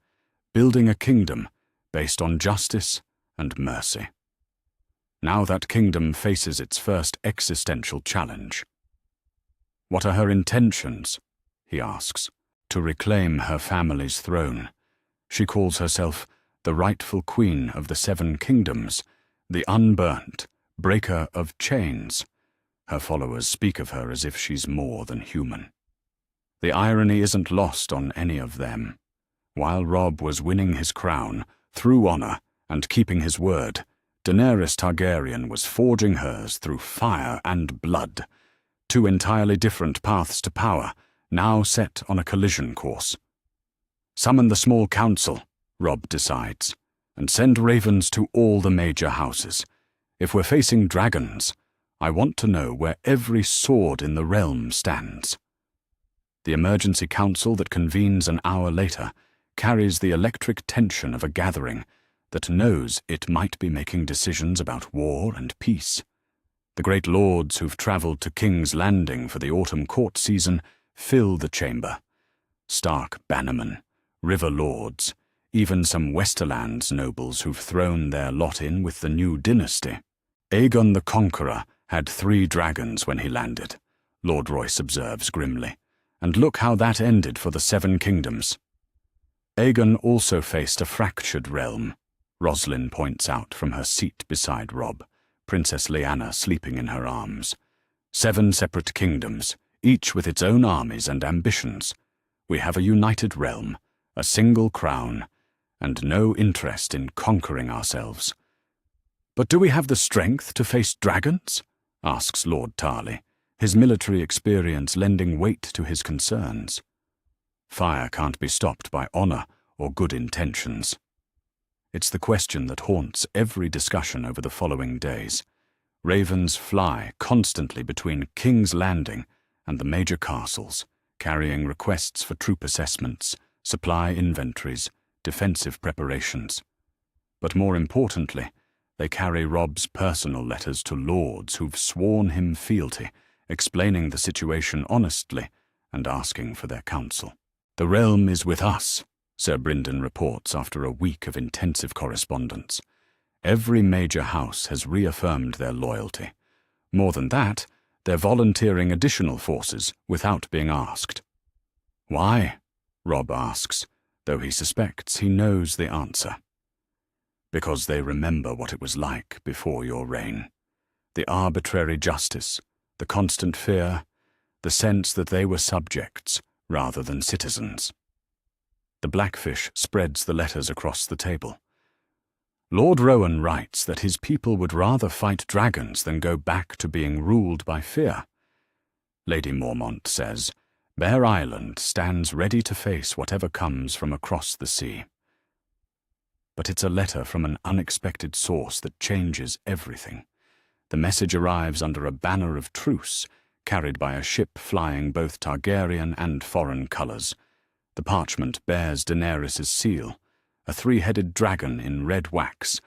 building a kingdom based on justice and mercy. Now that kingdom faces its first existential challenge. What are her intentions? He asks. To reclaim her family's throne. She calls herself the rightful queen of the 7 kingdoms, the unburnt, breaker of chains. Her followers speak of her as if she's more than human. The irony isn't lost on any of them. While Robb was winning his crown, through honor and keeping his word, Daenerys Targaryen was forging hers through fire and blood. 2 entirely different paths to power, now set on a collision course. Summon the small council, Robb decides, and send ravens to all the major houses. If we're facing dragons, I want to know where every sword in the realm stands. The emergency council that convenes an hour later carries the electric tension of a gathering that knows it might be making decisions about war and peace. The great lords who've travelled to King's Landing for the autumn court season fill the chamber. Stark bannermen, river lords, even some Westerlands nobles who've thrown their lot in with the new dynasty. Aegon the Conqueror had 3 dragons when he landed, Lord Royce observes grimly. And look how that ended for the 7 kingdoms. Aegon also faced a fractured realm, Roslyn points out from her seat beside Robb, Princess Lyanna sleeping in her arms. 7 separate kingdoms, each with its own armies and ambitions. We have a united realm, a single crown, and no interest in conquering ourselves. But do we have the strength to face dragons? Asks Lord Tarly, his military experience lending weight to his concerns. Fire can't be stopped by honor or good intentions. It's the question that haunts every discussion over the following days. Ravens fly constantly between King's Landing and the major castles, carrying requests for troop assessments, supply inventories, defensive preparations. But more importantly, they carry Robb's personal letters to lords who've sworn him fealty, explaining the situation honestly and asking for their counsel. The realm is with us, Sir Brynden reports after a week of intensive correspondence. Every major house has reaffirmed their loyalty. More than that, they're volunteering additional forces without being asked. Why? Robb asks, though he suspects he knows the answer. Because they remember what it was like before your reign. The arbitrary justice, the constant fear, the sense that they were subjects rather than citizens. The Blackfish spreads the letters across the table. Lord Rowan writes that his people would rather fight dragons than go back to being ruled by fear. Lady Mormont says, Bear Island stands ready to face whatever comes from across the sea. But it's a letter from an unexpected source that changes everything. The message arrives under a banner of truce, carried by a ship flying both Targaryen and foreign colours. The parchment bears Daenerys' seal, a 3-headed dragon in red wax,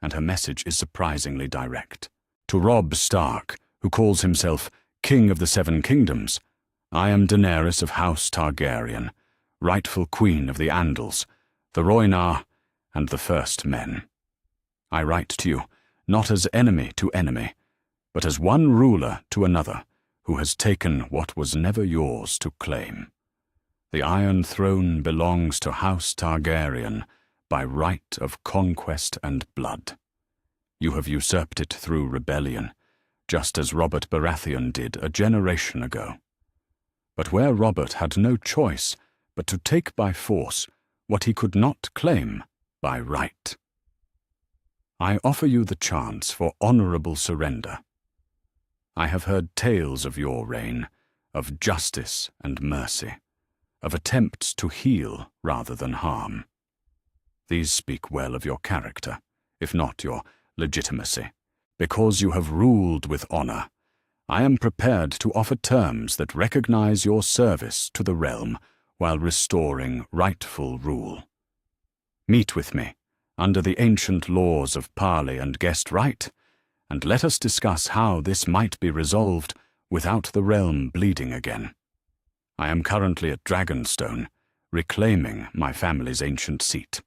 and her message is surprisingly direct. To Robb Stark, who calls himself King of the 7 Kingdoms, I am Daenerys of House Targaryen, rightful Queen of the Andals, the Rhoynar, and the First Men. I write to you, not as enemy to enemy, but as one ruler to another, who has taken what was never yours to claim. The Iron Throne belongs to House Targaryen by right of conquest and blood. You have usurped it through rebellion, just as Robert Baratheon did a generation ago. But where Robert had no choice but to take by force what he could not claim by right. I offer you the chance for honourable surrender. I have heard tales of your reign, of justice and mercy, of attempts to heal rather than harm. These speak well of your character, if not your legitimacy. Because you have ruled with honor, I am prepared to offer terms that recognize your service to the realm while restoring rightful rule. Meet with me under the ancient laws of parley and guest right, and let us discuss how this might be resolved without the realm bleeding again. I am currently at Dragonstone, reclaiming my family's ancient seat.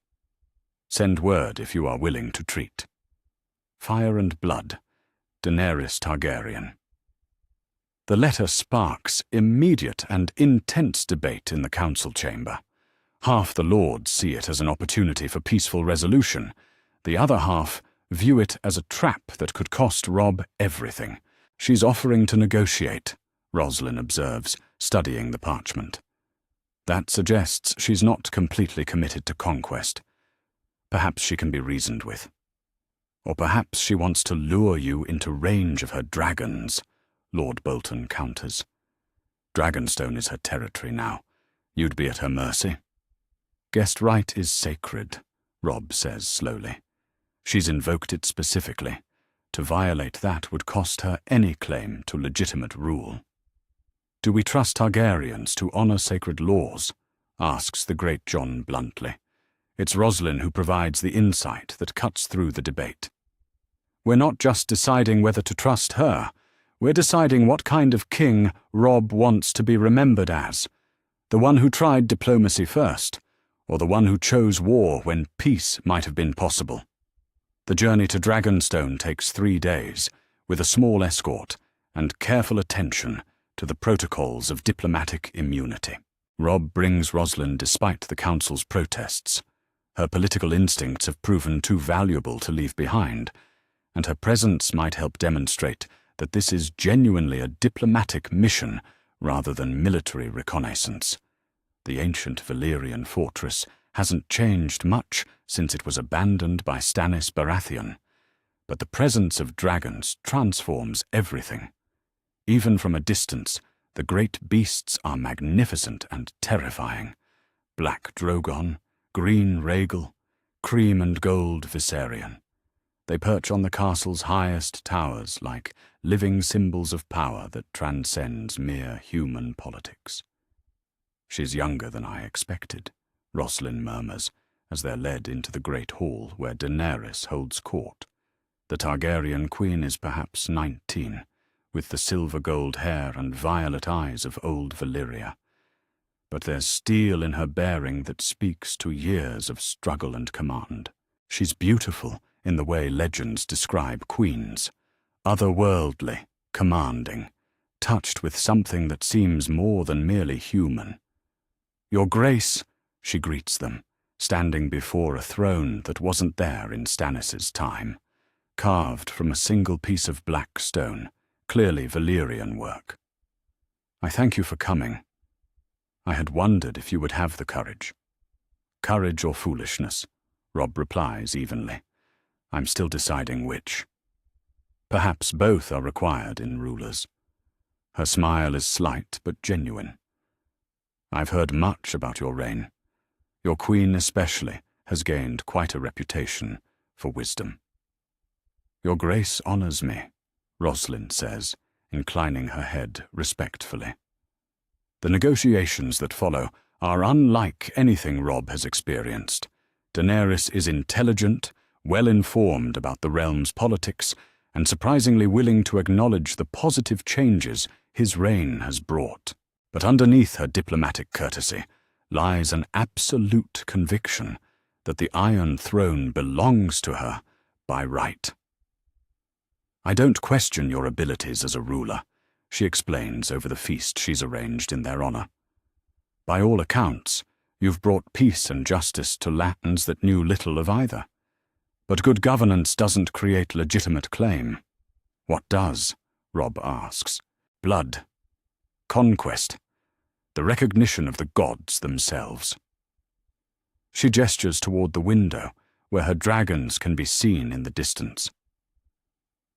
Send word if you are willing to treat. Fire and Blood, Daenerys Targaryen. The letter sparks immediate and intense debate in the council chamber. Half the lords see it as an opportunity for peaceful resolution. The other half view it as a trap that could cost Robb everything. She's offering to negotiate, Roslyn observes, studying the parchment. That suggests she's not completely committed to conquest. Perhaps she can be reasoned with. Or perhaps she wants to lure you into range of her dragons, Lord Bolton counters. Dragonstone is her territory now. You'd be at her mercy. Guest right is sacred, Robb says slowly. She's invoked it specifically. To violate that would cost her any claim to legitimate rule. Do we trust Targaryens to honor sacred laws? Asks the Great John bluntly. It's Roslyn who provides the insight that cuts through the debate. We're not just deciding whether to trust her. We're deciding what kind of king Robb wants to be remembered as. The one who tried diplomacy first, or the one who chose war when peace might have been possible. The journey to Dragonstone takes 3 days, with a small escort and careful attention to the protocols of diplomatic immunity. Robb brings Roslyn despite the council's protests. Her political instincts have proven too valuable to leave behind, and her presence might help demonstrate that this is genuinely a diplomatic mission rather than military reconnaissance. The ancient Valyrian fortress hasn't changed much since it was abandoned by Stannis Baratheon, but the presence of dragons transforms everything. Even from a distance, the great beasts are magnificent and terrifying. Black Drogon, green Rhaegal, cream and gold Viserion. They perch on the castle's highest towers like living symbols of power that transcends mere human politics. She's younger than I expected, Roslyn murmurs, as they're led into the great hall where Daenerys holds court. The Targaryen queen is perhaps 19, with the silver-gold hair and violet eyes of old Valyria. But there's steel in her bearing that speaks to years of struggle and command. She's beautiful in the way legends describe queens, otherworldly, commanding, touched with something that seems more than merely human. Your Grace, she greets them, standing before a throne that wasn't there in Stannis' time, carved from a single piece of black stone, clearly Valyrian work. I thank you for coming. I had wondered if you would have the courage. Courage or foolishness, Robb replies evenly. I'm still deciding which. Perhaps both are required in rulers. Her smile is slight but genuine. I've heard much about your reign. Your queen especially has gained quite a reputation for wisdom. Your Grace honors me, Roslyn says, inclining her head respectfully. The negotiations that follow are unlike anything Robb has experienced. Daenerys is intelligent, well-informed about the realm's politics, and surprisingly willing to acknowledge the positive changes his reign has brought. But underneath her diplomatic courtesy lies an absolute conviction that the Iron Throne belongs to her by right. I don't question your abilities as a ruler, she explains over the feast she's arranged in their honor. By all accounts, you've brought peace and justice to lands that knew little of either. But good governance doesn't create legitimate claim. What does? Robb asks. Blood. Conquest. The recognition of the gods themselves. She gestures toward the window, where her dragons can be seen in the distance.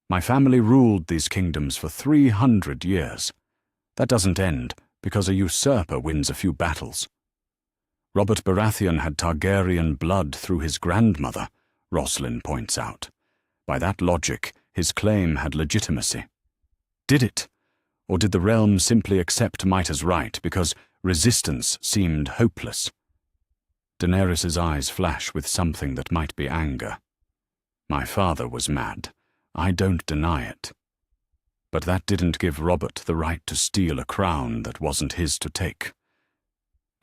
My family ruled these kingdoms for 300 years. That doesn't end because a usurper wins a few battles. Robert Baratheon had Targaryen blood through his grandmother, Roslyn points out. By that logic, his claim had legitimacy. Did it? Or did the realm simply accept might as right because resistance seemed hopeless? Daenerys's eyes flash with something that might be anger. My father was mad. I don't deny it. But that didn't give Robert the right to steal a crown that wasn't his to take.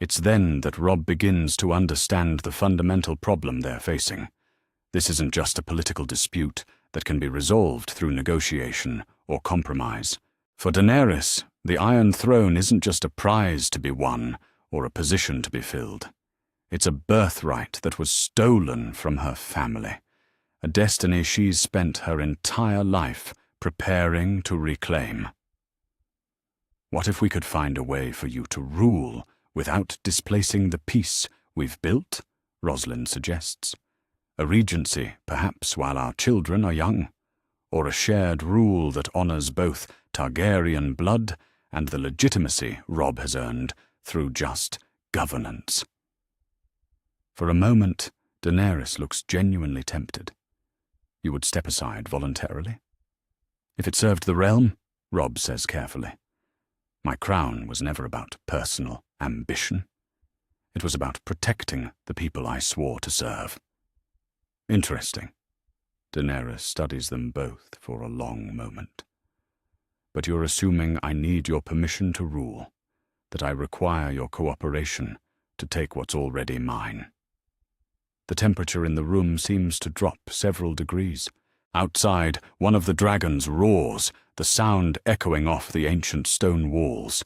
It's then that Robb begins to understand the fundamental problem they're facing. This isn't just a political dispute that can be resolved through negotiation or compromise. For Daenerys, the Iron Throne isn't just a prize to be won or a position to be filled. It's a birthright that was stolen from her family, a destiny she's spent her entire life preparing to reclaim. What if we could find a way for you to rule without displacing the peace we've built? Rosalind suggests. A regency, perhaps while our children are young, or a shared rule that honors both Targaryen blood and the legitimacy Robb has earned through just governance. For a moment, Daenerys looks genuinely tempted. You would step aside voluntarily? If it served the realm, Robb says carefully. My crown was never about personal ambition. It was about protecting the people I swore to serve. Interesting. Daenerys studies them both for a long moment. But you're assuming I need your permission to rule, that I require your cooperation to take what's already mine. The temperature in the room seems to drop several degrees. Outside, one of the dragons roars, the sound echoing off the ancient stone walls.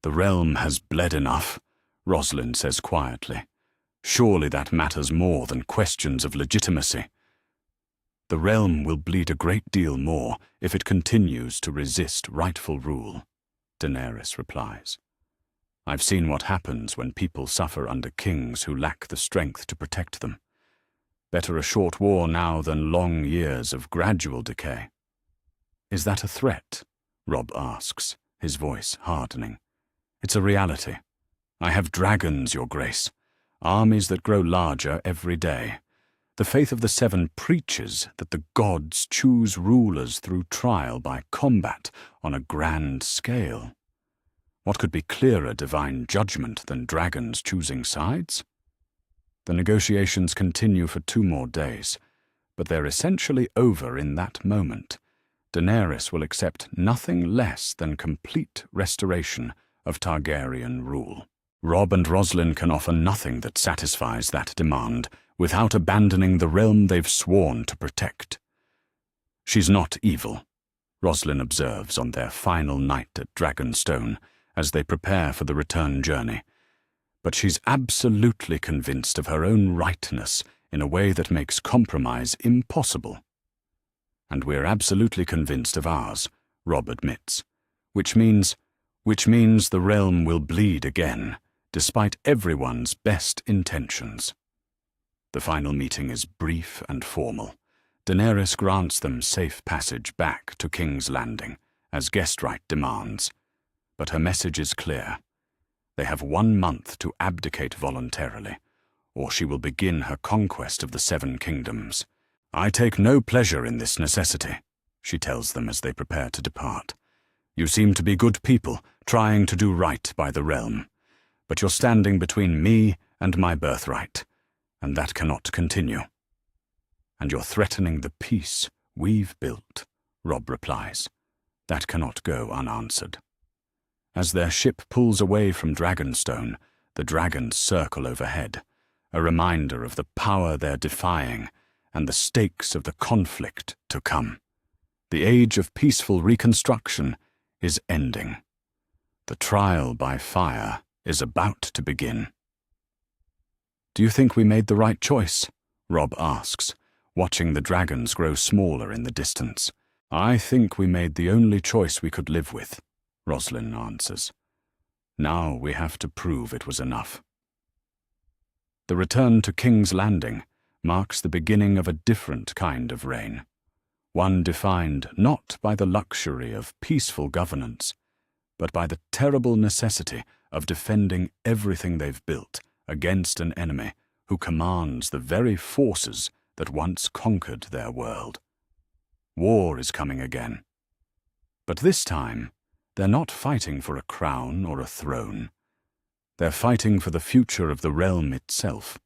The realm has bled enough, Rosalind says quietly. Surely that matters more than questions of legitimacy. The realm will bleed a great deal more if it continues to resist rightful rule, Daenerys replies. I've seen what happens when people suffer under kings who lack the strength to protect them. Better a short war now than long years of gradual decay. Is that a threat? Robb asks, his voice hardening. It's a reality. I have dragons, Your Grace, armies that grow larger every day. The faith of the Seven preaches that the gods choose rulers through trial by combat on a grand scale. What could be clearer divine judgment than dragons choosing sides? The negotiations continue for 2 more days, but they're essentially over in that moment. Daenerys will accept nothing less than complete restoration of Targaryen rule. Robb and Rosalind can offer nothing that satisfies that demand without abandoning the realm they've sworn to protect. She's not evil, Rosalind observes on their final night at Dragonstone as they prepare for the return journey. But she's absolutely convinced of her own rightness in a way that makes compromise impossible. And we're absolutely convinced of ours, Robb admits, which means the realm will bleed again, despite everyone's best intentions. The final meeting is brief and formal. Daenerys grants them safe passage back to King's Landing, as guest right demands. But her message is clear. They have 1 month to abdicate voluntarily, or she will begin her conquest of the 7 kingdoms. I take no pleasure in this necessity, she tells them as they prepare to depart. You seem to be good people, trying to do right by the realm. But you're standing between me and my birthright, and that cannot continue. And you're threatening the peace we've built, Robb replies. That cannot go unanswered. As their ship pulls away from Dragonstone, the dragons circle overhead, a reminder of the power they're defying and the stakes of the conflict to come. The age of peaceful reconstruction is ending. The trial by fire is about to begin. Do you think we made the right choice? Robb asks, watching the dragons grow smaller in the distance. I think we made the only choice we could live with, Rosalind answers. Now we have to prove it was enough. The return to King's Landing marks the beginning of a different kind of reign, one defined not by the luxury of peaceful governance, but by the terrible necessity of defending everything they've built against an enemy who commands the very forces that once conquered their world. War is coming again. But this time, they're not fighting for a crown or a throne. They're fighting for the future of the realm itself.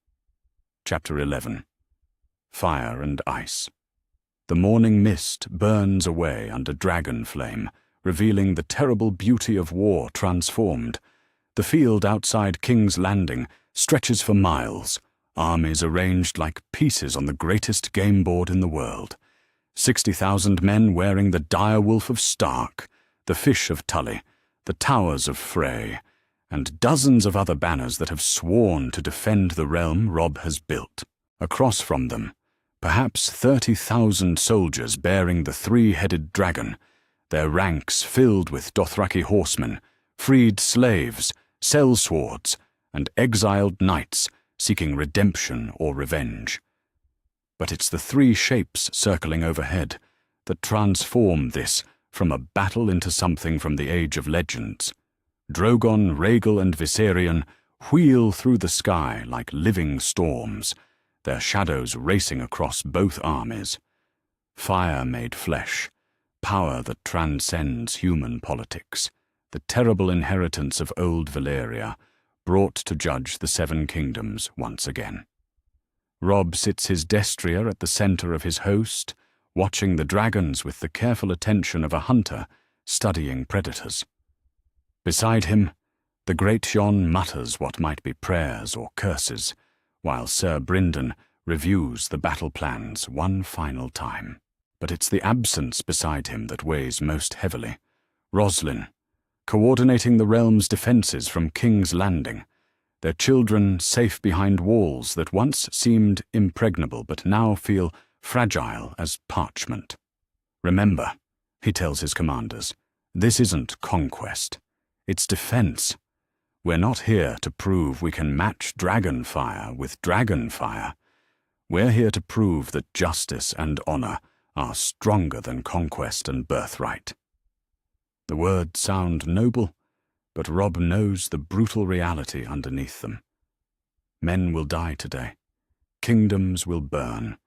Chapter 11. Fire and Ice. The morning mist burns away under dragon flame, revealing the terrible beauty of war transformed. The field outside King's Landing stretches for miles, armies arranged like pieces on the greatest game board in the world. 60,000 men wearing the direwolf of Stark, the fish of Tully, the towers of Frey, and dozens of other banners that have sworn to defend the realm Robb has built. Across from them, perhaps 30,000 soldiers bearing the three-headed dragon, their ranks filled with Dothraki horsemen, freed slaves, sellswords, and exiled knights seeking redemption or revenge. But it's the three shapes circling overhead that transform this from a battle into something from the Age of Legends. Drogon, Rhaegal, and Viserion wheel through the sky like living storms, their shadows racing across both armies. Fire made flesh, power that transcends human politics, the terrible inheritance of old Valyria, brought to judge the Seven Kingdoms once again. Robb sits his destrier at the center of his host, watching the dragons with the careful attention of a hunter studying predators. Beside him, the great Jon mutters what might be prayers or curses, while Sir Brynden reviews the battle plans one final time. But it's the absence beside him that weighs most heavily. Roslin, coordinating the realm's defenses from King's Landing, their children safe behind walls that once seemed impregnable but now feel fragile as parchment. Remember, he tells his commanders, this isn't conquest, it's defense. We're not here to prove we can match dragonfire with dragonfire. We're here to prove that justice and honor are stronger than conquest and birthright. The words sound noble, but Robb knows the brutal reality underneath them. Men will die today. Kingdoms will burn.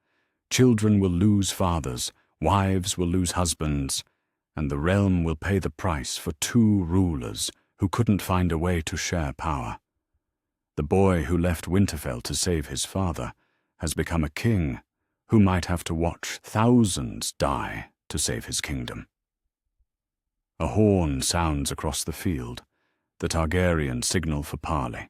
Children will lose fathers. Wives will lose husbands. And the realm will pay the price for two rulers who couldn't find a way to share power. The boy who left Winterfell to save his father has become a king who might have to watch thousands die to save his kingdom. A horn sounds across the field, the Targaryen signal for parley.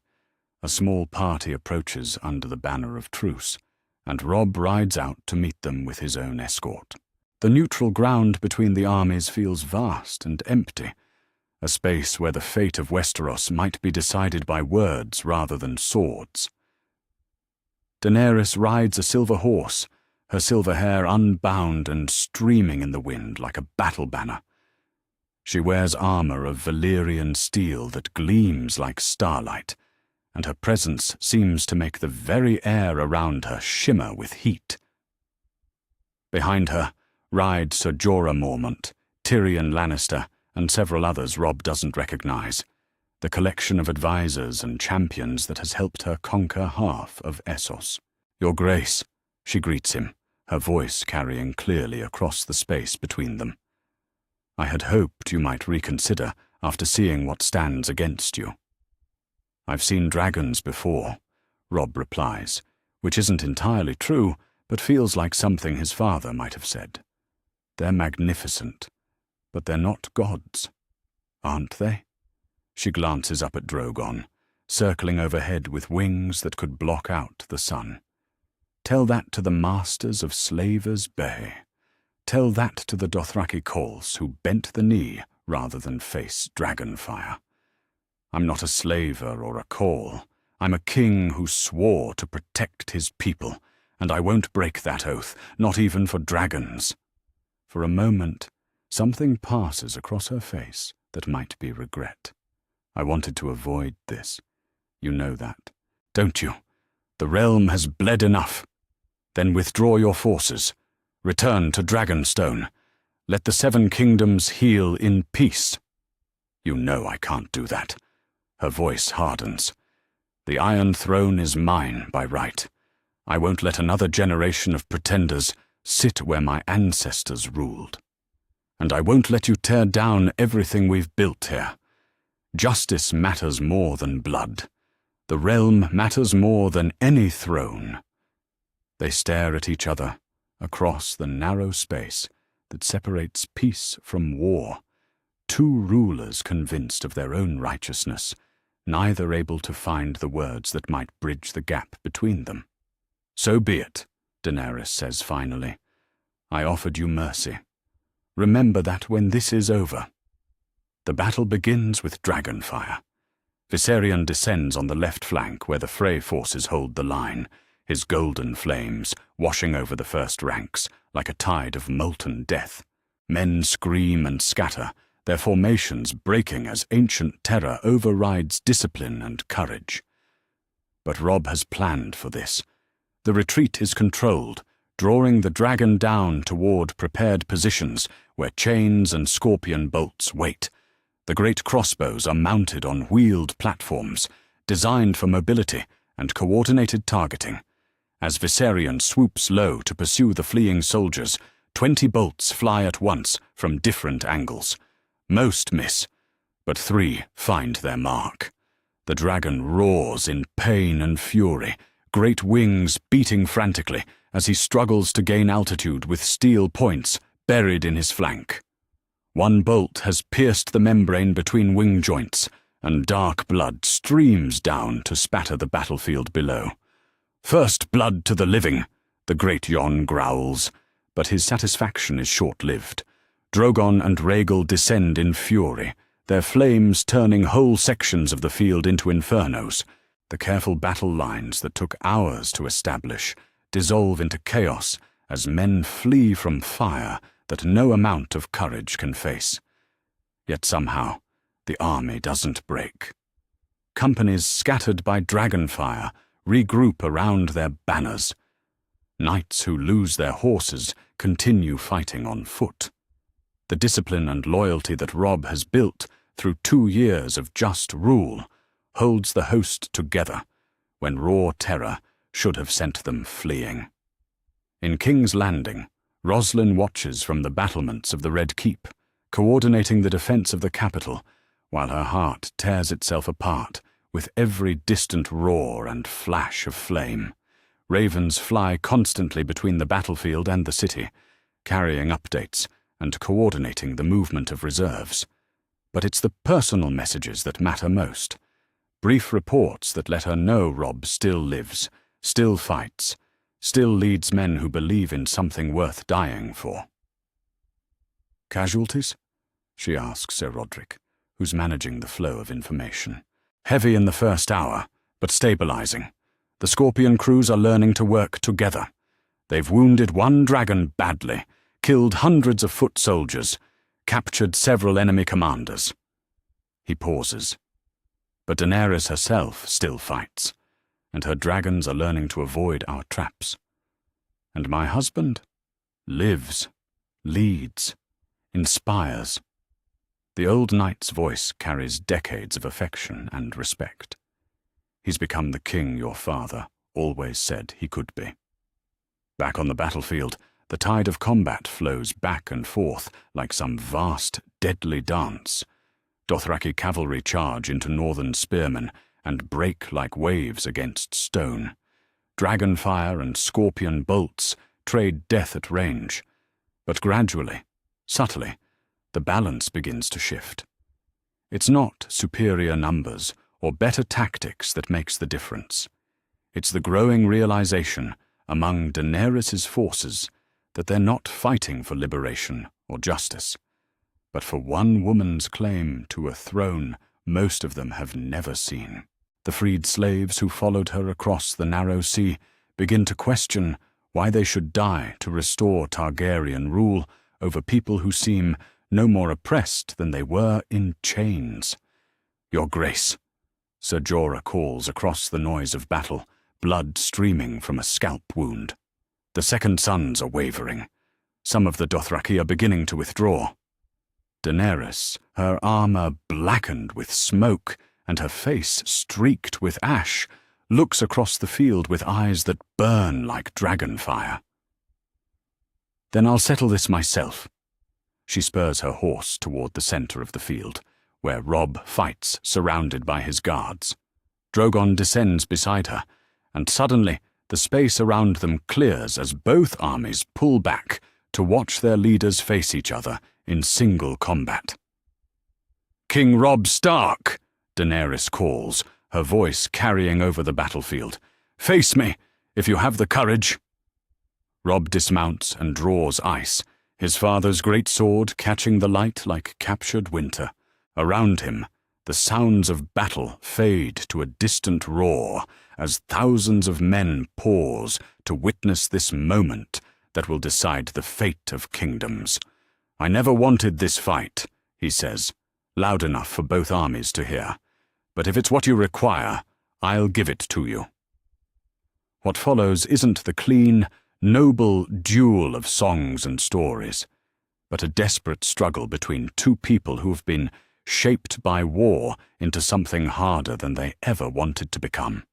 A small party approaches under the banner of truce, and Robb rides out to meet them with his own escort. The neutral ground between the armies feels vast and empty, a space where the fate of Westeros might be decided by words rather than swords. Daenerys rides a silver horse, her silver hair unbound and streaming in the wind like a battle banner. She wears armor of Valyrian steel that gleams like starlight, and her presence seems to make the very air around her shimmer with heat. Behind her ride Ser Jorah Mormont, Tyrion Lannister, and several others Robb doesn't recognize, the collection of advisors and champions that has helped her conquer half of Essos. Your Grace, she greets him, her voice carrying clearly across the space between them. I had hoped you might reconsider after seeing what stands against you. I've seen dragons before, Robb replies, which isn't entirely true, but feels like something his father might have said. They're magnificent, but they're not gods, aren't they? She glances up at Drogon, circling overhead with wings that could block out the sun. Tell that to the masters of Slavers Bay. Tell that to the Dothraki Khals who bent the knee rather than face dragonfire. I'm not a slaver or a Khal. I'm a king who swore to protect his people, and I won't break that oath, not even for dragons. For a moment, something passes across her face that might be regret. I wanted to avoid this. You know that, don't you? The realm has bled enough. Then withdraw your forces. Return to Dragonstone. Let the Seven Kingdoms heal in peace. You know I can't do that. Her voice hardens. The Iron Throne is mine by right. I won't let another generation of pretenders sit where my ancestors ruled. And I won't let you tear down everything we've built here. Justice matters more than blood. The realm matters more than any throne. They stare at each other across the narrow space that separates peace from war. Two rulers convinced of their own righteousness, neither able to find the words that might bridge the gap between them. So be it, Daenerys says finally. I offered you mercy. Remember that when this is over. The battle begins with dragonfire. Viserion descends on the left flank where the Frey forces hold the line, his golden flames washing over the first ranks like a tide of molten death. Men scream and scatter, their formations breaking as ancient terror overrides discipline and courage. But Robb has planned for this. The retreat is controlled, drawing the dragon down toward prepared positions where chains and scorpion bolts wait. The great crossbows are mounted on wheeled platforms, designed for mobility and coordinated targeting. As Viserion swoops low to pursue the fleeing soldiers, 20 bolts fly at once from different angles. Most miss, but 3 find their mark. The dragon roars in pain and fury, great wings beating frantically as he struggles to gain altitude with steel points buried in his flank. One bolt has pierced the membrane between wing joints, and dark blood streams down to spatter the battlefield below. First blood to the living, the great Yon growls, but his satisfaction is short-lived. Drogon and Rhaegal descend in fury, their flames turning whole sections of the field into infernos. The careful battle lines that took hours to establish dissolve into chaos as men flee from fire that no amount of courage can face. Yet somehow, the army doesn't break. Companies scattered by dragonfire regroup around their banners. Knights who lose their horses continue fighting on foot. The discipline and loyalty that Robb has built through 2 years of just rule holds the host together when raw terror should have sent them fleeing. In King's Landing, Roslyn watches from the battlements of the Red Keep, coordinating the defense of the capital, while her heart tears itself apart with every distant roar and flash of flame. Ravens fly constantly between the battlefield and the city, carrying updates and coordinating the movement of reserves. But it's the personal messages that matter most. Brief reports that let her know Robb still lives, still fights, still leads men who believe in something worth dying for. Casualties? She asks Sir Roderick, who's managing the flow of information. Heavy in the first hour, but stabilizing. The Scorpion crews are learning to work together. They've wounded one dragon badly, killed hundreds of foot soldiers, captured several enemy commanders. He pauses. But Daenerys herself still fights, and her dragons are learning to avoid our traps. And my husband lives, leads, inspires. The old knight's voice carries decades of affection and respect. He's become the king your father always said he could be. Back on the battlefield, the tide of combat flows back and forth like some vast, deadly dance. Dothraki cavalry charge into northern spearmen and break like waves against stone. Dragonfire and scorpion bolts trade death at range. But gradually, subtly, the balance begins to shift. It's not superior numbers or better tactics that makes the difference. It's the growing realization among Daenerys' forces that they're not fighting for liberation or justice, but for one woman's claim to a throne most of them have never seen. The freed slaves who followed her across the narrow sea begin to question why they should die to restore Targaryen rule over people who seem no more oppressed than they were in chains. Your Grace, Ser Jorah calls across the noise of battle, blood streaming from a scalp wound. The Second Sons are wavering. Some of the Dothraki are beginning to withdraw. Daenerys, her armor blackened with smoke and her face streaked with ash, looks across the field with eyes that burn like dragon fire. "Then I'll settle this myself." She spurs her horse toward the center of the field, where Robb fights surrounded by his guards. Drogon descends beside her, and suddenly the space around them clears as both armies pull back to watch their leaders face each other in single combat. "King Robb Stark!" Daenerys calls, her voice carrying over the battlefield. "Face me, if you have the courage." Robb dismounts and draws ice, his father's great sword catching the light like captured winter. Around him, the sounds of battle fade to a distant roar as thousands of men pause to witness this moment that will decide the fate of kingdoms. "I never wanted this fight," he says, loud enough for both armies to hear. "But if it's what you require, I'll give it to you." What follows isn't the clean, noble duel of songs and stories, but a desperate struggle between two people who've been shaped by war into something harder than they ever wanted to become.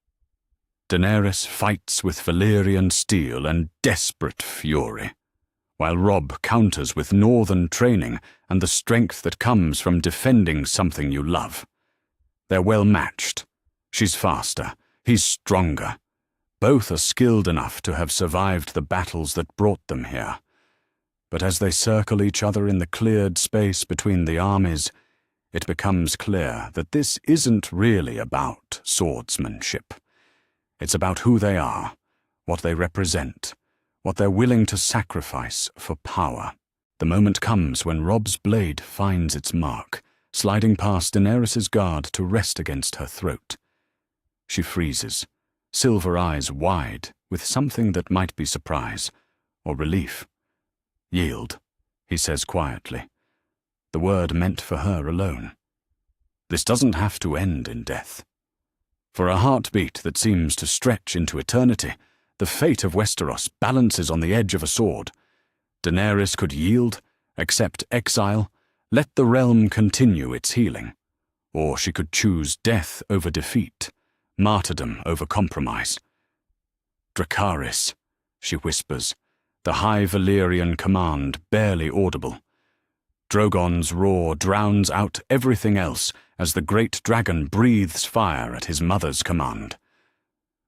Daenerys fights with Valyrian steel and desperate fury, while Robb counters with northern training and the strength that comes from defending something you love. They're well matched. She's faster, he's stronger. Both are skilled enough to have survived the battles that brought them here. But as they circle each other in the cleared space between the armies, it becomes clear that this isn't really about swordsmanship. It's about who they are, what they represent, what they're willing to sacrifice for power. The moment comes when Robb's blade finds its mark, sliding past Daenerys' guard to rest against her throat. She freezes, silver eyes wide with something that might be surprise or relief. "Yield," he says quietly, the word meant for her alone. This doesn't have to end in death. For a heartbeat that seems to stretch into eternity, the fate of Westeros balances on the edge of a sword. Daenerys could yield, accept exile, let the realm continue its healing. Or she could choose death over defeat, martyrdom over compromise. "Dracarys," she whispers, the high Valyrian command barely audible. Drogon's roar drowns out everything else as the great dragon breathes fire at his mother's command.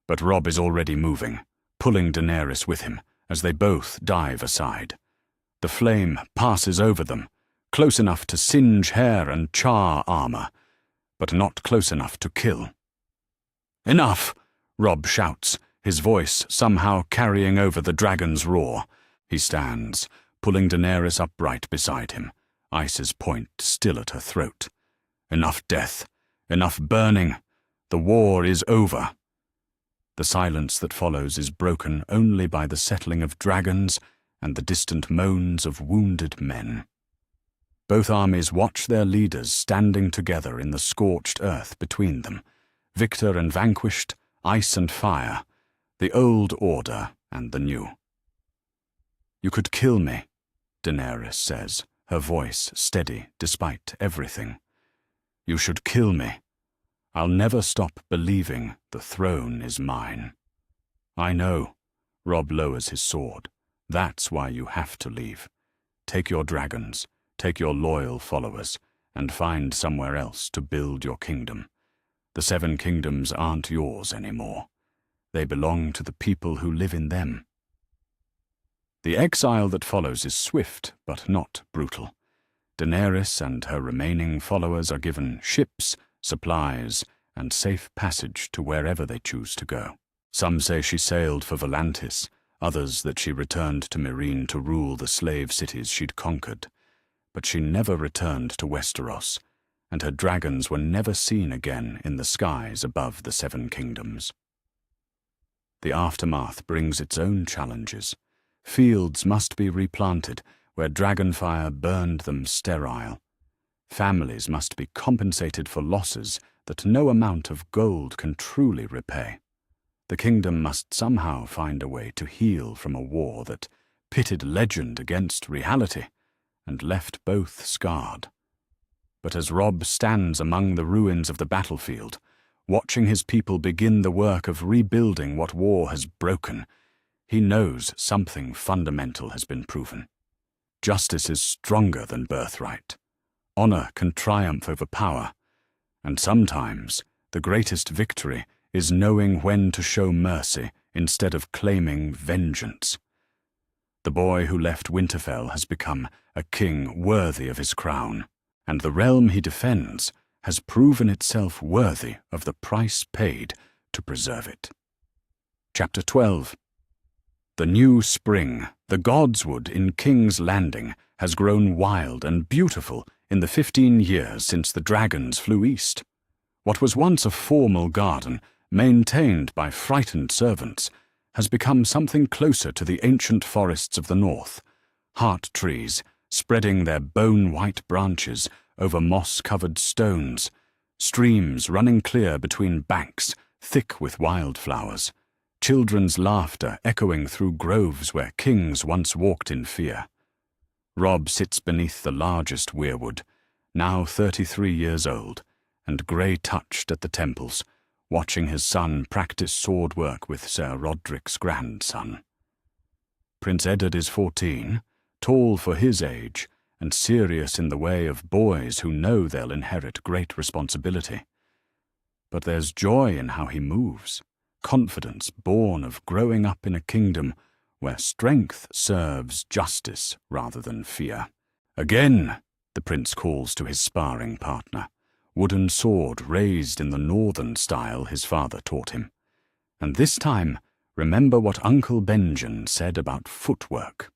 But Robb is already moving, pulling Daenerys with him as they both dive aside. The flame passes over them, close enough to singe hair and char armor, but not close enough to kill. "Enough!" Robb shouts, his voice somehow carrying over the dragon's roar. He stands, pulling Daenerys upright beside him, ice's point still at her throat. "Enough death, enough burning. The war is over." The silence that follows is broken only by the settling of dragons and the distant moans of wounded men. Both armies watch their leaders standing together in the scorched earth between them, victor and vanquished, ice and fire, the old order and the new. "You could kill me," Daenerys says, her voice steady despite everything. "You should kill me. I'll never stop believing the throne is mine." "I know." Robb lowers his sword. "That's why you have to leave. Take your dragons, take your loyal followers, and find somewhere else to build your kingdom. The 7 kingdoms aren't yours anymore. They belong to the people who live in them." The exile that follows is swift but not brutal. Daenerys and her remaining followers are given ships, supplies, and safe passage to wherever they choose to go. Some say she sailed for Volantis, others that she returned to Meereen to rule the slave cities she'd conquered. But she never returned to Westeros, and her dragons were never seen again in the skies above the 7 kingdoms. The aftermath brings its own challenges. Fields must be replanted where dragonfire burned them sterile. Families must be compensated for losses that no amount of gold can truly repay. The kingdom must somehow find a way to heal from a war that pitted legend against reality and left both scarred. But as Robb stands among the ruins of the battlefield, watching his people begin the work of rebuilding what war has broken, he knows something fundamental has been proven. Justice is stronger than birthright. Honor can triumph over power, and sometimes the greatest victory is knowing when to show mercy instead of claiming vengeance. The boy who left Winterfell has become a king worthy of his crown, and the realm he defends has proven itself worthy of the price paid to preserve it. Chapter 12. The new spring, the Godswood in King's Landing, has grown wild and beautiful in the 15 years since the dragons flew east. What was once a formal garden, maintained by frightened servants, has become something closer to the ancient forests of the north, heart trees spreading their bone-white branches over moss-covered stones, streams running clear between banks thick with wildflowers, children's laughter echoing through groves where kings once walked in fear. Robb sits beneath the largest weirwood, now 33 years old, and grey-touched at the temples, watching his son practice sword work with Sir Roderick's grandson. Prince Eddard is 14, tall for his age, and serious in the way of boys who know they'll inherit great responsibility. But there's joy in how he moves, confidence born of growing up in a kingdom where strength serves justice rather than fear. Again, the prince calls to his sparring partner, wooden sword raised in the northern style his father taught him. And this time, remember what Uncle Benjen said about footwork.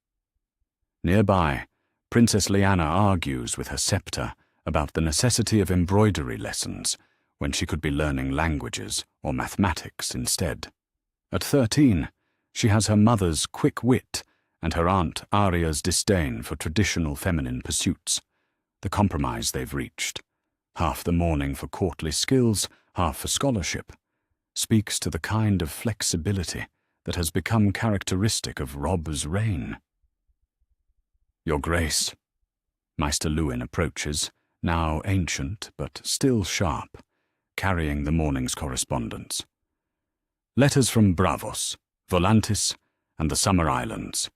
Nearby, Princess Lyanna argues with her scepter about the necessity of embroidery lessons when she could be learning languages or mathematics instead. At 13, she has her mother's quick wit and her aunt Arya's disdain for traditional feminine pursuits, the compromise they've reached, half the mourning for courtly skills, half for scholarship, speaks to the kind of flexibility that has become characteristic of Robb's reign. Your Grace, Maester Luwin approaches, now ancient but still sharp, carrying the morning's correspondence. Letters from Braavos, Volantis, and the Summer Islands,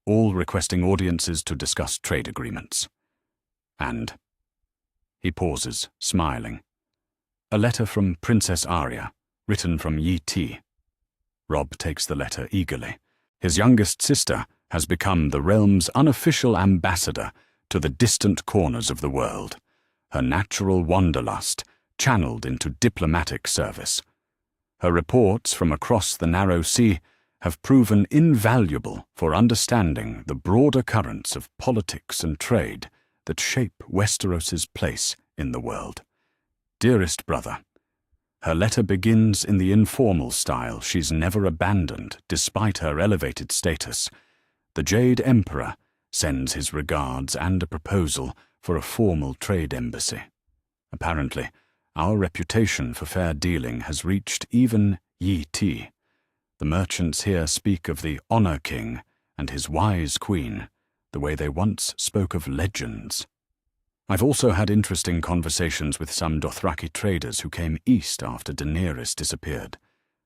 all requesting audiences to discuss trade agreements. And he pauses, smiling. A letter from Princess Arya, written from Yi Ti. Robb takes the letter eagerly. His youngest sister has become the realm's unofficial ambassador to the distant corners of the world, her natural wanderlust channeled into diplomatic service. Her reports from across the narrow sea have proven invaluable for understanding the broader currents of politics and trade that shape Westeros's place in the world. Dearest brother, her letter begins in the informal style she's never abandoned despite her elevated status. The Jade Emperor sends his regards and a proposal for a formal trade embassy. Apparently, our reputation for fair dealing has reached even Yi Ti. The merchants here speak of the Honor King and his wise queen, the way they once spoke of legends. I've also had interesting conversations with some Dothraki traders who came east after Daenerys disappeared.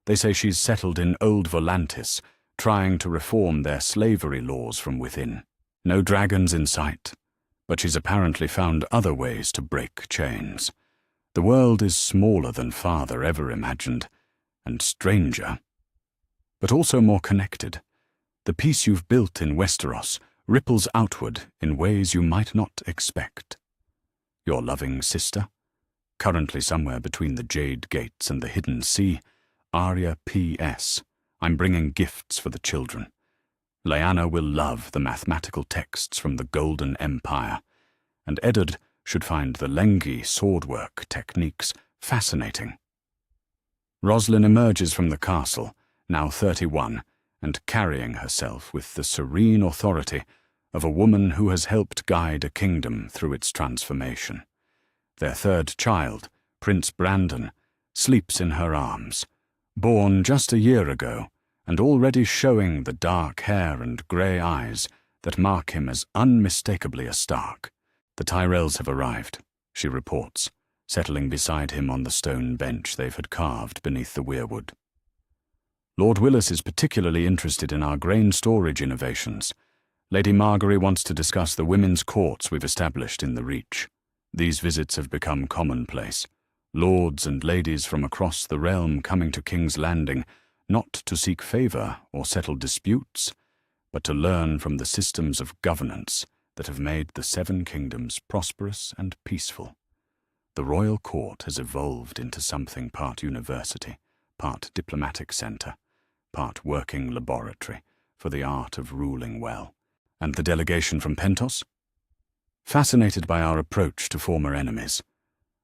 They say she's settled in Old Volantis, trying to reform their slavery laws from within. No dragons in sight, but she's apparently found other ways to break chains. The world is smaller than father ever imagined, and stranger, but also more connected. The peace you've built in Westeros ripples outward in ways you might not expect. Your loving sister, currently somewhere between the Jade Gates and the Hidden Sea, Arya P.S. I'm bringing gifts for the children. Lyanna will love the mathematical texts from the Golden Empire, and Eddard should find the Lengi swordwork techniques fascinating. Roslyn emerges from the castle, now 31, and carrying herself with the serene authority of a woman who has helped guide a kingdom through its transformation. Their third child, Prince Brandon, sleeps in her arms, born just a year ago, and already showing the dark hair and grey eyes that mark him as unmistakably a Stark. The Tyrells have arrived, she reports, settling beside him on the stone bench they had carved beneath the weirwood. Lord Willis is particularly interested in our grain storage innovations. Lady Margery wants to discuss the women's courts we've established in the Reach. These visits have become commonplace. Lords and ladies from across the realm coming to King's Landing, not to seek favour or settle disputes, but to learn from the systems of governance that have made the Seven Kingdoms prosperous and peaceful. The royal court has evolved into something part university, part diplomatic centre, part working laboratory for the art of ruling well. And the delegation from Pentos? Fascinated by our approach to former enemies.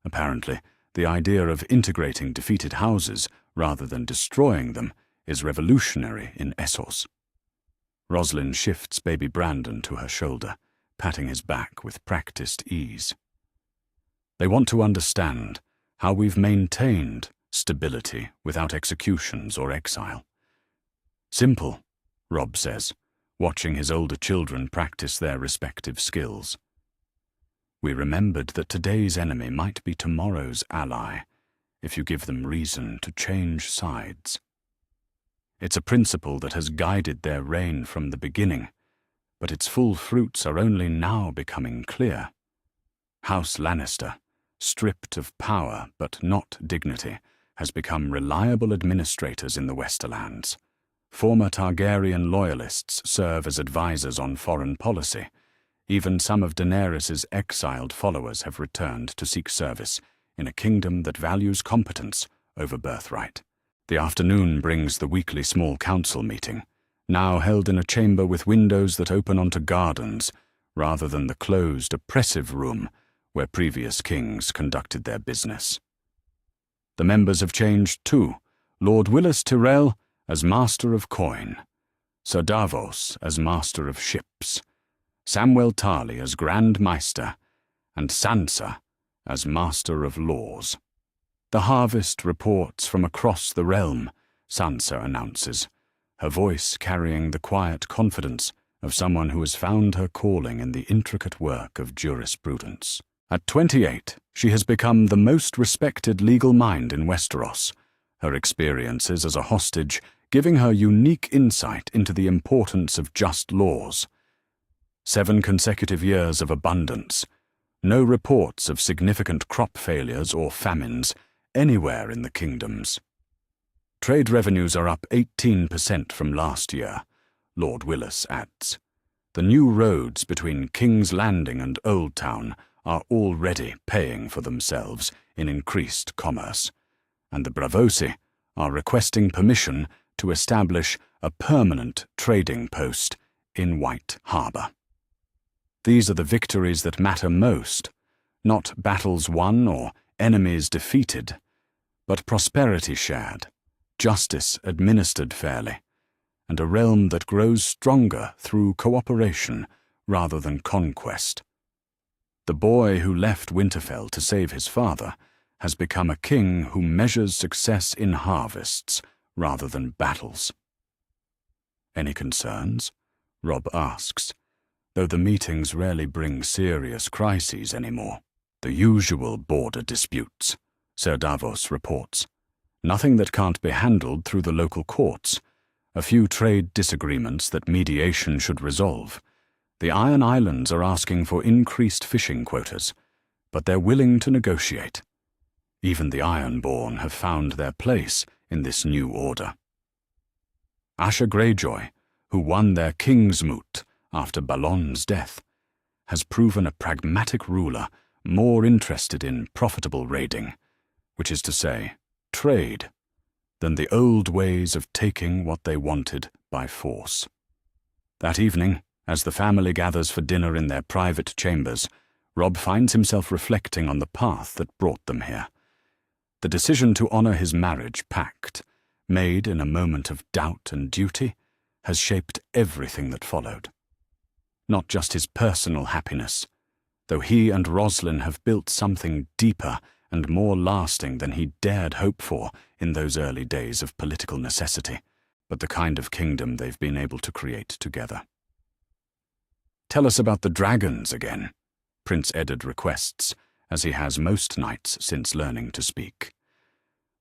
Apparently, the idea of integrating defeated houses rather than destroying them is revolutionary in Essos. Roslyn shifts baby Brandon to her shoulder, patting his back with practiced ease. They want to understand how we've maintained stability without executions or exile. Simple, Robb says, watching his older children practice their respective skills. We remembered that today's enemy might be tomorrow's ally if you give them reason to change sides. It's a principle that has guided their reign from the beginning, but its full fruits are only now becoming clear. House Lannister, stripped of power but not dignity, has become reliable administrators in the Westerlands. Former Targaryen loyalists serve as advisors on foreign policy. Even some of Daenerys's exiled followers have returned to seek service in a kingdom that values competence over birthright. The afternoon brings the weekly small council meeting, now held in a chamber with windows that open onto gardens, rather than the closed, oppressive room where previous kings conducted their business. The members have changed too. Lord Willis Tyrell as Master of Coin, Sir Davos as Master of Ships, Samwell Tarly as Grand Maester, and Sansa as Master of Laws. The harvest reports from across the realm, Sansa announces, her voice carrying the quiet confidence of someone who has found her calling in the intricate work of jurisprudence. At 28, she has become the most respected legal mind in Westeros, her experiences as a hostage giving her unique insight into the importance of just laws. 7 consecutive years of abundance, no reports of significant crop failures or famines anywhere in the kingdoms. Trade revenues are up 18% from last year, Lord Willis adds. The new roads between King's Landing and Old Town are already paying for themselves in increased commerce, and the Bravosi are requesting permission to establish a permanent trading post in White Harbour. These are the victories that matter most, not battles won or enemies defeated, but prosperity shared, justice administered fairly, and a realm that grows stronger through cooperation rather than conquest. The boy who left Winterfell to save his father has become a king who measures success in harvests rather than battles. Any concerns? Robb asks, though the meetings rarely bring serious crises anymore. The usual border disputes, Sir Davos reports. Nothing that can't be handled through the local courts. A few trade disagreements that mediation should resolve. The Iron Islands are asking for increased fishing quotas, but they're willing to negotiate. Even the Ironborn have found their place in this new order. Asher Greyjoy, who won their king's moot after Balon's death, has proven a pragmatic ruler more interested in profitable raiding, which is to say, trade, than the old ways of taking what they wanted by force. That evening, as the family gathers for dinner in their private chambers, Robb finds himself reflecting on the path that brought them here. The decision to honor his marriage pact, made in a moment of doubt and duty, has shaped everything that followed. Not just his personal happiness, though he and Roslyn have built something deeper and more lasting than he dared hope for in those early days of political necessity, but the kind of kingdom they've been able to create together. "Tell us about the dragons again," Prince Eddard requests, as he has most nights since learning to speak.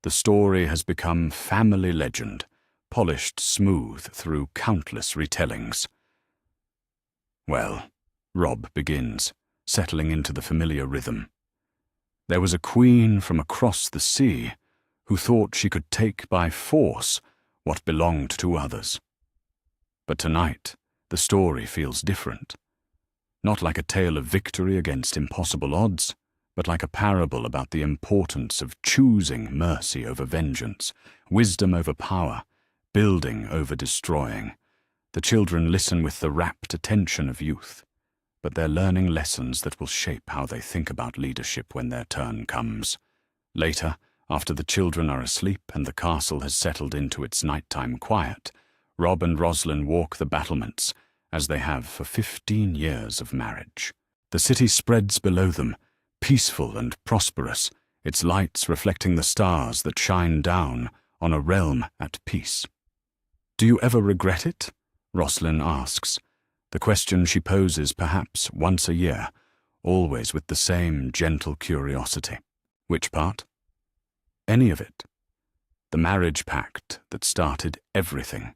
The story has become family legend, polished smooth through countless retellings. Well, Robb begins, settling into the familiar rhythm. There was a queen from across the sea who thought she could take by force what belonged to others. But tonight, the story feels different. Not like a tale of victory against impossible odds, but like a parable about the importance of choosing mercy over vengeance, wisdom over power, building over destroying. The children listen with the rapt attention of youth, but they're learning lessons that will shape how they think about leadership when their turn comes. Later, after the children are asleep and the castle has settled into its nighttime quiet, Robb and Roslyn walk the battlements, as they have for 15 years of marriage. The city spreads below them, peaceful and prosperous, its lights reflecting the stars that shine down on a realm at peace. "Do you ever regret it?" Roslyn asks, the question she poses perhaps once a year, always with the same gentle curiosity. Which part? Any of it. The marriage pact that started everything.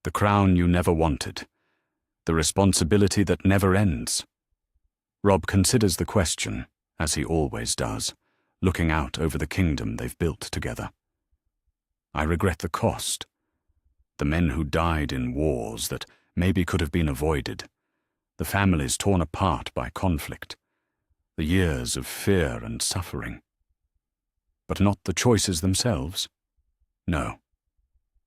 The crown you never wanted. The responsibility that never ends. Robb considers the question, as he always does, looking out over the kingdom they've built together. I regret the cost. The men who died in wars that maybe could have been avoided. The families torn apart by conflict. The years of fear and suffering. But not the choices themselves. No.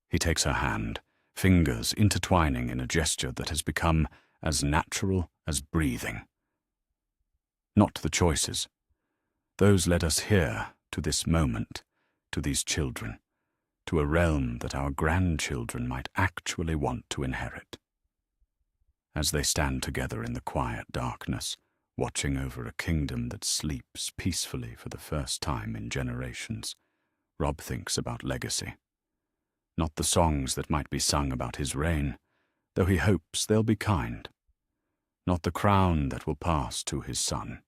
He takes her hand, fingers intertwining in a gesture that has become as natural as breathing. Not the choices. Those led us here, to this moment, to these children, to a realm that our grandchildren might actually want to inherit. As they stand together in the quiet darkness, watching over a kingdom that sleeps peacefully for the first time in generations, Robb thinks about legacy. Not the songs that might be sung about his reign, though he hopes they'll be kind. Not the crown that will pass to his son,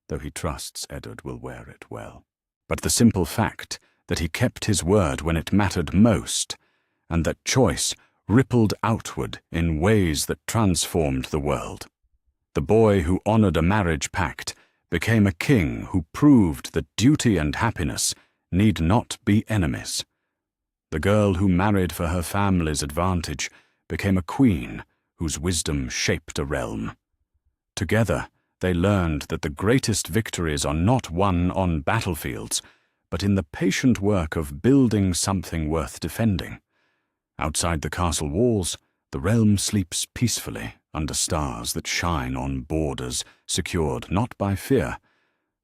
though he trusts Eddard will wear it well. But the simple fact that he kept his word when it mattered most, and that choice rippled outward in ways that transformed the world. The boy who honored a marriage pact became a king who proved that duty and happiness need not be enemies. The girl who married for her family's advantage became a queen whose wisdom shaped a realm. Together, they learned that the greatest victories are not won on battlefields, but in the patient work of building something worth defending. Outside the castle walls, the realm sleeps peacefully under stars that shine on borders secured not by fear,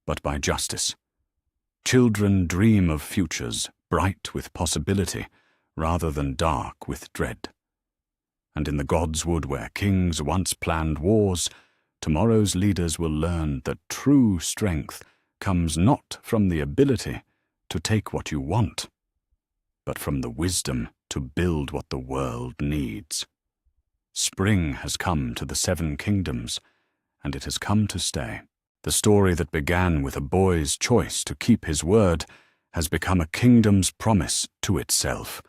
but by justice. Children dream of futures bright with possibility rather than dark with dread. And in the Godswood where kings once planned wars, tomorrow's leaders will learn that true strength comes not from the ability to take what you want, but from the wisdom to build what the world needs. Spring has come to the Seven Kingdoms, and it has come to stay. The story that began with a boy's choice to keep his word has become a kingdom's promise to itself,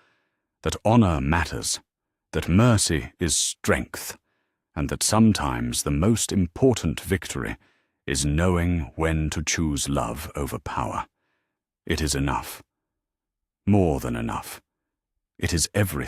that honor matters, that mercy is strength, and that sometimes the most important victory is knowing when to choose love over power. It is enough. More than enough. It is everything.